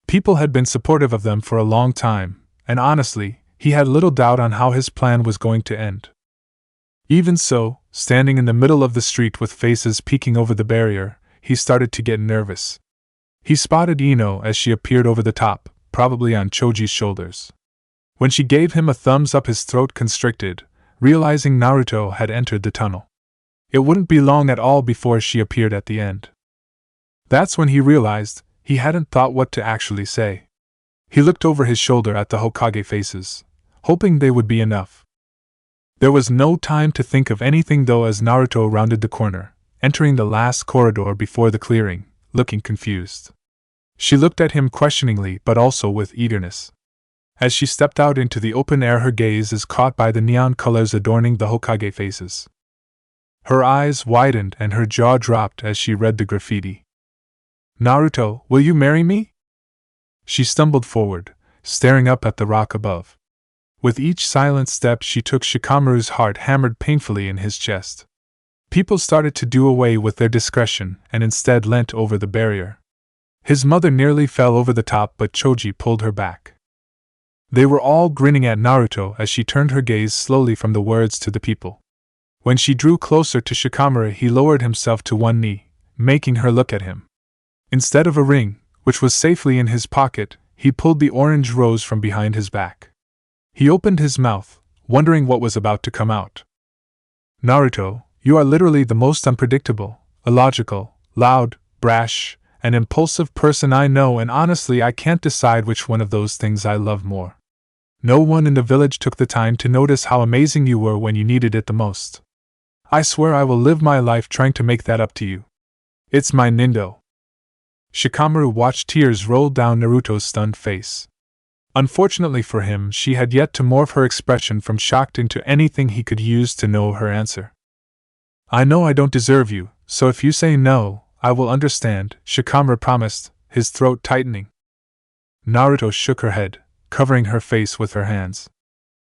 People had been supportive of them for a long time, and honestly, he had little doubt on how his plan was going to end. Even so, standing in the middle of the street with faces peeking over the barrier, he started to get nervous. He spotted Ino as she appeared over the top, probably on Choji's shoulders. When she gave him a thumbs up, his throat constricted, realizing Naruto had entered the tunnel. It wouldn't be long at all before she appeared at the end. That's when he realized he hadn't thought what to actually say. He looked over his shoulder at the Hokage faces, hoping they would be enough. There was no time to think of anything though, as Naruto rounded the corner, entering the last corridor before the clearing, looking confused. She looked at him questioningly but also with eagerness. As she stepped out into the open air, her gaze is caught by the neon colors adorning the Hokage faces. Her eyes widened and her jaw dropped as she read the graffiti. "Naruto, will you marry me?" She stumbled forward, staring up at the rock above. With each silent step she took, Shikamaru's heart hammered painfully in his chest. People started to do away with their discretion and instead leant over the barrier. His mother nearly fell over the top, but Choji pulled her back. They were all grinning at Naruto as she turned her gaze slowly from the words to the people. When she drew closer to Shikamaru, he lowered himself to one knee, making her look at him. Instead of a ring, which was safely in his pocket, he pulled the orange rose from behind his back. He opened his mouth, wondering what was about to come out. "Naruto, you are literally the most unpredictable, illogical, loud, brash, and impulsive person I know, and honestly I can't decide which one of those things I love more. No one in the village took the time to notice how amazing you were when you needed it the most. I swear I will live my life trying to make that up to you. It's my Nindo." Shikamaru watched tears roll down Naruto's stunned face. Unfortunately for him, she had yet to morph her expression from shocked into anything he could use to know her answer. "I know I don't deserve you, so if you say no, I will understand," Shikamaru promised, his throat tightening. Naruto shook her head, covering her face with her hands.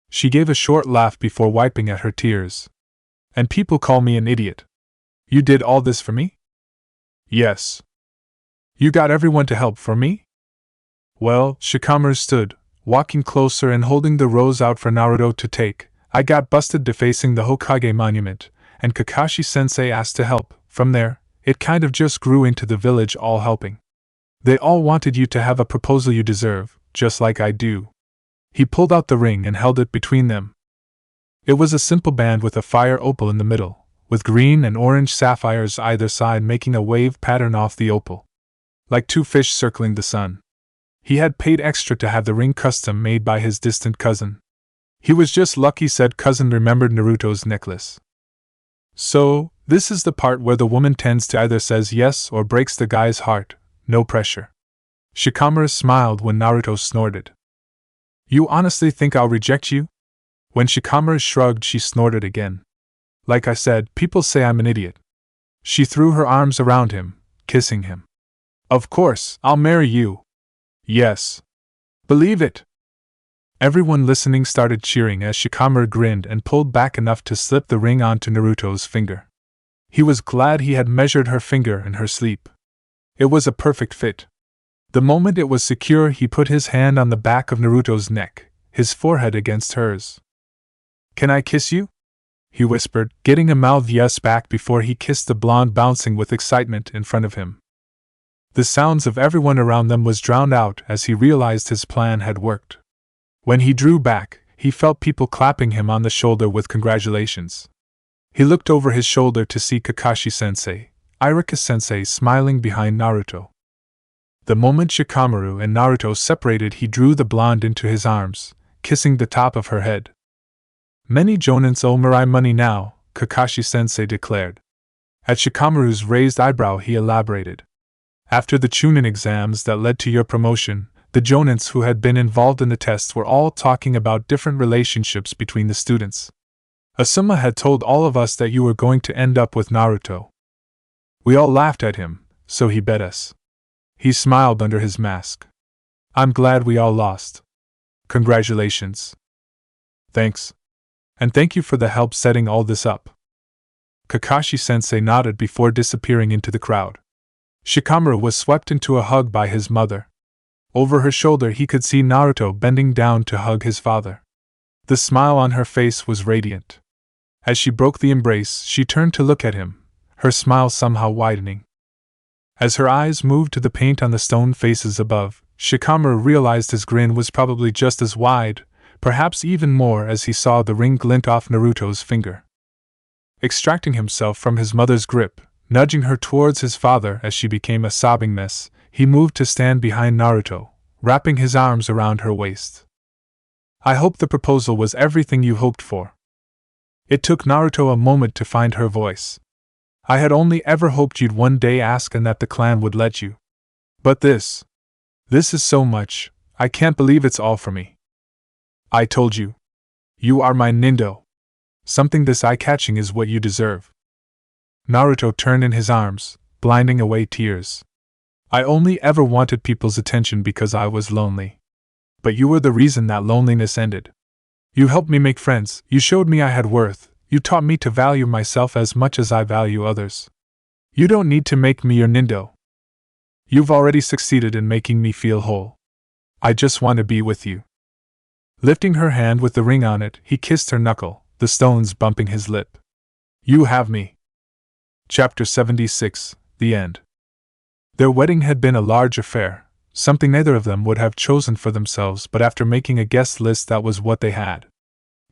She gave a short laugh before wiping at her tears. "And people call me an idiot. You did all this for me?" "Yes." "You got everyone to help for me?" "Well," Shikamaru stood, walking closer and holding the rose out for Naruto to take. "I got busted defacing the Hokage monument, and Kakashi-sensei asked to help. From there, it kind of just grew into the village all helping. They all wanted you to have a proposal you deserve, just like I do." He pulled out the ring and held it between them. It was a simple band with a fire opal in the middle, with green and orange sapphires either side making a wave pattern off the opal, like two fish circling the sun. He had paid extra to have the ring custom made by his distant cousin. He was just lucky said cousin remembered Naruto's necklace. So, this is the part where the woman tends to either says yes or breaks the guy's heart, no pressure. Shikamaru smiled when Naruto snorted. You honestly think I'll reject you? When Shikamaru shrugged, she snorted again. Like I said, people say I'm an idiot. She threw her arms around him, kissing him. Of course, I'll marry you. Yes. Believe it. Everyone listening started cheering as Shikamaru grinned and pulled back enough to slip the ring onto Naruto's finger. He was glad he had measured her finger in her sleep. It was a perfect fit. The moment it was secure, he put his hand on the back of Naruto's neck, his forehead against hers. Can I kiss you? He whispered, getting a mouthed yes back before he kissed the blonde bouncing with excitement in front of him. The sounds of everyone around them was drowned out as he realized his plan had worked. When he drew back, he felt people clapping him on the shoulder with congratulations. He looked over his shoulder to see Kakashi-sensei, Iruka-sensei smiling behind Naruto. The moment Shikamaru and Naruto separated, he drew the blonde into his arms, kissing the top of her head. Many jonins owe Mirai money now, Kakashi-sensei declared. At Shikamaru's raised eyebrow he elaborated. After the Chunin exams that led to your promotion, the jonins who had been involved in the tests were all talking about different relationships between the students. Asuma had told all of us that you were going to end up with Naruto. We all laughed at him, so he bet us. He smiled under his mask. I'm glad we all lost. Congratulations. Thanks. And thank you for the help setting all this up. Kakashi-sensei nodded before disappearing into the crowd. Shikamaru was swept into a hug by his mother. Over her shoulder he could see Naruto bending down to hug his father. The smile on her face was radiant. As she broke the embrace, she turned to look at him, her smile somehow widening. As her eyes moved to the paint on the stone faces above, Shikamaru realized his grin was probably just as wide, perhaps even more, as he saw the ring glint off Naruto's finger. Extracting himself from his mother's grip, nudging her towards his father as she became a sobbing mess, he moved to stand behind Naruto, wrapping his arms around her waist. I hope the proposal was everything you hoped for. It took Naruto a moment to find her voice. I had only ever hoped you'd one day ask and that the clan would let you. But this is so much, I can't believe it's all for me. I told you. You are my Nindo. Something this eye-catching is what you deserve. Naruto turned in his arms, blinding away tears. I only ever wanted people's attention because I was lonely. But you were the reason that loneliness ended. You helped me make friends, you showed me I had worth, you taught me to value myself as much as I value others. You don't need to make me your Nindo. You've already succeeded in making me feel whole. I just want to be with you. Lifting her hand with the ring on it, he kissed her knuckle, the stones bumping his lip. You have me. Chapter 76, The End. Their wedding had been a large affair, something neither of them would have chosen for themselves, but after making a guest list that was what they had.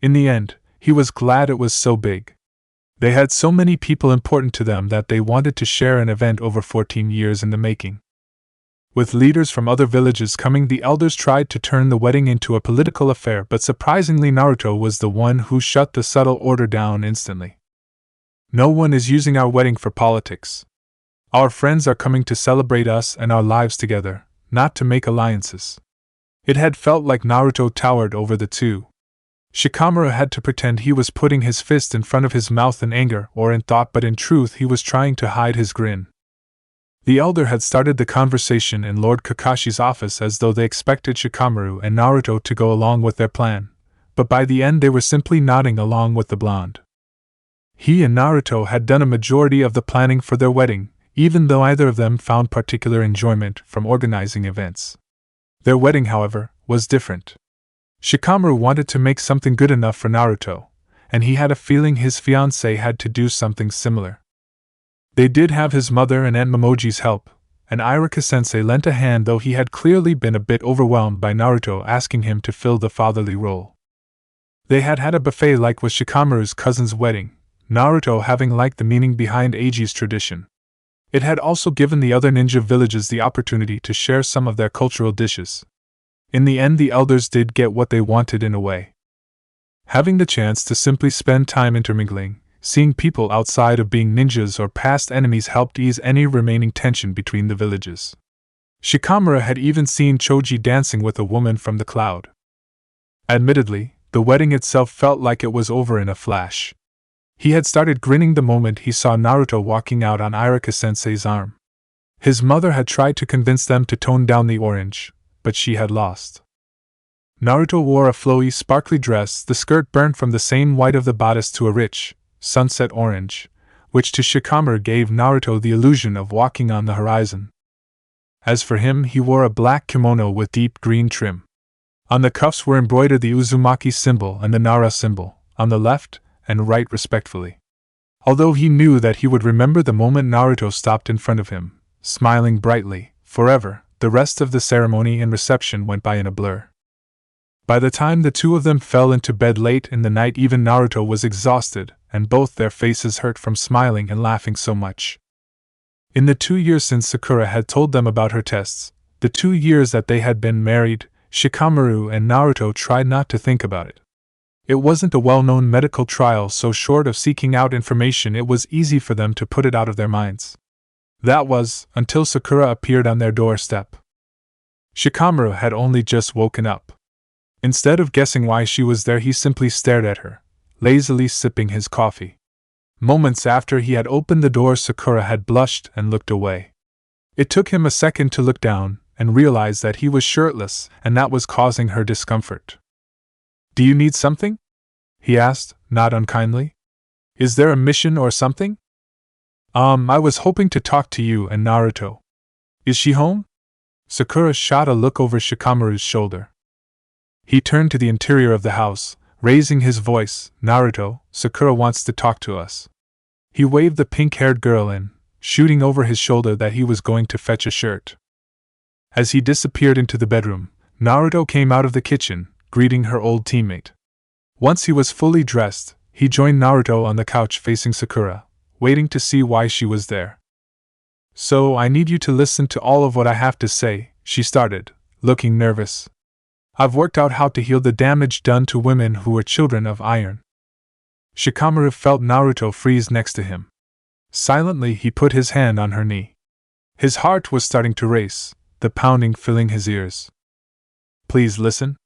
In the end, he was glad it was so big. They had so many people important to them that they wanted to share an event over 14 years in the making. With leaders from other villages coming, the elders tried to turn the wedding into a political affair, but surprisingly Naruto was the one who shut the subtle order down instantly. No one is using our wedding for politics. Our friends are coming to celebrate us and our lives together, not to make alliances. It had felt like Naruto towered over the two. Shikamaru had to pretend he was putting his fist in front of his mouth in anger or in thought, but in truth he was trying to hide his grin. The elder had started the conversation in Lord Kakashi's office as though they expected Shikamaru and Naruto to go along with their plan, but by the end they were simply nodding along with the blonde. He and Naruto had done a majority of the planning for their wedding, even though either of them found particular enjoyment from organizing events. Their wedding, however, was different. Shikamaru wanted to make something good enough for Naruto, and he had a feeling his fiancée had to do something similar. They did have his mother and Aunt Momoji's help, and Iruka-sensei lent a hand, though he had clearly been a bit overwhelmed by Naruto asking him to fill the fatherly role. They had had a buffet like with Shikamaru's cousin's wedding, Naruto having liked the meaning behind Eiji's tradition. It had also given the other ninja villages the opportunity to share some of their cultural dishes. In the end, the elders did get what they wanted in a way. Having the chance to simply spend time intermingling, seeing people outside of being ninjas or past enemies helped ease any remaining tension between the villages. Shikamaru had even seen Choji dancing with a woman from the cloud. Admittedly, the wedding itself felt like it was over in a flash. He had started grinning the moment he saw Naruto walking out on Irika-sensei's arm. His mother had tried to convince them to tone down the orange, but she had lost. Naruto wore a flowy, sparkly dress, the skirt burnt from the same white of the bodice to a rich, sunset orange, which to Shikamaru gave Naruto the illusion of walking on the horizon. As for him, he wore a black kimono with deep green trim. On the cuffs were embroidered the Uzumaki symbol and the Nara symbol, on the left and right respectfully. Although he knew that he would remember the moment Naruto stopped in front of him, smiling brightly, forever, the rest of the ceremony and reception went by in a blur. By the time the two of them fell into bed late in the night, even Naruto was exhausted, and both their faces hurt from smiling and laughing so much. In the 2 years since Sakura had told them about her tests, the 2 years that they had been married, Shikamaru and Naruto tried not to think about it. It wasn't a well-known medical trial, so short of seeking out information, it was easy for them to put it out of their minds. That was, until Sakura appeared on their doorstep. Shikamaru had only just woken up. Instead of guessing why she was there, he simply stared at her, lazily sipping his coffee. Moments after he had opened the door, Sakura had blushed and looked away. It took him a second to look down and realize that he was shirtless, and that was causing her discomfort. "Do you need something?" he asked, not unkindly. "Is there a mission or something?" I was hoping to talk to you and Naruto. Is she home?" Sakura shot a look over Shikamaru's shoulder. He turned to the interior of the house, raising his voice. "Naruto, Sakura wants to talk to us." He waved the pink-haired girl in, shooting over his shoulder that he was going to fetch a shirt. As he disappeared into the bedroom, Naruto came out of the kitchen, greeting her old teammate. Once he was fully dressed, he joined Naruto on the couch facing Sakura, waiting to see why she was there. "So I need you to listen to all of what I have to say," she started, looking nervous. "I've worked out how to heal the damage done to women who were children of iron." Shikamaru felt Naruto freeze next to him. Silently, he put his hand on her knee. His heart was starting to race, the pounding filling his ears. "Please listen.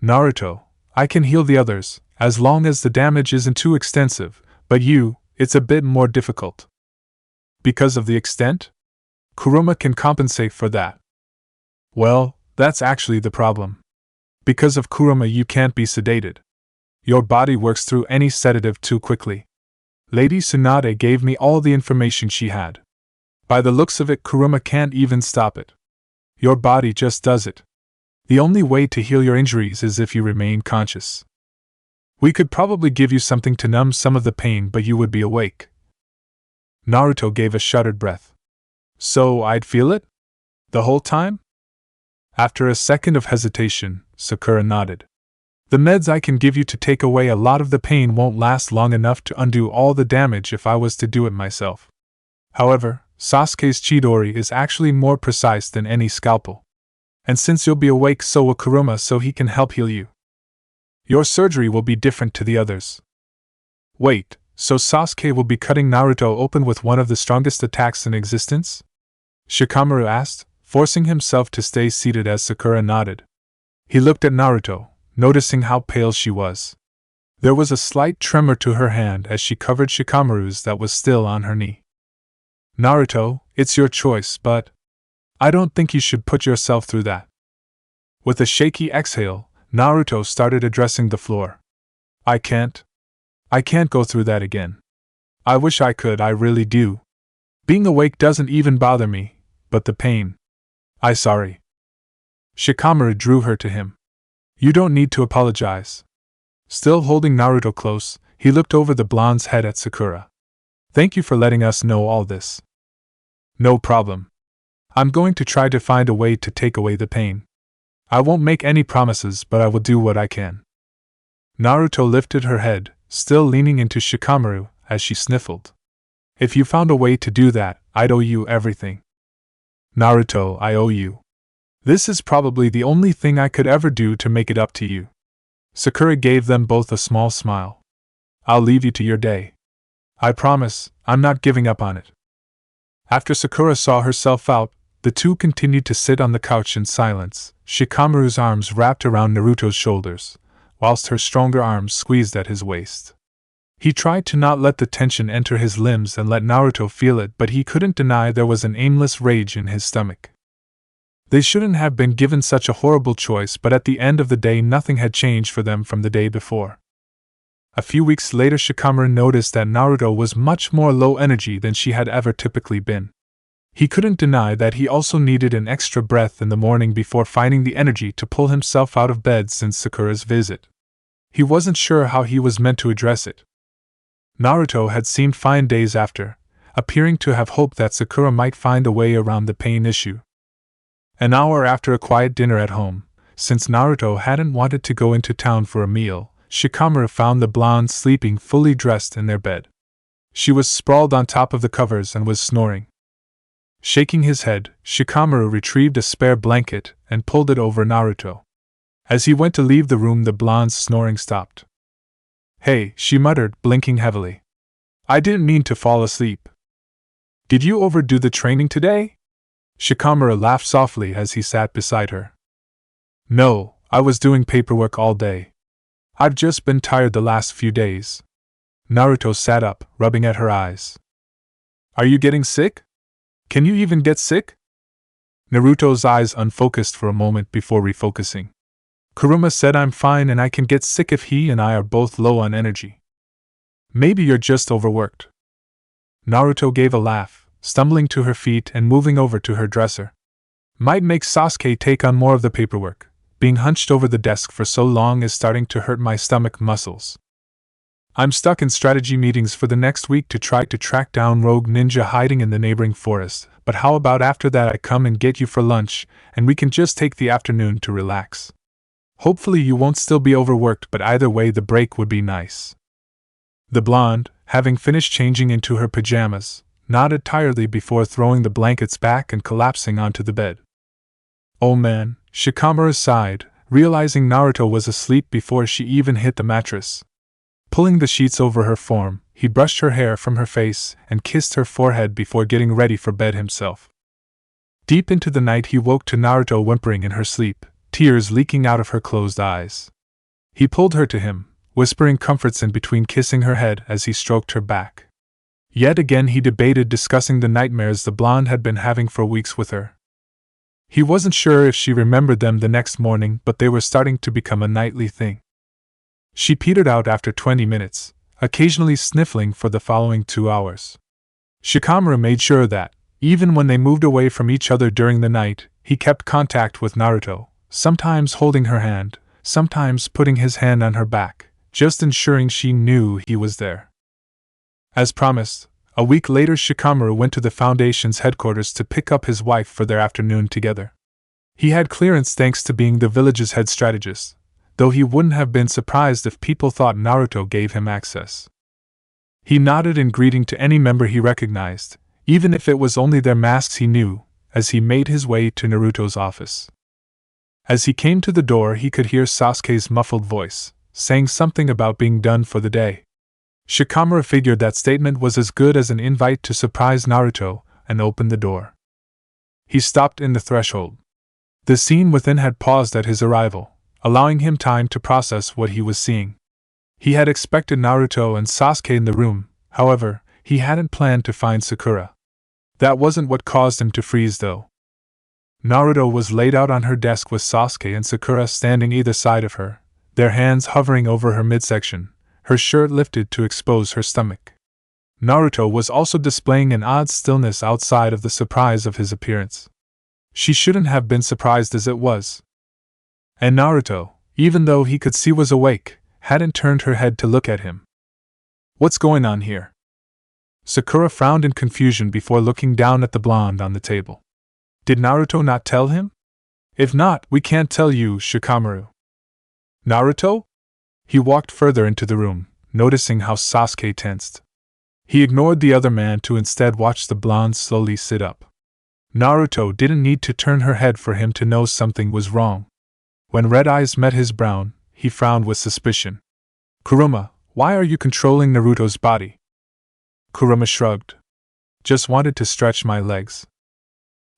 Naruto, I can heal the others, as long as the damage isn't too extensive, but you, it's a bit more difficult." "Because of the extent? Kurama can compensate for that." "Well, that's actually the problem. Because of Kurama you can't be sedated. Your body works through any sedative too quickly. Lady Tsunade gave me all the information she had. By the looks of it, Kurama can't even stop it. Your body just does it. The only way to heal your injuries is if you remain conscious. We could probably give you something to numb some of the pain, but you would be awake." Naruto gave a shuddered breath. "So I'd feel it? The whole time?" After a second of hesitation, Sakura nodded. "The meds I can give you to take away a lot of the pain won't last long enough to undo all the damage if I was to do it myself. However, Sasuke's Chidori is actually more precise than any scalpel. And since you'll be awake, so will Kurama, so he can help heal you. Your surgery will be different to the others." "Wait, so Sasuke will be cutting Naruto open with one of the strongest attacks in existence?" Shikamaru asked, forcing himself to stay seated as Sakura nodded. He looked at Naruto, noticing how pale she was. There was a slight tremor to her hand as she covered Shikamaru's that was still on her knee. "Naruto, it's your choice, but I don't think you should put yourself through that." With a shaky exhale, Naruto started addressing the floor. I can't go through that again. I wish I could, I really do. Being awake doesn't even bother me, but the pain. Sorry." Shikamaru drew her to him. "You don't need to apologize." Still holding Naruto close, he looked over the blonde's head at Sakura. "Thank you for letting us know all this." "No problem. I'm going to try to find a way to take away the pain. I won't make any promises, but I will do what I can." Naruto lifted her head, still leaning into Shikamaru, as she sniffled. "If you found a way to do that, I'd owe you everything. Naruto, I owe you. This is probably the only thing I could ever do to make it up to you. Sakura gave them both a small smile. I'll leave you to your day. I promise, I'm not giving up on it. After Sakura saw herself out, the two continued to sit on the couch in silence, Shikamaru's arms wrapped around Naruto's shoulders, whilst her stronger arms squeezed at his waist. He tried to not let the tension enter his limbs and let Naruto feel it, but he couldn't deny there was an aimless rage in his stomach. They shouldn't have been given such a horrible choice, but at the end of the day nothing had changed for them from the day before. A few weeks later, Shikamaru noticed that Naruto was much more low energy than she had ever typically been. He couldn't deny that he also needed an extra breath in the morning before finding the energy to pull himself out of bed since Sakura's visit. He wasn't sure how he was meant to address it. Naruto had seemed fine days after, appearing to have hoped that Sakura might find a way around the pain issue. An hour after a quiet dinner at home, since Naruto hadn't wanted to go into town for a meal, Shikamaru found the blonde sleeping fully dressed in their bed. She was sprawled on top of the covers and was snoring. Shaking his head, Shikamaru retrieved a spare blanket and pulled it over Naruto. As he went to leave the room, the blonde's snoring stopped. Hey, she muttered, blinking heavily. I didn't mean to fall asleep. Did you overdo the training today? Shikamaru laughed softly as he sat beside her. No, I was doing paperwork all day. I've just been tired the last few days. Naruto sat up, rubbing at her eyes. Are you getting sick? Can you even get sick? Naruto's eyes unfocused for a moment before refocusing. Kuruma said I'm fine and I can get sick if he and I are both low on energy. Maybe you're just overworked. Naruto gave a laugh, stumbling to her feet and moving over to her dresser. Might make Sasuke take on more of the paperwork. Being hunched over the desk for so long is starting to hurt my stomach muscles. I'm stuck in strategy meetings for the next week to try to track down rogue ninja hiding in the neighboring forest, but how about after that I come and get you for lunch, and we can just take the afternoon to relax. Hopefully you won't still be overworked, but either way the break would be nice. The blonde, having finished changing into her pajamas, nodded tiredly before throwing the blankets back and collapsing onto the bed. Oh man, Shikamaru sighed, realizing Naruto was asleep before she even hit the mattress. Pulling the sheets over her form, he brushed her hair from her face and kissed her forehead before getting ready for bed himself. Deep into the night he woke to Naruto whimpering in her sleep, tears leaking out of her closed eyes. He pulled her to him, whispering comforts in between kissing her head as he stroked her back. Yet again he debated discussing the nightmares the blonde had been having for weeks with her. He wasn't sure if she remembered them the next morning, but they were starting to become a nightly thing. She petered out after 20 minutes, occasionally sniffling for the following 2 hours. Shikamaru made sure that, even when they moved away from each other during the night, he kept contact with Naruto, sometimes holding her hand, sometimes putting his hand on her back, just ensuring she knew he was there. As promised, a week later Shikamaru went to the Foundation's headquarters to pick up his wife for their afternoon together. He had clearance thanks to being the village's head strategist, though he wouldn't have been surprised if people thought Naruto gave him access. He nodded in greeting to any member he recognized, even if it was only their masks he knew, as he made his way to Naruto's office. As he came to the door he could hear Sasuke's muffled voice, saying something about being done for the day. Shikamaru figured that statement was as good as an invite to surprise Naruto, and opened the door. He stopped in the threshold. The scene within had paused at his arrival, allowing him time to process what he was seeing. He had expected Naruto and Sasuke in the room, however, he hadn't planned to find Sakura. That wasn't what caused him to freeze though. Naruto was laid out on her desk with Sasuke and Sakura standing either side of her, their hands hovering over her midsection, her shirt lifted to expose her stomach. Naruto was also displaying an odd stillness outside of the surprise of his appearance. She shouldn't have been surprised as it was. And Naruto, even though he could see was awake, hadn't turned her head to look at him. What's going on here? Sakura frowned in confusion before looking down at the blonde on the table. Did Naruto not tell him? If not, we can't tell you, Shikamaru. Naruto? He walked further into the room, noticing how Sasuke tensed. He ignored the other man to instead watch the blonde slowly sit up. Naruto didn't need to turn her head for him to know something was wrong. When red eyes met his brown, he frowned with suspicion. Kuruma, why are you controlling Naruto's body? Kuruma shrugged. Just wanted to stretch my legs.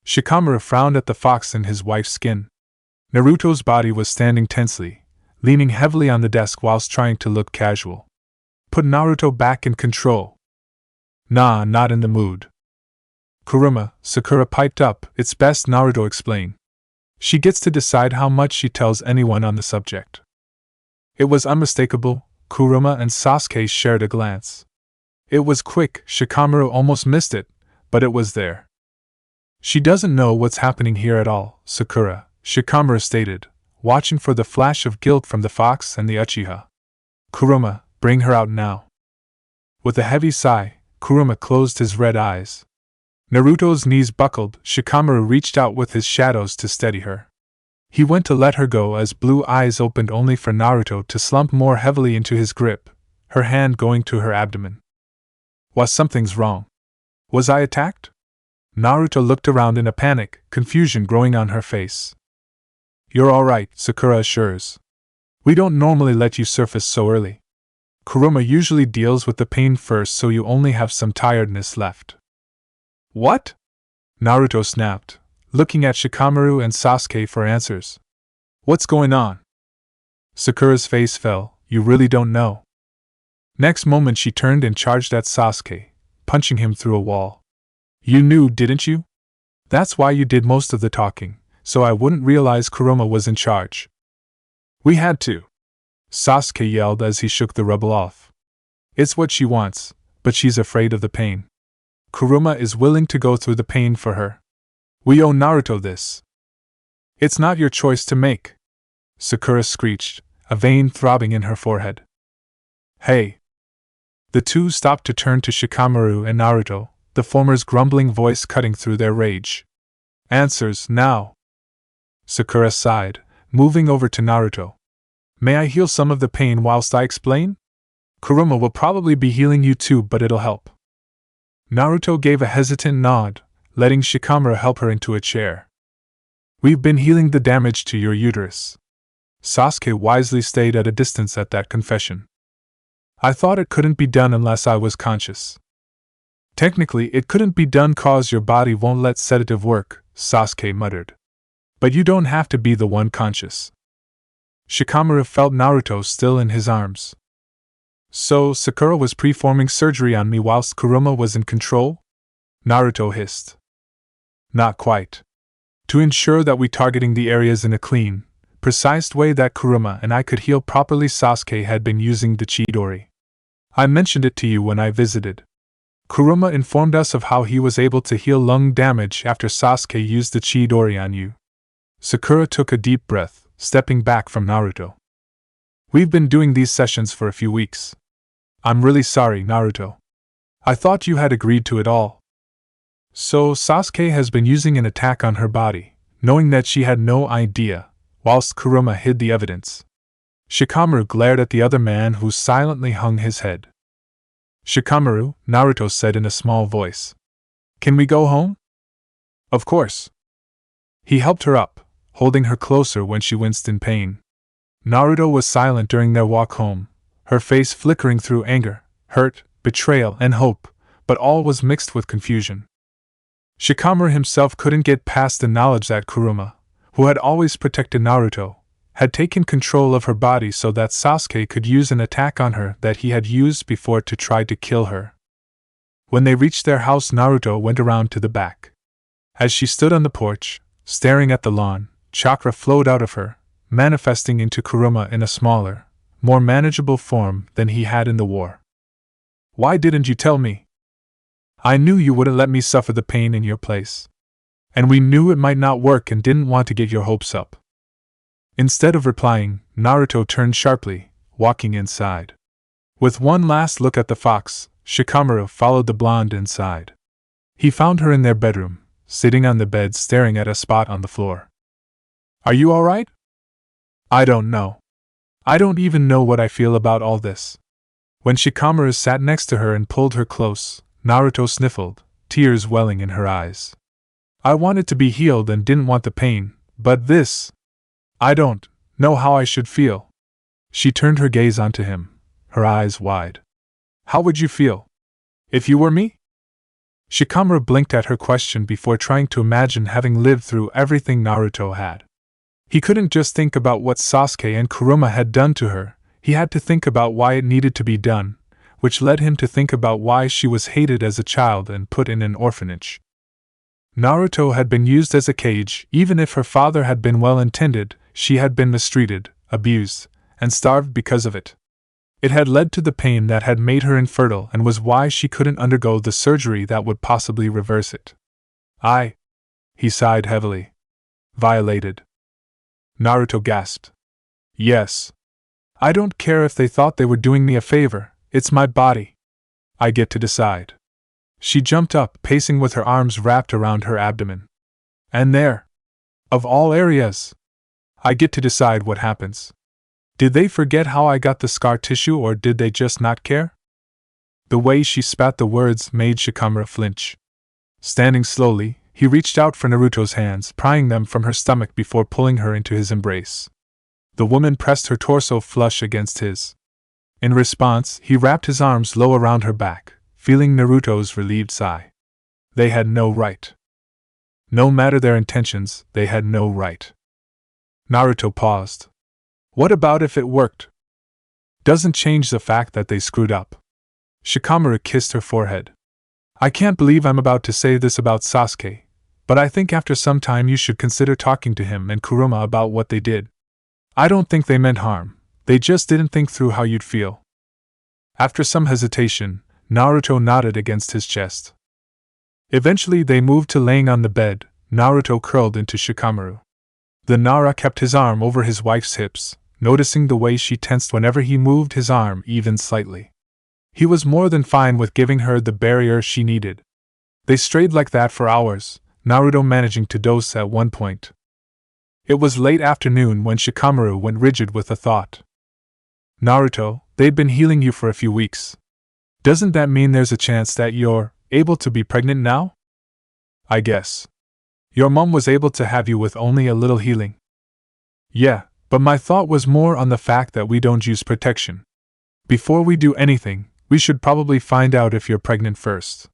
Shikamaru frowned at the fox in his wife's skin. Naruto's body was standing tensely, leaning heavily on the desk whilst trying to look casual. Put Naruto back in control. Nah, not in the mood. Kuruma, Sakura piped up, it's best Naruto explain. She gets to decide how much she tells anyone on the subject. It was unmistakable. Kuruma and Sasuke shared a glance. It was quick, Shikamaru almost missed it, but it was there. She doesn't know what's happening here at all, Sakura, Shikamaru stated, watching for the flash of guilt from the fox and the Uchiha. Kuruma, bring her out now. With a heavy sigh, Kuruma closed his red eyes. Naruto's knees buckled, Shikamaru reached out with his shadows to steady her. He went to let her go as blue eyes opened only for Naruto to slump more heavily into his grip, her hand going to her abdomen. Was something's wrong? Was I attacked? Naruto looked around in a panic, confusion growing on her face. You're alright, Sakura assures. We don't normally let you surface so early. Kuruma usually deals with the pain first, so you only have some tiredness left. What? Naruto snapped, looking at Shikamaru and Sasuke for answers. What's going on? Sakura's face fell. You really don't know. Next moment she turned and charged at Sasuke, punching him through a wall. You knew, didn't you? That's why you did most of the talking, so I wouldn't realize Kuruma was in charge. We had to. Sasuke yelled as he shook the rubble off. It's what she wants, but she's afraid of the pain. Kuruma is willing to go through the pain for her. We owe Naruto this. It's not your choice to make. Sakura screeched, a vein throbbing in her forehead. Hey! The two stopped to turn to Shikamaru and Naruto, the former's grumbling voice cutting through their rage. Answers, now! Sakura sighed, moving over to Naruto. May I heal some of the pain whilst I explain? Kuruma will probably be healing you too, but it'll help. Naruto gave a hesitant nod, letting Shikamaru help her into a chair. We've been healing the damage to your uterus. Sasuke wisely stayed at a distance at that confession. I thought it couldn't be done unless I was conscious. Technically, it couldn't be done cause your body won't let sedative work, Sasuke muttered. But you don't have to be the one conscious. Shikamaru felt Naruto still in his arms. So, Sakura was performing surgery on me whilst Kuruma was in control? Naruto hissed. Not quite. To ensure that we targeting the areas in a clean, precise way that Kuruma and I could heal properly, Sasuke had been using the Chidori. I mentioned it to you when I visited. Kuruma informed us of how he was able to heal lung damage after Sasuke used the Chidori on you. Sakura took a deep breath, stepping back from Naruto. We've been doing these sessions for a few weeks. I'm really sorry, Naruto. I thought you had agreed to it all. So Sasuke has been using an attack on her body, knowing that she had no idea, whilst Kuruma hid the evidence. Shikamaru glared at the other man who silently hung his head. Shikamaru, Naruto said in a small voice. Can we go home? Of course. He helped her up, holding her closer when she winced in pain. Naruto was silent during their walk home, her face flickering through anger, hurt, betrayal, and hope, but all was mixed with confusion. Shikamaru himself couldn't get past the knowledge that Kuruma, who had always protected Naruto, had taken control of her body so that Sasuke could use an attack on her that he had used before to try to kill her. When they reached their house, Naruto went around to the back. As she stood on the porch, staring at the lawn, chakra flowed out of her, manifesting into Kuruma in a smaller, more manageable form than he had in the war. Why didn't you tell me? I knew you wouldn't let me suffer the pain in your place. And we knew it might not work and didn't want to get your hopes up. Instead of replying, Naruto turned sharply, walking inside. With one last look at the fox, Shikamaru followed the blonde inside. He found her in their bedroom, sitting on the bed staring at a spot on the floor. Are you alright? I don't know. I don't even know what I feel about all this. When Shikamaru sat next to her and pulled her close, Naruto sniffled, tears welling in her eyes. I wanted to be healed and didn't want the pain, but this… I don't know how I should feel. She turned her gaze onto him, her eyes wide. How would you feel if you were me? Shikamaru blinked at her question before trying to imagine having lived through everything Naruto had. He couldn't just think about what Sasuke and Kuruma had done to her, he had to think about why it needed to be done, which led him to think about why she was hated as a child and put in an orphanage. Naruto had been used as a cage. Even if her father had been well-intended, she had been mistreated, abused, and starved because of it. It had led to the pain that had made her infertile and was why she couldn't undergo the surgery that would possibly reverse it. He sighed heavily. Violated. Naruto gasped. Yes. I don't care if they thought they were doing me a favor, it's my body. I get to decide. She jumped up, pacing with her arms wrapped around her abdomen. And there, of all areas, I get to decide what happens. Did they forget how I got the scar tissue, or did they just not care? The way she spat the words made Shikamaru flinch. Standing slowly, he reached out for Naruto's hands, prying them from her stomach before pulling her into his embrace. The woman pressed her torso flush against his. In response, he wrapped his arms low around her back, feeling Naruto's relieved sigh. They had no right. No matter their intentions, they had no right. Naruto paused. What about if it worked? Doesn't change the fact that they screwed up. Shikamaru kissed her forehead. I can't believe I'm about to say this about Sasuke, but I think after some time you should consider talking to him and Kuruma about what they did. I don't think they meant harm, they just didn't think through how you'd feel. After some hesitation, Naruto nodded against his chest. Eventually they moved to laying on the bed. Naruto curled into Shikamaru. The Nara kept his arm over his wife's hips, noticing the way she tensed whenever he moved his arm even slightly. He was more than fine with giving her the barrier she needed. They strayed like that for hours, Naruto managing to doze at one point. It was late afternoon when Shikamaru went rigid with a thought. Naruto, they've been healing you for a few weeks. Doesn't that mean there's a chance that you're able to be pregnant now? I guess. Your mom was able to have you with only a little healing. Yeah, but my thought was more on the fact that we don't use protection. Before we do anything, we should probably find out if you're pregnant first.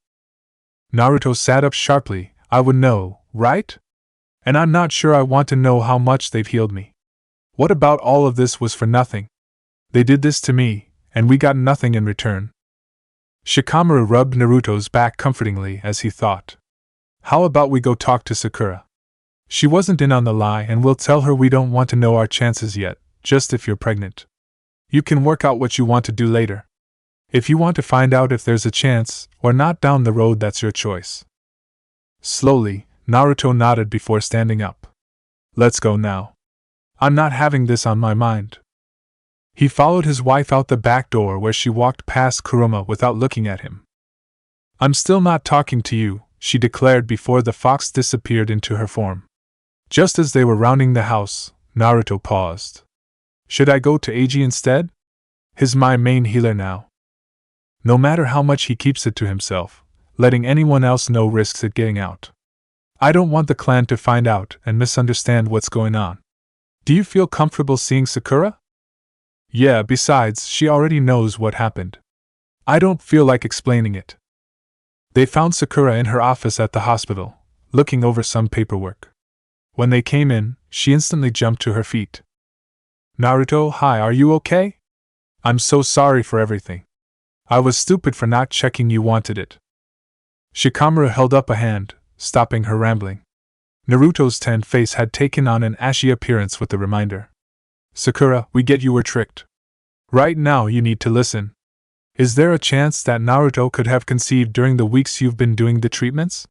Naruto sat up sharply. I would know, right? And I'm not sure I want to know how much they've healed me. What about all of this was for nothing? They did this to me, and we got nothing in return. Shikamaru rubbed Naruto's back comfortingly as he thought. How about we go talk to Sakura? She wasn't in on the lie, and we'll tell her we don't want to know our chances yet, just if you're pregnant. You can work out what you want to do later. If you want to find out if there's a chance, or not down the road, that's your choice. Slowly, Naruto nodded before standing up. Let's go now. I'm not having this on my mind. He followed his wife out the back door where she walked past Kuruma without looking at him. I'm still not talking to you, she declared before the fox disappeared into her form. Just as they were rounding the house, Naruto paused. Should I go to Eiji instead? He's my main healer now. No matter how much he keeps it to himself, letting anyone else know risks it getting out. I don't want the clan to find out and misunderstand what's going on. Do you feel comfortable seeing Sakura? Yeah, besides, she already knows what happened. I don't feel like explaining it. They found Sakura in her office at the hospital, looking over some paperwork. When they came in, she instantly jumped to her feet. Naruto, hi, are you okay? I'm so sorry for everything. I was stupid for not checking you wanted it. Shikamaru held up a hand, stopping her rambling. Naruto's tanned face had taken on an ashy appearance with the reminder. Sakura, we get you were tricked. Right now you need to listen. Is there a chance that Naruto could have conceived during the weeks you've been doing the treatments?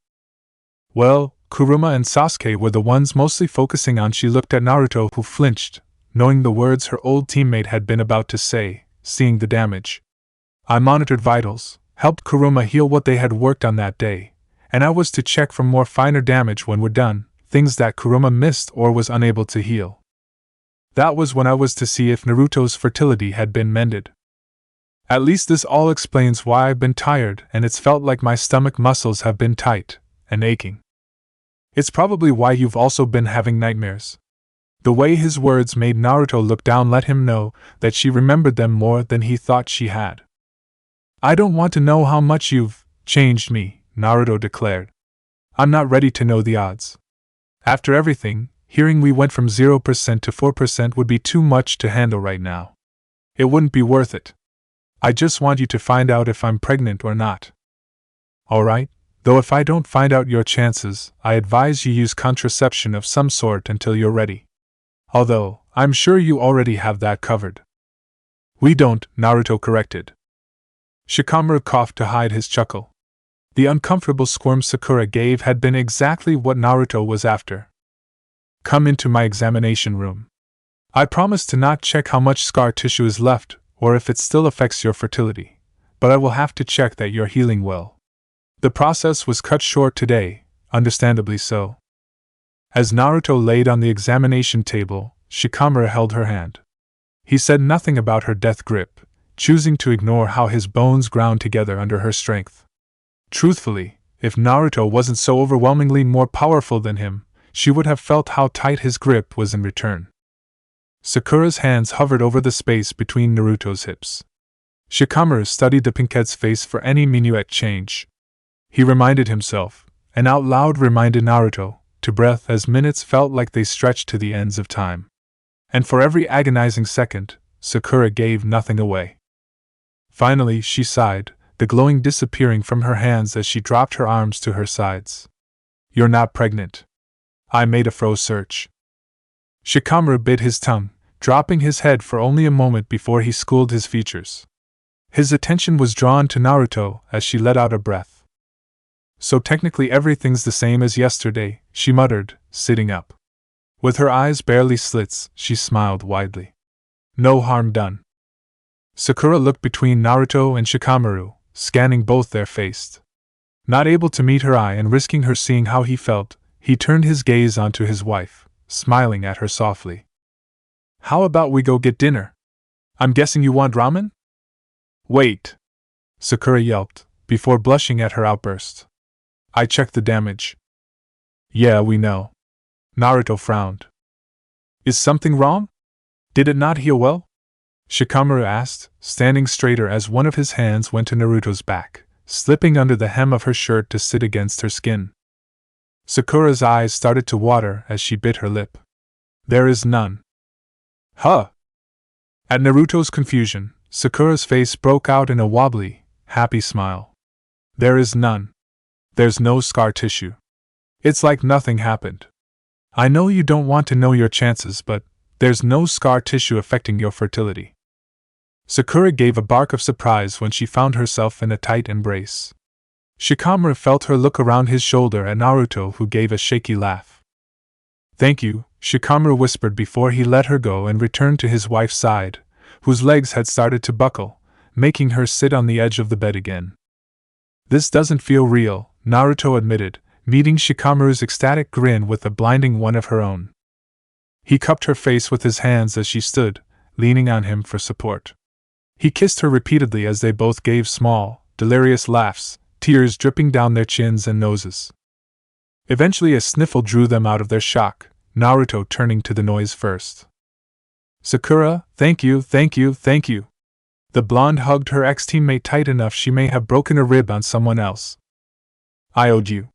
Well, Kuruma and Sasuke were the ones mostly focusing on. She looked at Naruto, who flinched, knowing the words her old teammate had been about to say, seeing the damage. I monitored vitals, helped Kuruma heal what they had worked on that day, and I was to check for more finer damage when we're done, things that Kuruma missed or was unable to heal. That was when I was to see if Naruto's fertility had been mended. At least this all explains why I've been tired and it's felt like my stomach muscles have been tight and aching. It's probably why you've also been having nightmares. The way his words made Naruto look down let him know that she remembered them more than he thought she had. I don't want to know how much you've changed me, Naruto declared. I'm not ready to know the odds. After everything, hearing we went from 0% to 4% would be too much to handle right now. It wouldn't be worth it. I just want you to find out if I'm pregnant or not. Alright, though if I don't find out your chances, I advise you use contraception of some sort until you're ready. Although, I'm sure you already have that covered. We don't, Naruto corrected. Shikamaru coughed to hide his chuckle. The uncomfortable squirm Sakura gave had been exactly what Naruto was after. Come into my examination room. I promise to not check how much scar tissue is left, or if it still affects your fertility, but I will have to check that you're healing well. The process was cut short today, understandably so. As Naruto laid on the examination table, Shikamaru held her hand. He said nothing about her death grip, choosing to ignore how his bones ground together under her strength. Truthfully, if Naruto wasn't so overwhelmingly more powerful than him, she would have felt how tight his grip was in return. Sakura's hands hovered over the space between Naruto's hips. Shikamaru studied the pinkhead's face for any minuet change. He reminded himself, and out loud reminded Naruto, to breath as minutes felt like they stretched to the ends of time. And for every agonizing second, Sakura gave nothing away. Finally, she sighed, the glowing disappearing from her hands as she dropped her arms to her sides. You're not pregnant. I made a thorough search. Shikamaru bit his tongue, dropping his head for only a moment before he schooled his features. His attention was drawn to Naruto as she let out a breath. So technically everything's the same as yesterday, she muttered, sitting up. With her eyes barely slits, she smiled widely. No harm done. Sakura looked between Naruto and Shikamaru, scanning both their faces. Not able to meet her eye and risking her seeing how he felt, he turned his gaze onto his wife, smiling at her softly. How about we go get dinner? I'm guessing you want ramen? Wait! Sakura yelped, before blushing at her outburst. I checked the damage. Yeah, we know. Naruto frowned. Is something wrong? Did it not heal well? Shikamaru asked, standing straighter as one of his hands went to Naruto's back, slipping under the hem of her shirt to sit against her skin. Sakura's eyes started to water as she bit her lip. There is none. Huh! At Naruto's confusion, Sakura's face broke out in a wobbly, happy smile. There is none. There's no scar tissue. It's like nothing happened. I know you don't want to know your chances, but there's no scar tissue affecting your fertility. Sakura gave a bark of surprise when she found herself in a tight embrace. Shikamaru felt her look around his shoulder at Naruto, who gave a shaky laugh. Thank you, Shikamaru whispered before he let her go and returned to his wife's side, whose legs had started to buckle, making her sit on the edge of the bed again. This doesn't feel real, Naruto admitted, meeting Shikamaru's ecstatic grin with a blinding one of her own. He cupped her face with his hands as she stood, leaning on him for support. He kissed her repeatedly as they both gave small, delirious laughs, tears dripping down their chins and noses. Eventually a sniffle drew them out of their shock, Naruto turning to the noise first. Sakura, thank you, thank you, thank you. The blonde hugged her ex-teammate tight enough she may have broken a rib on someone else. I owed you.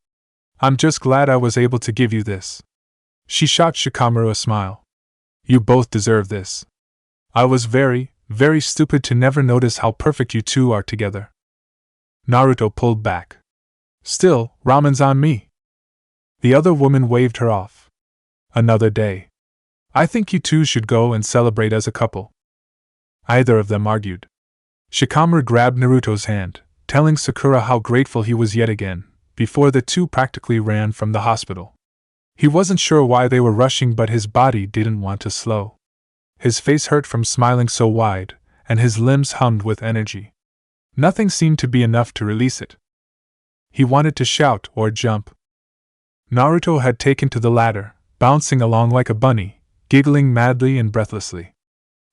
I'm just glad I was able to give you this. She shot Shikamaru a smile. You both deserve this. I was very stupid to never notice how perfect you two are together. Naruto pulled back. Still, ramen's on me. The other woman waved her off. Another day. I think you two should go and celebrate as a couple. Either of them argued. Shikamaru grabbed Naruto's hand, telling Sakura how grateful he was yet again, before the two practically ran from the hospital. He wasn't sure why they were rushing, but his body didn't want to slow. His face hurt from smiling so wide, and his limbs hummed with energy. Nothing seemed to be enough to release it. He wanted to shout or jump. Naruto had taken to the latter, bouncing along like a bunny, giggling madly and breathlessly.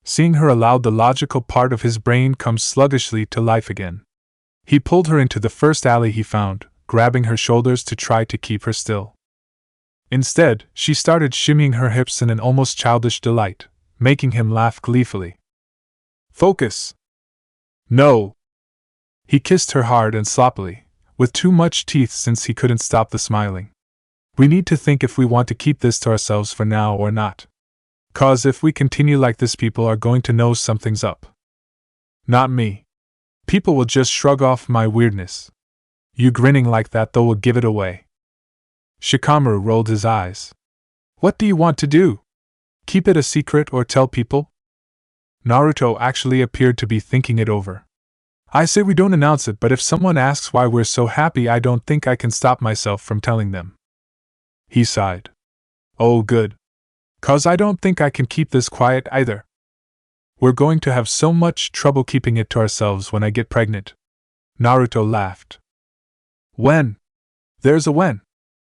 Seeing her allowed the logical part of his brain come sluggishly to life again. He pulled her into the first alley he found, grabbing her shoulders to try to keep her still. Instead, she started shimmying her hips in an almost childish delight, making him laugh gleefully. Focus! No! He kissed her hard and sloppily, with too much teeth since he couldn't stop the smiling. We need to think if we want to keep this to ourselves for now or not. 'Cause if we continue like this, people are going to know something's up. Not me. People will just shrug off my weirdness. You grinning like that though will give it away. Shikamaru rolled his eyes. What do you want to do? Keep it a secret or tell people? Naruto actually appeared to be thinking it over. I say we don't announce it, but if someone asks why we're so happy, I don't think I can stop myself from telling them. He sighed. Oh good. 'Cause I don't think I can keep this quiet either. We're going to have so much trouble keeping it to ourselves when I get pregnant. Naruto laughed. When? There's a when.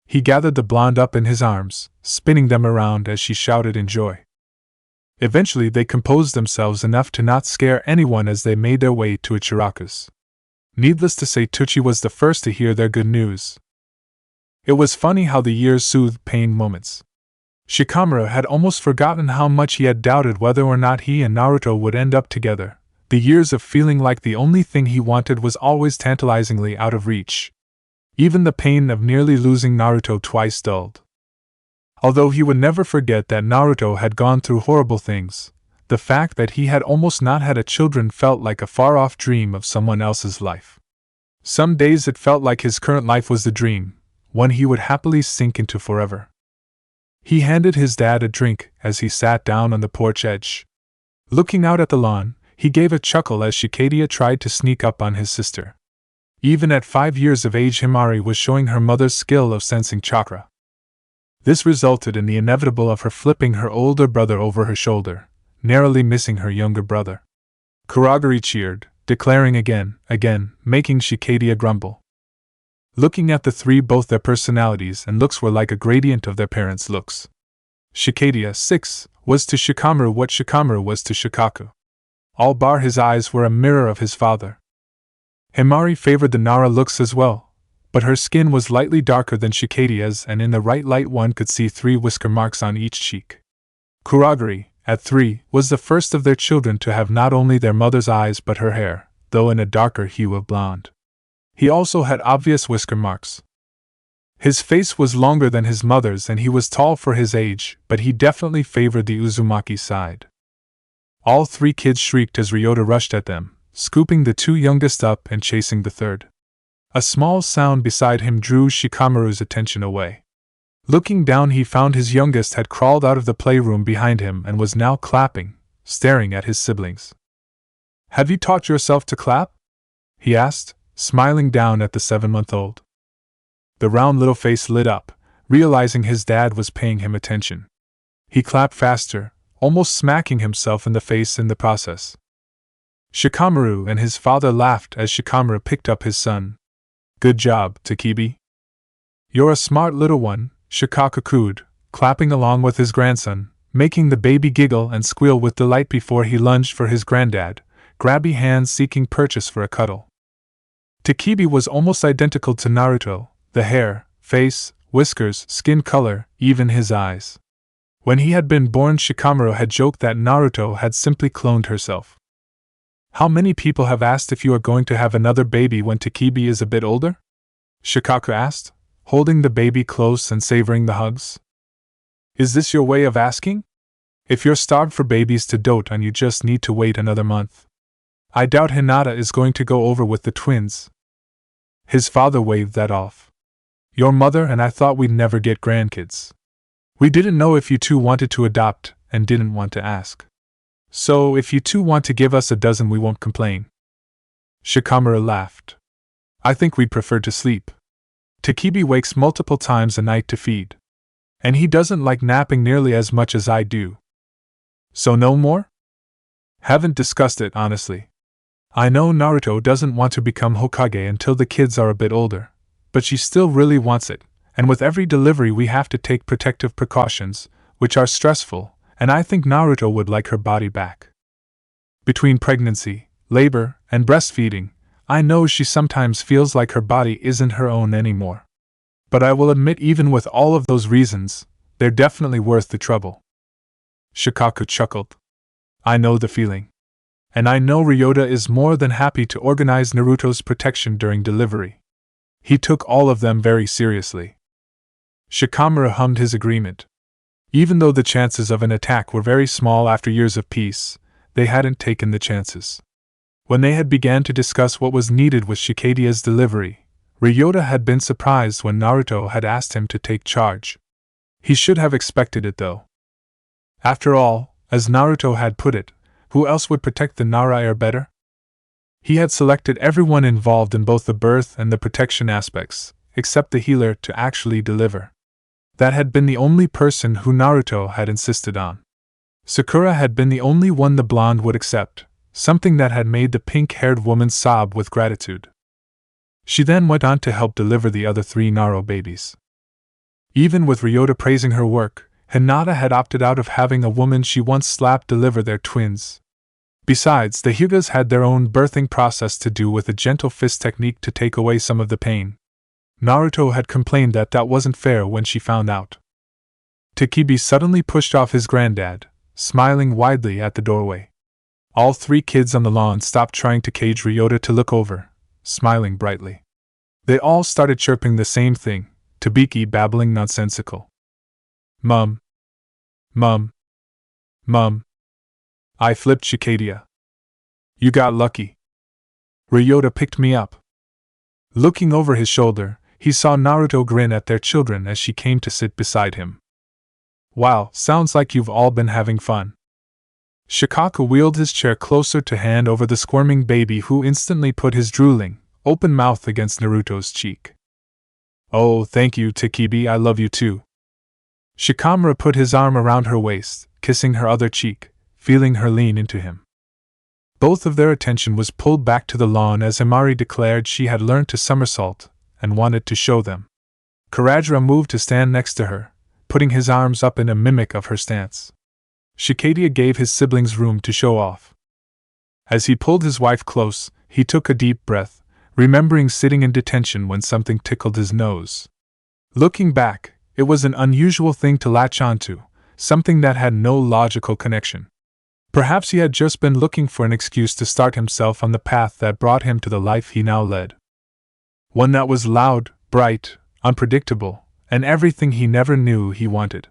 He gathered the blonde up in his arms, spinning them around as she shouted in joy. Eventually they composed themselves enough to not scare anyone as they made their way to Ichiraku's. Needless to say, Tucci was the first to hear their good news. It was funny how the years soothed pain moments. Shikamaru had almost forgotten how much he had doubted whether or not he and Naruto would end up together. The years of feeling like the only thing he wanted was always tantalizingly out of reach. Even the pain of nearly losing Naruto twice dulled. Although he would never forget that Naruto had gone through horrible things, the fact that he had almost not had a children felt like a far-off dream of someone else's life. Some days it felt like his current life was the dream, one he would happily sink into forever. He handed his dad a drink as he sat down on the porch edge. Looking out at the lawn, he gave a chuckle as Shikamaru tried to sneak up on his sister. Even at 5 years of age, Himari was showing her mother's skill of sensing chakra. This resulted in the inevitable of her flipping her older brother over her shoulder, narrowly missing her younger brother. Kurogiri cheered, declaring again, making Shikamaru grumble. Looking at the three, both their personalities and looks were like a gradient of their parents' looks. Shikamaru, 6, was to Shikamaru what Shikamaru was to Shikaku. All bar his eyes were a mirror of his father. Himari favored the Nara looks as well, but her skin was lightly darker than Shikamaru's, and in the right light one could see 3 whisker marks on each cheek. Kurogiri, at 3, was the first of their children to have not only their mother's eyes but her hair, though in a darker hue of blonde. He also had obvious whisker marks. His face was longer than his mother's and he was tall for his age, but he definitely favored the Uzumaki side. All 3 kids shrieked as Ryota rushed at them, scooping the 2 youngest up and chasing the third. A small sound beside him drew Shikamaru's attention away. Looking down, he found his youngest had crawled out of the playroom behind him and was now clapping, staring at his siblings. Have you taught yourself to clap? He asked, smiling down at the 7-month-old. The round little face lit up, realizing his dad was paying him attention. He clapped faster, almost smacking himself in the face in the process. Shikamaru and his father laughed as Shikamaru picked up his son. Good job, Takebi. You're a smart little one, Shikaku cooed, clapping along with his grandson, making the baby giggle and squeal with delight before he lunged for his granddad, grabby hands seeking purchase for a cuddle. Takebi was almost identical to Naruto, the hair, face, whiskers, skin color, even his eyes. When he had been born, Shikamaru had joked that Naruto had simply cloned herself. How many people have asked if you are going to have another baby when Takebi is a bit older? Shikaku asked, holding the baby close and savoring the hugs. Is this your way of asking? If you're starved for babies to dote on, you just need to wait another month. I doubt Hinata is going to go over with the twins. His father waved that off. Your mother and I thought we'd never get grandkids. We didn't know if you two wanted to adopt and didn't want to ask. So if you two want to give us a dozen, we won't complain. Shikamaru laughed. I think we'd prefer to sleep. Takebi wakes multiple times a night to feed. And he doesn't like napping nearly as much as I do. So no more? Haven't discussed it, honestly. I know Naruto doesn't want to become Hokage until the kids are a bit older, but she still really wants it, and with every delivery we have to take protective precautions, which are stressful, and I think Naruto would like her body back. Between pregnancy, labor, and breastfeeding, I know she sometimes feels like her body isn't her own anymore. But I will admit, even with all of those reasons, they're definitely worth the trouble. Shikaku chuckled. I know the feeling. And I know Ryota is more than happy to organize Naruto's protection during delivery. He took all of them very seriously. Shikamaru hummed his agreement. Even though the chances of an attack were very small after years of peace, they hadn't taken the chances. When they had begun to discuss what was needed with Shikadia's delivery, Ryota had been surprised when Naruto had asked him to take charge. He should have expected it though. After all, as Naruto had put it, who else would protect the Nara heir better? He had selected everyone involved in both the birth and the protection aspects, except the healer, to actually deliver. That had been the only person who Naruto had insisted on. Sakura had been the only one the blonde would accept, something that had made the pink-haired woman sob with gratitude. She then went on to help deliver the other 3 Naro babies. Even with Ryota praising her work, Hinata had opted out of having a woman she once slapped deliver their twins. Besides, the Hyugas had their own birthing process to do with a gentle fist technique to take away some of the pain. Naruto had complained that that wasn't fair when she found out. Takebi suddenly pushed off his granddad, smiling widely at the doorway. All 3 kids on the lawn stopped trying to cage Ryota to look over, smiling brightly. They all started chirping the same thing, Tabiki babbling nonsensical. Mum. Mum. Mum. I flipped Shikadia. You got lucky. Ryota picked me up. Looking over his shoulder, he saw Naruto grin at their children as she came to sit beside him. Wow, sounds like you've all been having fun. Shikaku wheeled his chair closer to hand over the squirming baby, who instantly put his drooling, open mouth against Naruto's cheek. Oh, thank you, Takebi, I love you too. Shikamaru put his arm around her waist, kissing her other cheek, feeling her lean into him. Both of their attention was pulled back to the lawn as Imari declared she had learned to somersault, and wanted to show them. Kurajira moved to stand next to her, putting his arms up in a mimic of her stance. Shikadia gave his siblings room to show off. As he pulled his wife close, he took a deep breath, remembering sitting in detention when something tickled his nose. Looking back, it was an unusual thing to latch onto, something that had no logical connection. Perhaps he had just been looking for an excuse to start himself on the path that brought him to the life he now led. One that was loud, bright, unpredictable, and everything he never knew he wanted.